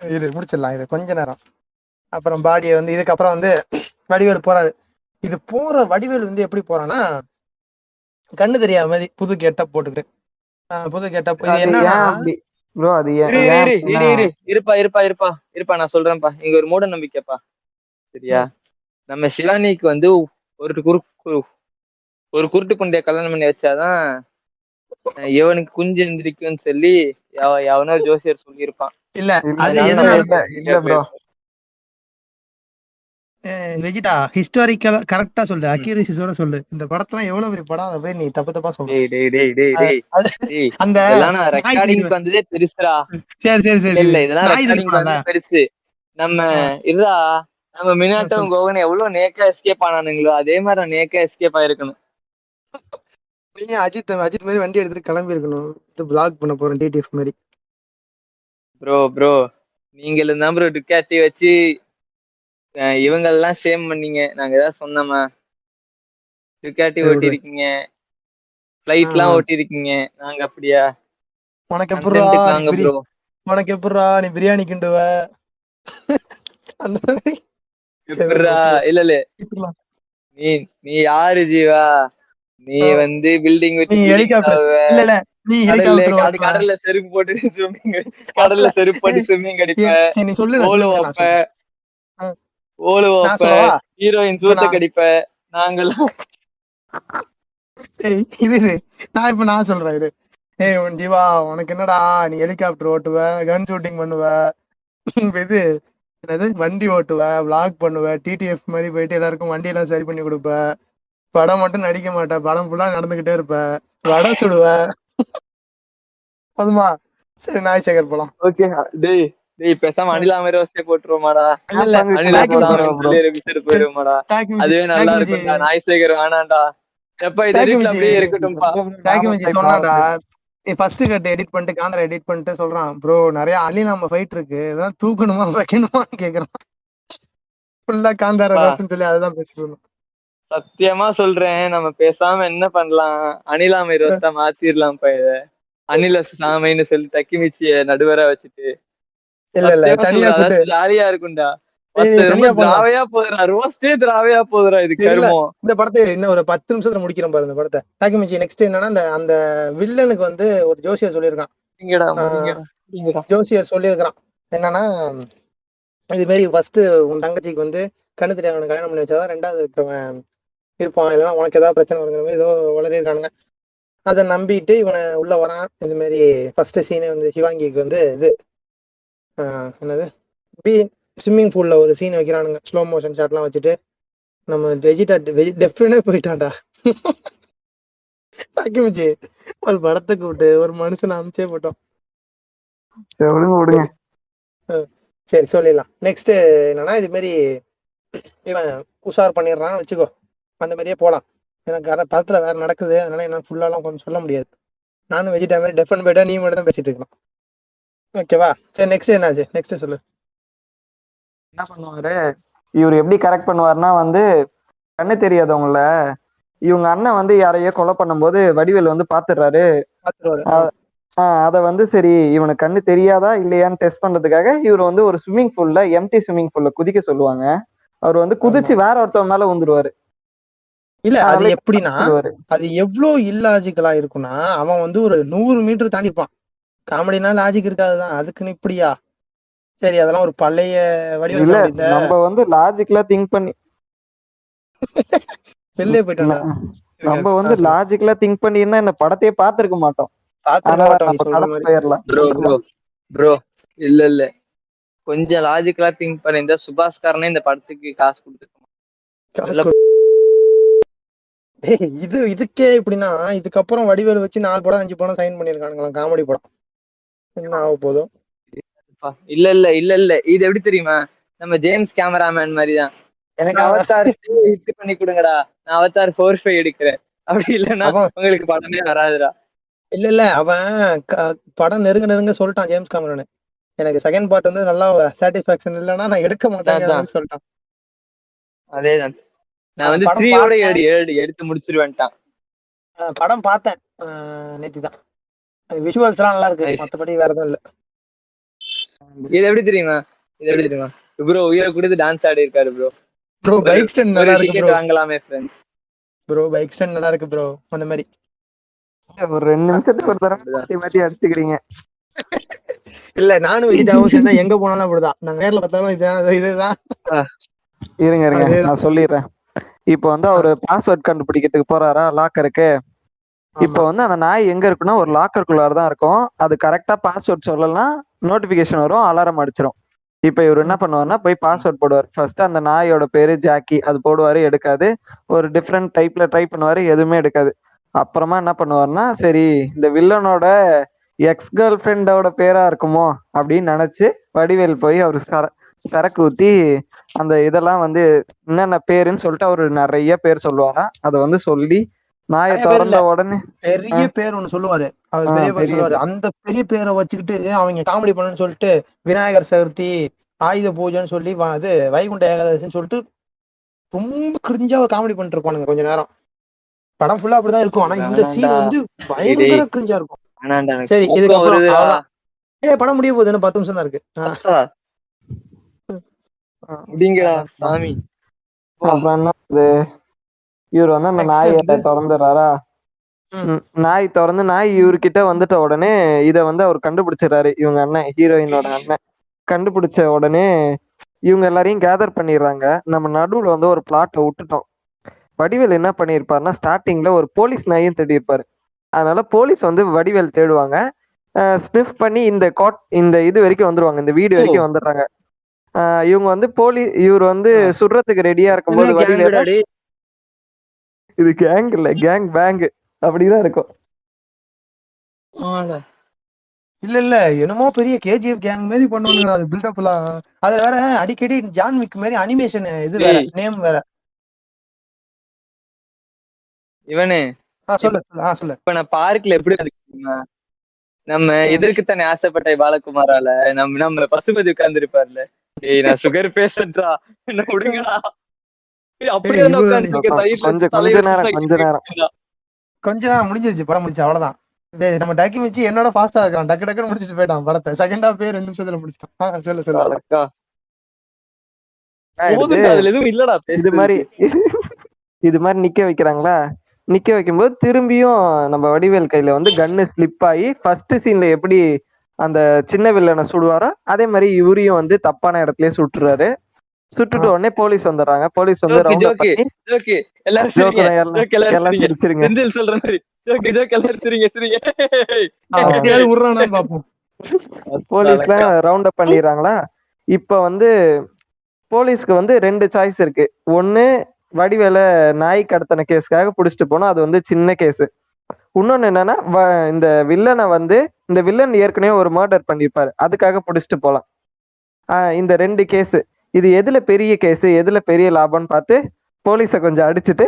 இரு முடிச்சிடலாம், இது கொஞ்ச நேரம். அப்புறம் பாடியை வந்து இதுக்கப்புறம் வந்து வடிவேல் போறாரு. இது போற வடிவேல் வந்து எப்படி போறான்னா, கண்ணு தெரியாத மாதிரி புது கெட்டப் போட்டுட்டு, புது கெட்டப். இது என்னன்னா ப்ரோ, அது இருப்பா நான் சொல்றேன்ப்பா. இங்க ஒரு மூட நம்பிக்கைப்பா, சரியா? நம்ம சிவானிக்கு வந்து ஒரு குருட்டு குண்டிய கல்யாணம் பண்ணி வச்சாதான் எவனுக்கு குஞ்சு எந்திரிக்கும்னு சொல்லி எவனோ ஜோசியர் சொல்லியிருப்பான். இல்ல அது இல்ல ப்ரோ, வெஜிடா ஹிஸ்டாரிக்கல் கரெக்டா சொல்லு, அக்யூரசியோட சொல்லு. இந்த படத்துல எவ்வளவு பெரிய படம், அதை போய் நீ தப்பா சொல்லு. அந்த ரெக்கார்டிங்க்கு வந்ததே பெருசுடா. சரி இல்ல, இதெல்லாம் ரெக்கார்டிங்க்கு வந்ததே பெருசு. நம்ம மினாட்டம் கோவன் எவ்வளவு நேக்கா எஸ்கேப் ஆனானுங்களோ அதே மாதிரி நான் நேக்கா எஸ்கேப் ஆயிருக்கணும். நீங்க அஜித் மாதிரி வண்டி எடுத்துட்டு கிளம்பி இருக்கணும், பிளாக் பண்ண போறேன் டிடிஎஃப் மாதிரி. ப்ரோ நீங்களும் தான் ப்ரோ டுக்காட்டி வச்சு இவங்க எல்லாம் சேம் பண்ணீங்க, நாங்க ஏதாவது சொன்னோமா? டுக்காட்டி சரி ஓட்டி விடு. இருக்கீங்க, பிளைட் எல்லாம் ஓட்டி இருக்கீங்க, நாங்க அப்படியா? உனக்கு எப்படிரா கண்டென்ட்டுக்கு நீ வாங்க ப்ரோ. உனக்கு எப்படிரா நீ பிரியாணி கிண்டுவ அந்த மாதிரி. சரி okay, எப்படிடா? விட்டுறலாம். இல்ல இல்ல, விட்டுறலாம். நீ நீ யாரு ஜீவா? நீ வந்து பில்டிங் நீ வச்சு பில்டிங் ஹெலிகாப்டர் தாவுவ, இல்ல இல்ல நீ ஹெலிகாப்டர் ஓட்டுவ. கடல்ல செருப்பு போட்டு ஸ்விம்மிங், அப்பல கடல்ல செருப்பு போட்டு ஸ்விம்மிங் அடிப்ப, சரி நீ சொல்லு, நான் ஓலு சொல்லிருக்கேன், நான் வைப்ப, சொல்றேன். ஓலு நான் வைப்ப, சொல்லவா? ஹீரோயின் இப்ப சூத்த நான் கடிப்ப. நாங்கெல்லாம் ஏய், இது நான் சொல்றேன் இது. உன் ஜீவா, உனக்கு என்னடா, நீ ஹெலிகாப்டர் ஓட்டுவ, கன் ஷூட்டிங் பண்ணுவ, இது என்னது வண்டி ஓட்டுவ, vlog பண்ணுவ, டிடிஎஃப் மாதிரி போயிட்டு எல்லாருக்கும் வண்டி எல்லாம் சரி பண்ணி கொடுப்ப, படம் மட்டும் நடிக்க மாட்ட, படம் ஃபுல்லா நடந்துகிட்டே இருப்ப, வடை சுடுவ. போதுமா? சரி நாய் சேகர் போலாம். ஓகே. டேய் டேய், பேசாம அனிலா மாதிரி ரோஸ்டே போட்டுருவோமாடா? இல்ல இல்ல அனிலா டாக்கி மச்சி சாமின்னு சொல்லி எபிசோடு போயிருவோமாடா? டாக்கி மச்சி அதுவே நல்லா டாக்கி மச்சி இருக்கும்டா. நாய் சேகர் வேணாண்டா. எப்ப இது டாக்கி எடிட்ல மச்சி அப்படியே இருக்கட்டும்பா. டாக்கி மச்சி சொன்னான்டா, ஃபர்ஸ்ட் கட் எடிட் பண்ணிட்டு காந்தரா எடிட் பண்ணிட்டு சொல்றான், ப்ரோ நிறைய அலி நம்ம ஃபைட் இருக்கு, அதான் தூக்கணுமா வைக்கணுமான்னு கேக்குறான். ஃபுல்லா காந்தாரா பா, ரோஸ்ன்னு சொல்லி அதுதான் பேசிட்டு இருந்தோம். சத்தியமா சொல்றேன், நம்ம பேசாம என்ன பண்ணலாம், அனிலா மாதிரி ரோஸ்டா மாத்திரலாம்ப்பா இத. அனில சாமைன்னு சொல்லி தக்கிமிச்சிய நடுவரா வச்சுட்டு. இல்ல இல்ல சத்தியமா தனியா சொல்றேன், கூட்டு. அதாச்சும் ஜாலியா இருக்கும்டா. ஏய், ரொம்ப தனியா போடலாம். திராவையா போகுதுடா, ரோஸ்டே திராவையா போகுதுடா, இது இல்ல கருமம். இந்த படத்தை இன்னும் ஒரு 10 நிமிஷத்துல முடிக்கிறோம் பாரு இந்த படத்தை. டாக்கி மச்சி நெக்ஸ்ட் என்னன்னா, அந்த அந்த வில்லனுக்கு வந்து ஒரு ஜோசியர் சொல்லியிருக்கான். முடிங்கடா ஆஹ் முடிங்கடா முடிங்கடா. ஜோசியர் சொல்லியிருக்கிறான் என்னன்னா, இது மாதிரி ஃபர்ஸ்ட் உன் தங்கச்சிக்கு வந்து கண்ணு தெரியாதவனை கல்யாணம் பண்ணி வச்சாதான் ரெண்டாவது இருக்கிறவன் இருப்பான், இல்லைன்னா உனக்கு ஏதாவது பிரச்சனை வருங்கிற மாதிரி ஏதோ வளரிருக்கானுங்க. அதை நம்பிட்டு இவனை உள்ள வரான். இது மாதிரி ஃபர்ஸ்ட் சீனே வந்து சிவாங்கிக்கு வந்து இது என்னது ஸ்விம்மிங் பூல்ல ஒரு சீன் வைக்கிறானுங்க, ஸ்லோ மோஷன் ஷாட்லாம் வச்சுட்டு. நம்ம டெஃபினே போயிட்டான்டா. டாக்கி மச்சி ஒரு படத்தை கூப்பிட்டு ஒரு மனுஷனை அமிச்சே போட்டோம். விடுங்க. சரி சொல்லிடலாம். நெக்ஸ்ட் என்னன்னா, இது மாதிரி இவன் உஷார் பண்ணிடுறான்னு வச்சுக்கோ, அந்த மாதிரியே போலாம். எனக்கு அதை படத்துல வேற நடக்குது, அதனால என்ன ஃபுல்லாலாம் கொஞ்சம் சொல்ல முடியாது. நானும் வெஜிடா மாதிரி டெஃபன் போயிட்டா நீ மட்டும் தான் பேசிட்டு இருக்கலாம். ஓகேவா? சரி நெக்ஸ்ட் என்னாச்சு, நெக்ஸ்ட் சொல்லு. என்ன பண்ணுவாரு இவர், எப்படி கரெக்ட் பண்ணுவாருன்னா வந்து, கண்ணு தெரியாதவங்கள இவங்க அண்ணன் வந்து யாரையோ கொலை பண்ணும்போது வடிவேல் வந்து பாத்துடுறாரு. அதை வந்து சரி இவனுக்கு கண்ணு தெரியாதா இல்லையான்னு டெஸ்ட் பண்றதுக்காக இவர் வந்து ஒரு ஸ்விம்மிங் பூல்ல, எம்டி ஸ்விம்மிங் பூல்ல குதிக்க சொல்லுவாங்க. அவர் வந்து குதிச்சு வேற ஒருத்தவங்க மேல வந்துருவாரு. இல்ல அது எப்படின்னா, அது எவ்வளவு இல்லாஜிக்கலா இருக்குன்னா, அவன் வந்து ஒரு 100 மீட்டர் தாண்டிப்பான். காமெடினா லாஜிக் இருக்காதுதான், அதுக்குன்னு இப்படியா? சரி அதெல்லாம் ஒரு பழைய வடிவம். நம்ம வந்து லாஜிக்கலா திங்க் பண்ணி வெளியே போயிட்டாங்க. நம்ம வந்து லாஜிக்கலா திங்க் பண்ணினா இந்த படத்தையே பார்த்திருக்க மாட்டோம். போயிடலாம். ப்ரோ இல்ல இல்ல, கொஞ்சம் லாஜிக்கலா திங்க் பண்ணிருந்தா சுபாஷ்கரனே இந்த படத்துக்கு காசு கொடுத்துருக்கோம். இதுக்கே இப்படின்னா, இதுக்கப்புறம் வடிவேல் வச்சு 4 படம் 5 படம் சைன் பண்ணிருக்கானுங்களாம், காமெடி படம். என்ன ஆக போதும்? இல்ல இல்ல இல்ல இல்ல, இது எப்படி தெரியுமா, நம்ம ஜேம்ஸ் கேமராமேன் மாதிரிதான். எனக்கு அவதார் 2 ஹிட் பண்ணி கொடுங்கடா, நான் அவதார் 4-5 எடுக்கிறேன். அப்படி இல்லைன்னா உங்களுக்கு படமே வராதுடா. இல்ல இல்ல, அவன் படம் நெருங்க சொல்லிட்டான் ஜேம்ஸ் கேமரான், எனக்கு செகண்ட் பார்ட் வந்து நல்லா சாட்டிஸ்பாக்சன் இல்லைன்னா நான் எடுக்க மாட்டேன் சொல்லிட்டான். அதேதான், நான் வந்து 3-ஓட எடுத்து முடிச்சிருவேன்ட்டான். படம் பார்த்தேன் நேத்து தான். விஷுவல்ஸ் எல்லாம் நல்லா இருக்கு, மத்தபடி வேற எதுவும் இல்ல. இது எப்படி தெரியுமா, ப்ரோ உயிரை கொடுத்து டான்ஸ் ஆடி இருக்காரு ப்ரோ. ப்ரோ பைக் ஸ்டாண்ட் நல்லா இருக்கு ப்ரோ, வாங்கலாமே ஃப்ரெண்ட்ஸ். ப்ரோ பைக் ஸ்டாண்ட் நல்லா இருக்கு ப்ரோ. அந்த மாதிரி ஒரு 2 நிமிஷத்துக்கு ஒரு தடவை மாத்தி அடிச்சுக்கிறீங்க. இல்ல நானும் வெஜிடாவும் சேர்ந்தா எங்க போனாலும் அப்படிதான், நான் நேர்ல பார்த்தாலும் இதுதான். இருங்க நான் சொல்லிடுறேன். இப்போ வந்து அவரு பாஸ்வேர்ட் கண்டுபிடிக்கிறதுக்கு போறாரா லாக்கருக்கு. இப்போ வந்து அந்த நாய் எங்க இருக்குன்னா ஒரு லாக்கருக்குள்ளார தான் இருக்கும். அது கரெக்டா பாஸ்வேர்ட் சொல்லலாம், நோட்டிபிகேஷன் வரும், அலாரம் அடிச்சிடும். இப்ப இவர் என்ன பண்ணுவாருன்னா போய் பாஸ்வேர்ட் போடுவார். ஃபர்ஸ்ட் அந்த நாயோட பேரு ஜாக்கி, அது போடுவாரு, எடுக்காது. ஒரு டிஃப்ரெண்ட் டைப்ல ட்ரை பண்ணுவாரு, எதுவுமே எடுக்காது. அப்புறமா என்ன பண்ணுவாருன்னா, சரி இந்த வில்லனோட எக்ஸ் கேர்ள் ஃப்ரெண்டோட பேரா இருக்குமோ அப்படின்னு நினைச்சு வடிவேல் போய் அவரு சரக்கு ஊத்தி அந்த இதெல்லாம் வந்து என்னென்ன பேருன்னு சொல்லிட்டு அவரு நிறைய பேர் சொல்லுவாராம். அதை வந்து சொல்லி நாயை திறந்த உடனே பெரிய பேர் ஒண்ணு சொல்லுவாரு, அவர் பெரிய பேர் சொல்லுவாரு. அந்த பெரிய பேரை வச்சுக்கிட்டு அவங்க காமெடி பண்ணணும்னு சொல்லிட்டு விநாயகர் சதுர்த்தி, ஆயுத பூஜைன்னு சொல்லி இது வைகுண்ட ஏகாதசின்னு சொல்லிட்டு ரொம்ப கிரிஞ்சா ஒரு காமெடி பண்ணிட்டு இருப்பானுங்க கொஞ்ச நேரம். படம் ஃபுல்லா அப்படிதான் இருக்கும். ஆனா இந்த சீன் வந்து பயங்கர கிரிஞ்சா இருக்கும். சரி, இதுக்கப்புறம் அவ்வளவுதான். படம் முடிய போகுது, இன்னும் 10 நிமிஷம் தான் இருக்கு. சாமி. அப்புறம் என்ன இவர் வந்து அந்த நாயை திறந்துடுறாரா, நாய் திறந்து நாய் இவர்கிட்ட வந்துட்ட உடனே இத வந்து அவர் கண்டுபிடிச்சிடறாரு. இவங்க அண்ணன், ஹீரோயினோட அண்ணன் கண்டுபிடிச்ச உடனே இவங்க எல்லாரையும் கேதர் பண்ணிடுறாங்க. நம்ம நடுவுல வந்து ஒரு பிளாட்டை விட்டுட்டோம். வடிவேல் என்ன பண்ணியிருப்பாருன்னா, ஸ்டார்டிங்ல ஒரு போலீஸ் நாயும் தேடி இருப்பாரு. அதனால போலீஸ் வந்து வடிவேல் தேடுவாங்க. ஸ்னிஃப் பண்ணி இந்த இது வரைக்கும் வந்துருவாங்க, இந்த வீடு வரைக்கும் வந்துடுறாங்க. இவங்க வந்து இவர் வந்து சுடுறதுக்கு ரெடியா இருக்கும்போது வடிவேல், இது கேங் இல்ல, கேங் பேங் அப்படிதான் இருக்கும். இல்ல என்னமோ பெரிய கேஜிஎஃப் கேங் மாதிரி பண்ணுவானுங்க அது பில்டப் எல்லாம். அதுல வேற அடிக்கடி ஜான் விக் மாதிரி அனிமேஷன் இது வேற, நேம் வேற. இவனே சொல்லு. இப்ப நான் பார்க்ல எப்படி நம்ம எதற்குத்தானே ஆசைப்பட்ட பாலகுமாரால நம்ம பசுபதி உட்கார்ந்து இருப்பார்ல, ஏய் நான் சுகர் பேசன்றா என்ன விடுங்கடா, அப்படியே கொஞ்ச நேரம் முடிஞ்சிருச்சு, படம் முடிச்சு அவ்வளவுதான். நம்ம டக்கி வச்சு என்னோட ஃபாஸ்டா இருக்கான், டக்கு டக்குன்னு முடிச்சிட்டு போயிட்டான் படத்தை. செகண்ட் ஹாஃப் 2 நிமிஷத்துல முடிச்சிட்டான். சொல்லு. எதுவும் இல்லடா. இது மாதிரி நிக்க வைக்கிறாங்களா, நிக்க வைக்கும்போது திரும்பியும் நம்ம வடிவேல் கையில வந்து கன்னு ஸ்லிப் ஆகி ஃபர்ஸ்ட் சீன்ல எப்படி அந்த சின்ன வில்லனை சுடுவாரோ அதே மாதிரி இவரையும் வந்து தப்பான இடத்துலயே சுட்டுறாரு. சுட்டுட்டு உடனே போலீஸ் வந்துடுறாங்க. போலீஸ் வந்து போலீஸ்லாம் ரவுண்ட் அப் பண்ணிடுறாங்களா. இப்ப வந்து போலீஸ்க்கு வந்து 2 சாய்ஸ் இருக்கு. ஒண்ணு, வடிவேல நாய் கடத்தின கேஸ்க்காக புடிச்சிட்டு போனோம், அது வந்து சின்ன கேஸ். இன்னொன்னு என்னன்னா, இந்த வில்லனை வந்து இந்த வில்லன் ஏற்கனவே ஒரு மர்டர் பண்ணிருப்பாரு, அதுக்காக புடிச்சிட்டு போலாம். இந்த 2 கேஸ், இது எதுல பெரிய கேஸ், எதுல பெரிய லாபம்னு பார்த்து போலீஸ கொஞ்சம் அடிச்சுட்டு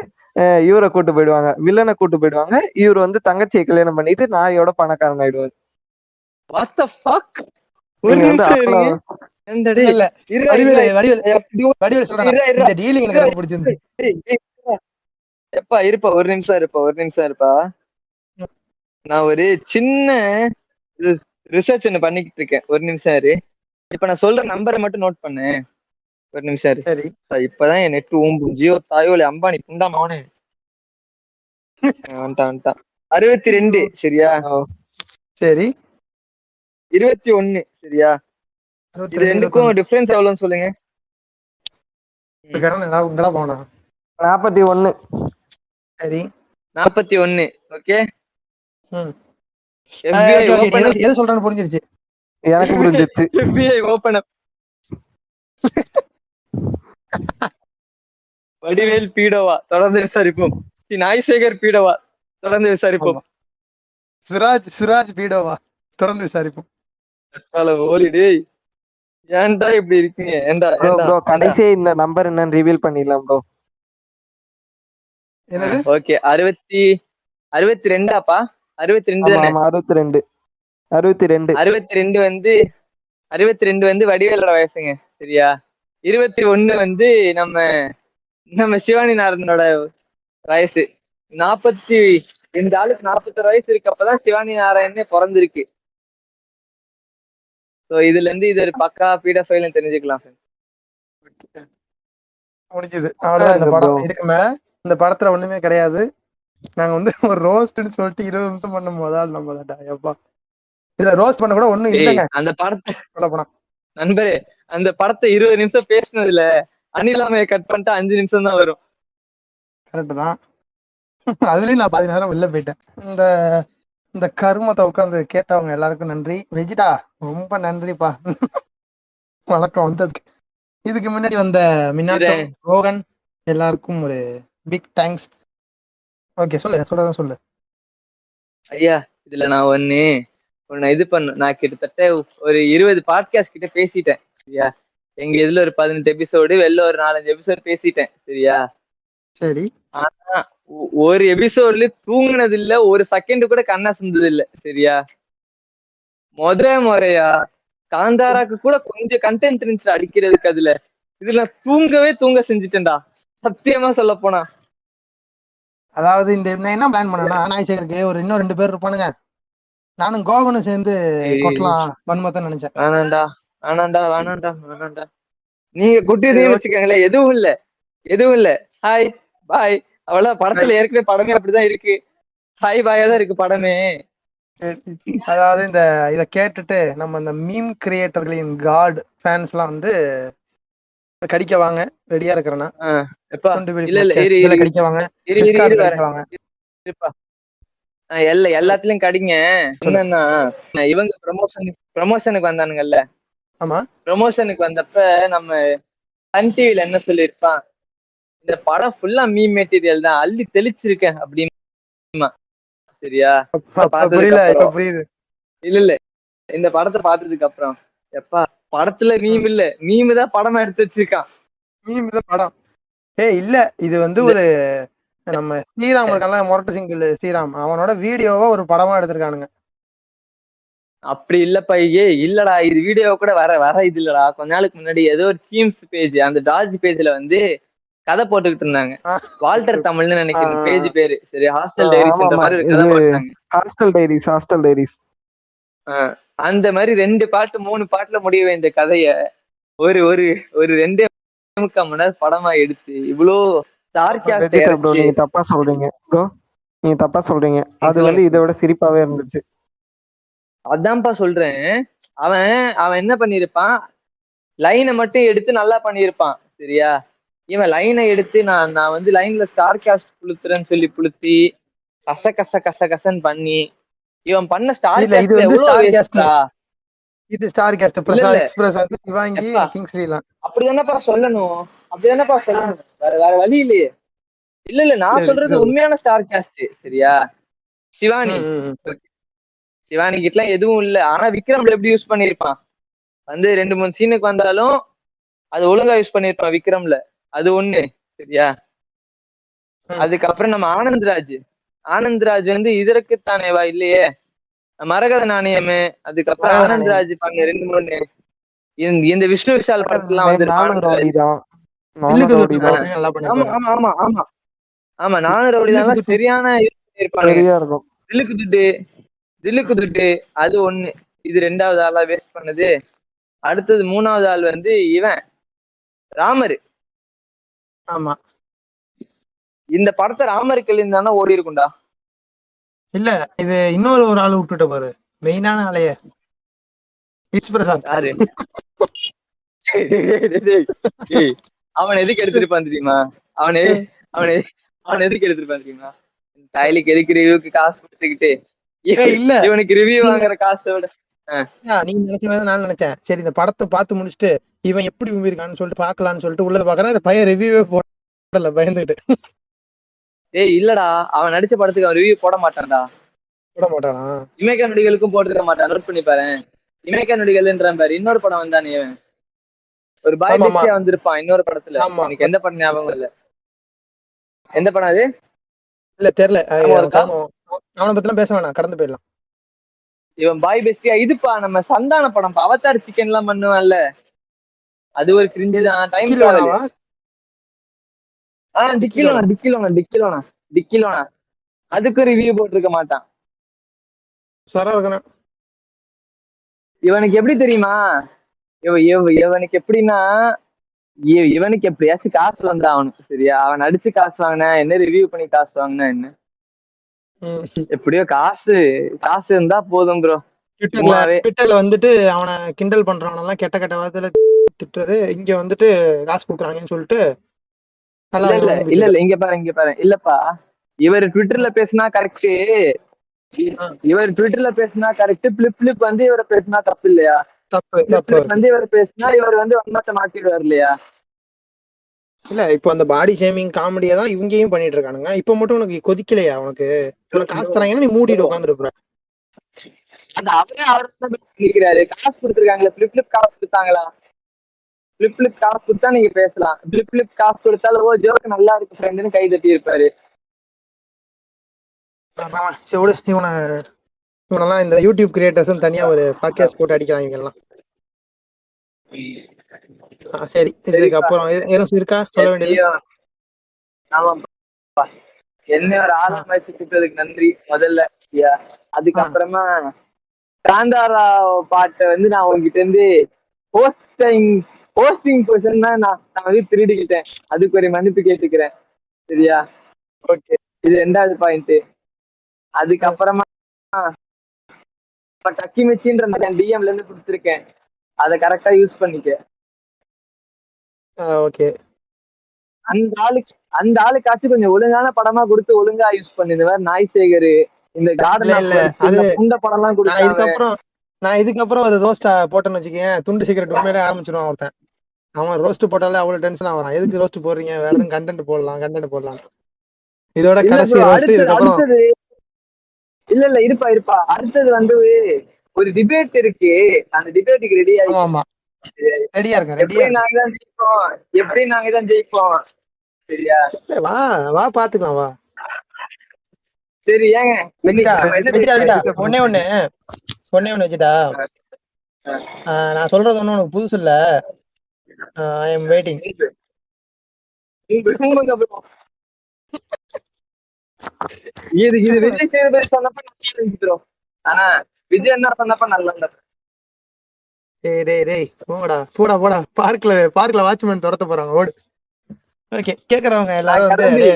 இவரை கூட்டு போயிடுவாங்க, வில்லனை கூட்டு போயிடுவாங்க. இவர் வந்து தங்கச்சியை கல்யாணம் பண்ணிட்டு நாயோட பணக்காரன் ஆயிடுவாரு. ஒரு நிமிஷம் இருப்பா. நான் ஒரு சின்ன ரிசர்ச் ஒண்ணு பண்ணிக்கிட்டு இருக்கேன், ஒரு நிமிஷம் இரு. இப்ப நான் சொல்ற நம்பரை மட்டும் நோட் பண்ணு, ஒரு நிமிஷம் இரு. இப்பதான் என் நெட் ஓம்பும், ஜியோ தாயோலி அம்பானி புண்டா மவனே வந்துட்டான். 62 சரியா? சரி. 21 சரியா? இது ரெண்டுக்கும் டிஃபரன்ஸ் எவ்வளவுன்னு சொல்லுங்க. 41. சரி, 41. ஓகே, எது சொல்றேன்னு புரிஞ்சிருச்சு, எனக்கு புரிஞ்சிருச்சு. FBI open up. வடிவேல் பீடோவா தொடர்ந்து விசாரிப்போம். நாய்சேகர் பீடோவா தொடர்ந்து விசாரிப்போம். சுராஜ் பீடோவா தொடர்ந்து விசாரிப்போம். ஏன்டா இப்படி இருக்கீங்க? கடைசியா இந்த நம்பர் என்னன்னு ரிவீல் பண்ணிடலாம் ப்ரோ. ஓகே, 62 62 62 வந்து வடிவேலோட வயசுங்க சரியா? 21 வந்து நம்ம சிவானி நாராயணனோட வயசு. 40 இந்த ஆளுக்கு 41 வயசு இருக்கு, அப்பதான் சிவானி நாராயணனே பிறந்திருக்கு. இதுல இருந்து இது ஒரு பக்கா பீடோஃபைல்னு தெரிஞ்சுக்கலாம். முடிஞ்சது, அவ்வளவுதான் இந்த படம். இதுக்கு மேல இந்த படத்துல ஒண்ணுமே கிடையாது. நாங்க வந்து ஒரு ரோஸ்ட்னு சொல்லிட்டு 20 நிமிஷம் பண்ணும் போதால் நம்ம எப்பா இதுல ரோஸ்ட் பண்ண கூட ஒண்ணும் இல்லைங்க. அந்த படத்தை நண்பரே, அந்த படத்தை 20 நிமிஷம் பேசினதுல அனிலாமையை கட் பண்ணிட்டு 5 நிமிஷம் தான் வரும். கரெக்ட் தான். அதுலயும் நான் 10 நேரம் வெளில போயிட்டேன். இந்த கருமத்தை உட்காந்து கேட்டவங்க எல்லாருக்கும் நன்றி. வெஜிடா ரொம்ப நன்றிப்பா, வணக்கம் வந்ததுக்கு. இதுக்கு முன்னாடி வந்த மின்னாட்டம், ரோகன் எல்லாருக்கும் ஒரு பிக் தேங்க்ஸ். ஓகே, சொல்லு ஐயா. இதுல நான் ஒண்ணு இது பண்ண, நான் கிட்டத்தட்ட ஒரு 20 பாட்காஸ்ட் கிட்ட பேசிட்டேன் சரியா? எங்க இதுல ஒரு 18 எபிசோடு, வெளில ஒரு 4-5 எபிசோடு பேசிட்டேன் சரியா? சரி. ஆனா ஒரு எபிசோட்ல தூங்குனது இல்ல, ஒரு செகண்ட் கூட கண்ணா செஞ்சது இல்ல சரியா? முறையா காந்தாராக்கு கூட கொஞ்சம் கண்டென்ட் இருந்துச்சு அடிக்கிறதுக்கு. இதுல தூங்க செஞ்சுட்டேன்டா சத்தியமா சொல்ல போனா. அதாவது இந்த என்ன பிளான் பண்ணனா, நாய்சேகருக்கு ஒரு இன்னும் 2 பேர் இருப்பானுங்க, நானும் கோவனும் சேர்ந்து கொட்டலாம் வன்மத்தை நினைச்சேன். வேணாண்டா நீங்க குட்டிருந்தீங்கன்னு வச்சுக்கோங்களேன். எதுவும் இல்ல ஹாய் பாய் அவ்வளவு. படத்துல ஏற்கனவே படமே அப்படிதான் இருக்கு, ஹாய் பாயா தான் இருக்கு படமே. அதாவது இத கேட்டுட்டு நம்ம இந்த மீம் கிரியேட்டர்களின் காட் ஃபேன்ஸ் எல்லாம் வந்து கடிக்க வாங்க, ரெடியா இருக்கிறேன்னா. கடிக்க வாங்க, எல்லாத்துலயும் கடிங்க. என்னன்னா இவங்க ப்ரமோஷனுக்கு வந்தானுங்கல்ல, ஆமா ப்ரமோஷனுக்கு வந்தப்ப நம்ம சன் டிவில என்ன சொல்லிருப்பான், இந்த படம் ஃபுல்லா மீம் மெட்டீரியல் தான், அள்ளி தெளிச்சிருக்கேன் அப்படின்னு. சரியா? புரியுது. இல்ல இந்த படத்தை பார்த்ததுக்கு அப்புறம் எப்பா படத்துல மீம் இல்ல, மீம் தான் படமா எடுத்து வச்சிருக்கான். மீம் தான் படம். இல்ல இது வந்து ஒரு நம்ம ஸ்ரீராம் இருக்கான்ல, மொரட்டு சிங்கிள் ஸ்ரீராம், அவனோட வீடியோவா ஒரு படமா எடுத்திருக்கானுங்க. அப்படி இல்லப்பா, இல்லடா இது வீடியோ கூட வர இது இல்லடா. கொஞ்ச நாளுக்கு முன்னாடி ஏதோ ஒரு டீம்ஸ் பேஜ், அந்த டாஜ் பேஜ்ல வந்து கதை போட்டுக்கிட்டு இருந்தாங்க. வால்டர் தமிழ்னு நினைக்கிறேன் பேஜ் பேரு. சரி, ஹாஸ்டல் டைரிஸ் மாதிரி கதை போட்டாங்க. ஹாஸ்டல் டைரிஸ் அந்த மாதிரி 2 பாட்டு 3 பாட்டுல முடிய இந்த கதைய ஒரு ஒரு ஒரு 2.5 மணி நேரம் படமா எடுத்து இவ்வளோ நீங்க தப்பா சொல்றீங்க ப்ரோ, நீங்க தப்பா சொல்றீங்க. அது வந்து இதை விட சிரிப்பாவே இருந்துச்சு. அதான்ப்பா சொல்றேன். அவன் என்ன பண்ணிருப்பான், லைனை மட்டும் எடுத்து நல்லா பண்ணிருப்பான். சரியா? இவன் லைனை எடுத்து நான் வந்து லைன்ல ஸ்டார் காஸ்ட் புளுத்துறேன்னு சொல்லி புளுத்தி கசன்னு பண்ணி இவன் பண்ண ஸ்டார் இது வந்து ஸ்டார் காஸ்ட் எக்ஸ்பிரஸ் வந்து சிவாங்கி கிங்ஸ்லிலாம் அப்படிதானப்பா சொல்லணும். வேற வழி இல்லையே. இல்ல நான் சொல்றது உண்மையான ஸ்டார் காஸ்ட். சரியா? சிவானி கிட்ட எதுவும் இல்ல. ஆனா விக்ரம்ல எப்படி யூஸ் பண்ணிருப்பான், வந்து 2-3 சீனுக்கு வந்தாலும் அது ஒழுங்கா யூஸ் பண்ணிருப்பான் விக்ரம்ல. அது ஒண்ணு. சரியா? அதுக்கப்புறம் நம்ம ஆனந்த்ராஜ் வந்து இதற்குத்தானேவா இல்லையே, மரகத நாணயமே, அதுக்கப்புறம் ஆனந்த்ராஜ் பண்ண 2-3 இந்த விஷ்ணு விஷால் படத்துலாம் வந்து ஆமா நானும் ரவுடிதான் சரியான இருப்பானுங்க. தில்லுக்கு துட்டு அது ஒண்ணு. இது 2வது ஆளா வேஸ்ட் பண்ணது. அடுத்தது 3வது ஆள் வந்து இவன் ராமரு. ஆமா, இந்த படத்தை ராமருக்கு இருந்தானா ஓடி இருக்கும்டா. இல்ல இது இன்னொரு ஆள் விட்டுட்ட பாரு, மெயினான ஆளைய யாரு? அவன் எதுக்கு எடுத்திருப்பான் தெரியுமா? அவன் எதுக்கு எடுத்திருப்பான் தெரியுமா? டைலுக்கு எதுக்கு ரிவ்யூக்கு காசு கொடுத்துக்கிட்டு இல்ல இவனுக்கு ரிவ்யூ வாங்குற காசோட நீங்க நினைச்ச மாதிரி நான் நினைச்சேன். சரி இந்த படத்தை பார்த்து முடிச்சுட்டு இவன் எப்படி இருக்கான்னு சொல்லிட்டு பாக்கலாம்னு சொல்லிட்டு உள்ள பாக்குறேன், இந்த பையன் ரிவ்யூவே போடல பயந்துட்டு. இல்லடா, அவன் நடிச்ச படத்துக்கு அவன் ரிவ்யூ போட மாட்டான்டா. இமேகா நடிகளுக்கும் போட்டுக்க மாட்டான். நோட் பண்ணி பாரு. இமேகா நடிகள்ன்ற பாரு, இன்னொரு படம் வந்தானே ஒரு பாய் பெஸ்டியா வந்திருப்பான் இன்னொரு படத்துல. எனக்கு எந்த படம் ஞாபகம் இல்ல. எந்த படம் அது? இல்ல தெரியல. அவனை பத்தி பேச வேணாம், கடந்து போயிடலாம். இவன் பாய் பெஸ்டியா இதுப்பா நம்ம சந்தான படம் அவதார் சிக்கன் எல்லாம் பண்ணுவான்ல, அது ஒரு கிரிஞ்சு தான். Time travel. டிக்கிலோனா அதுக்கு ரிவ்யூ போட்டிருக்க மாட்டான். இவனுக்கு எப்படி தெரியுமா, இவனுக்கு எப்படின்னா, இவனுக்கு எப்படியாச்சும் காசு வந்தா அவனுக்கு. சரியா? அவன் அடிச்சு காசு வாங்கின என்ன, ரிவ்யூ பண்ணி காசு வாங்கினா என்ன, எப்படியோ காசு இருந்தா போதும் ப்ரோ. ட்விட்டர்ல வந்துட்டு அவனை கிண்டல் பண்றவன எல்லாம் கெட்ட வார்த்தையில திட்டுறது, இங்க வந்துட்டு காசு கொடுக்குறாங்கன்னு சொல்லிட்டு. இல்ல இங்க பாரு இல்லப்பா, இவர் ட்விட்டர்ல பேசினா கரெக்ட், பிளிப் வந்து இவரை பேசினா தப்பு இல்லையா? வந்து இவர் பேசினா இவர் வந்து வன்மத்தை மாத்திடுவார் இல்லையா? இல்ல இப்போ அந்த பாடி ஷேமிங் காமெடியா தான் இவங்கேயும் பண்ணிட்டு இருக்கானுங்க. இப்ப மட்டும் உனக்கு கொதிக்கலையா? உனக்கு காசு தராங்கன்னா நீ மூடிட்டு உட்காந்துருப்ப. அவரே காசு கொடுத்துருக்காங்களே, பிளிப் காசு கொடுத்தாங்களா? பிளிப் காசு கொடுத்தா நீங்க பேசலாம். பிளிப் காசு கொடுத்தாலும் ஓ ஜோக் நல்லா இருக்கு ஃப்ரெண்டுன்னு கை தட்டி இருப்பாரு. இவனெல்லாம் இந்த யூடியூப் கிரியேட்டர்ஸ் தனியா ஒரு பாட்காஸ்ட் போட்டு அடிக்கிறாங்க எல்லாம். சரி, இதுக்கு அப்புறம் எதுவும் இருக்கா சொல்ல வேண்டியது? ஆமாப்பா, என்ன ஒரு ஆளாம சுத்திட்டதுக்கு நன்றி முதல்ல. அதுக்கப்புறமா காந்தாரா பாட்டை வந்து நான் உங்ககிட்ட இருந்து ஹோஸ்டிங் பொசிஷன் தான் நான் வந்து திருடிக்கிட்டேன். அதுக்கு ஒரு மன்னிப்பு கேட்டுக்கிறேன். சரியா? ஓகே, இது 2வது பாயிண்ட். அதுக்கப்புறமா டக்கி மிச்சின்ற டிஎம்ல இருந்து கொடுத்துருக்கேன், அதை கரெக்டா யூஸ் பண்ணிக்க. ஓகே. அந்த ஆளுக்காச்சும் கொஞ்சம் ஒழுங்கான படமா கொடுத்து ஒழுங்கா யூஸ் பண்ணு. இந்த மாதிரி நாய்சேகர், இந்த கார்டன் படம் எல்லாம் கொடுத்தாங்க. நான் இதுக்கப்புறம் அது ரோஸ்டா போட்டேன்னு வச்சுக்கேன், துண்டு சீக்கிரட் உண்மையிலே ஆரம்பிச்சிருவான் ஒருத்தன். அவன் ரோஸ்ட் போட்டாலே அவ்வளவு டென்ஷன் ஆகிறான். எதுக்கு ரோஸ்ட் போடுறீங்க, வேற எதுவும் கண்டென்ட் போடலாம். இதோட கடைசி ரோஸ்ட். அடுத்தது இல்ல இருப்பா அடுத்தது வந்து ஒரு டிபேட் இருக்கு. அந்த டிபேட்டுக்கு ரெடி ஆயிடுச்சு. ஆமா, ரெடியா இருக்கேன். எப்படி நாங்க தான் ஜெயிப்போம். சரியா? வா பாத்துக்கலாம், வா. சரி, ஏங்க ஒன்னே ஒண்ணு வச்சுட்டா, நான் சொல்றது ஒண்ணு உனக்கு புதுசு இல்ல. I am waiting. இது விஜய் சேதுபதி சொன்னப்ப, ஆனா விஜய் என்ன சொன்னப்ப நல்லா. டேய் போடா பார்க்ல வாட்ச்மேன் துரத்த போறாங்க, ஓடு. ஓகே, கேக்குறவங்க எல்லாரும் வந்து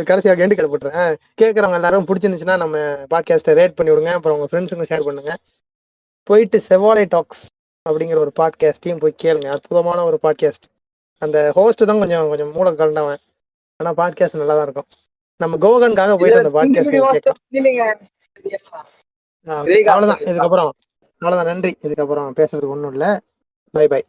கடைசியாக எண்டு கிளப்பிட்டுறேன். கேட்கறவங்க எல்லாரும் பிடிச்சிருந்துச்சுன்னா நம்ம பாட்காஸ்ட்டை ரேட் பண்ணி விடுங்க. அப்புறம் உங்க ஃப்ரெண்ட்ஸுங்க ஷேர் பண்ணுங்க. போயிட்டு செவாலை டாக்ஸ் அப்படிங்கிற ஒரு பாட்காஸ்டையும் போய் கேளுங்க. அற்புதமான ஒரு பாட்காஸ்ட். அந்த ஹோஸ்ட் தான் கொஞ்சம் மூளை கலண்டவன், ஆனா பாட்காஸ்ட் நல்லா தான் இருக்கும். நம்ம கோகனுக்காக போயிட்டு அந்த பாட்காஸ்ட் கேட்கலாம். அவ்வளவுதான். இதுக்கப்புறம் அவ்வளவுதான். நன்றி. இதுக்கப்புறம் பேசுறதுக்கு ஒண்ணும் இல்லை. பை.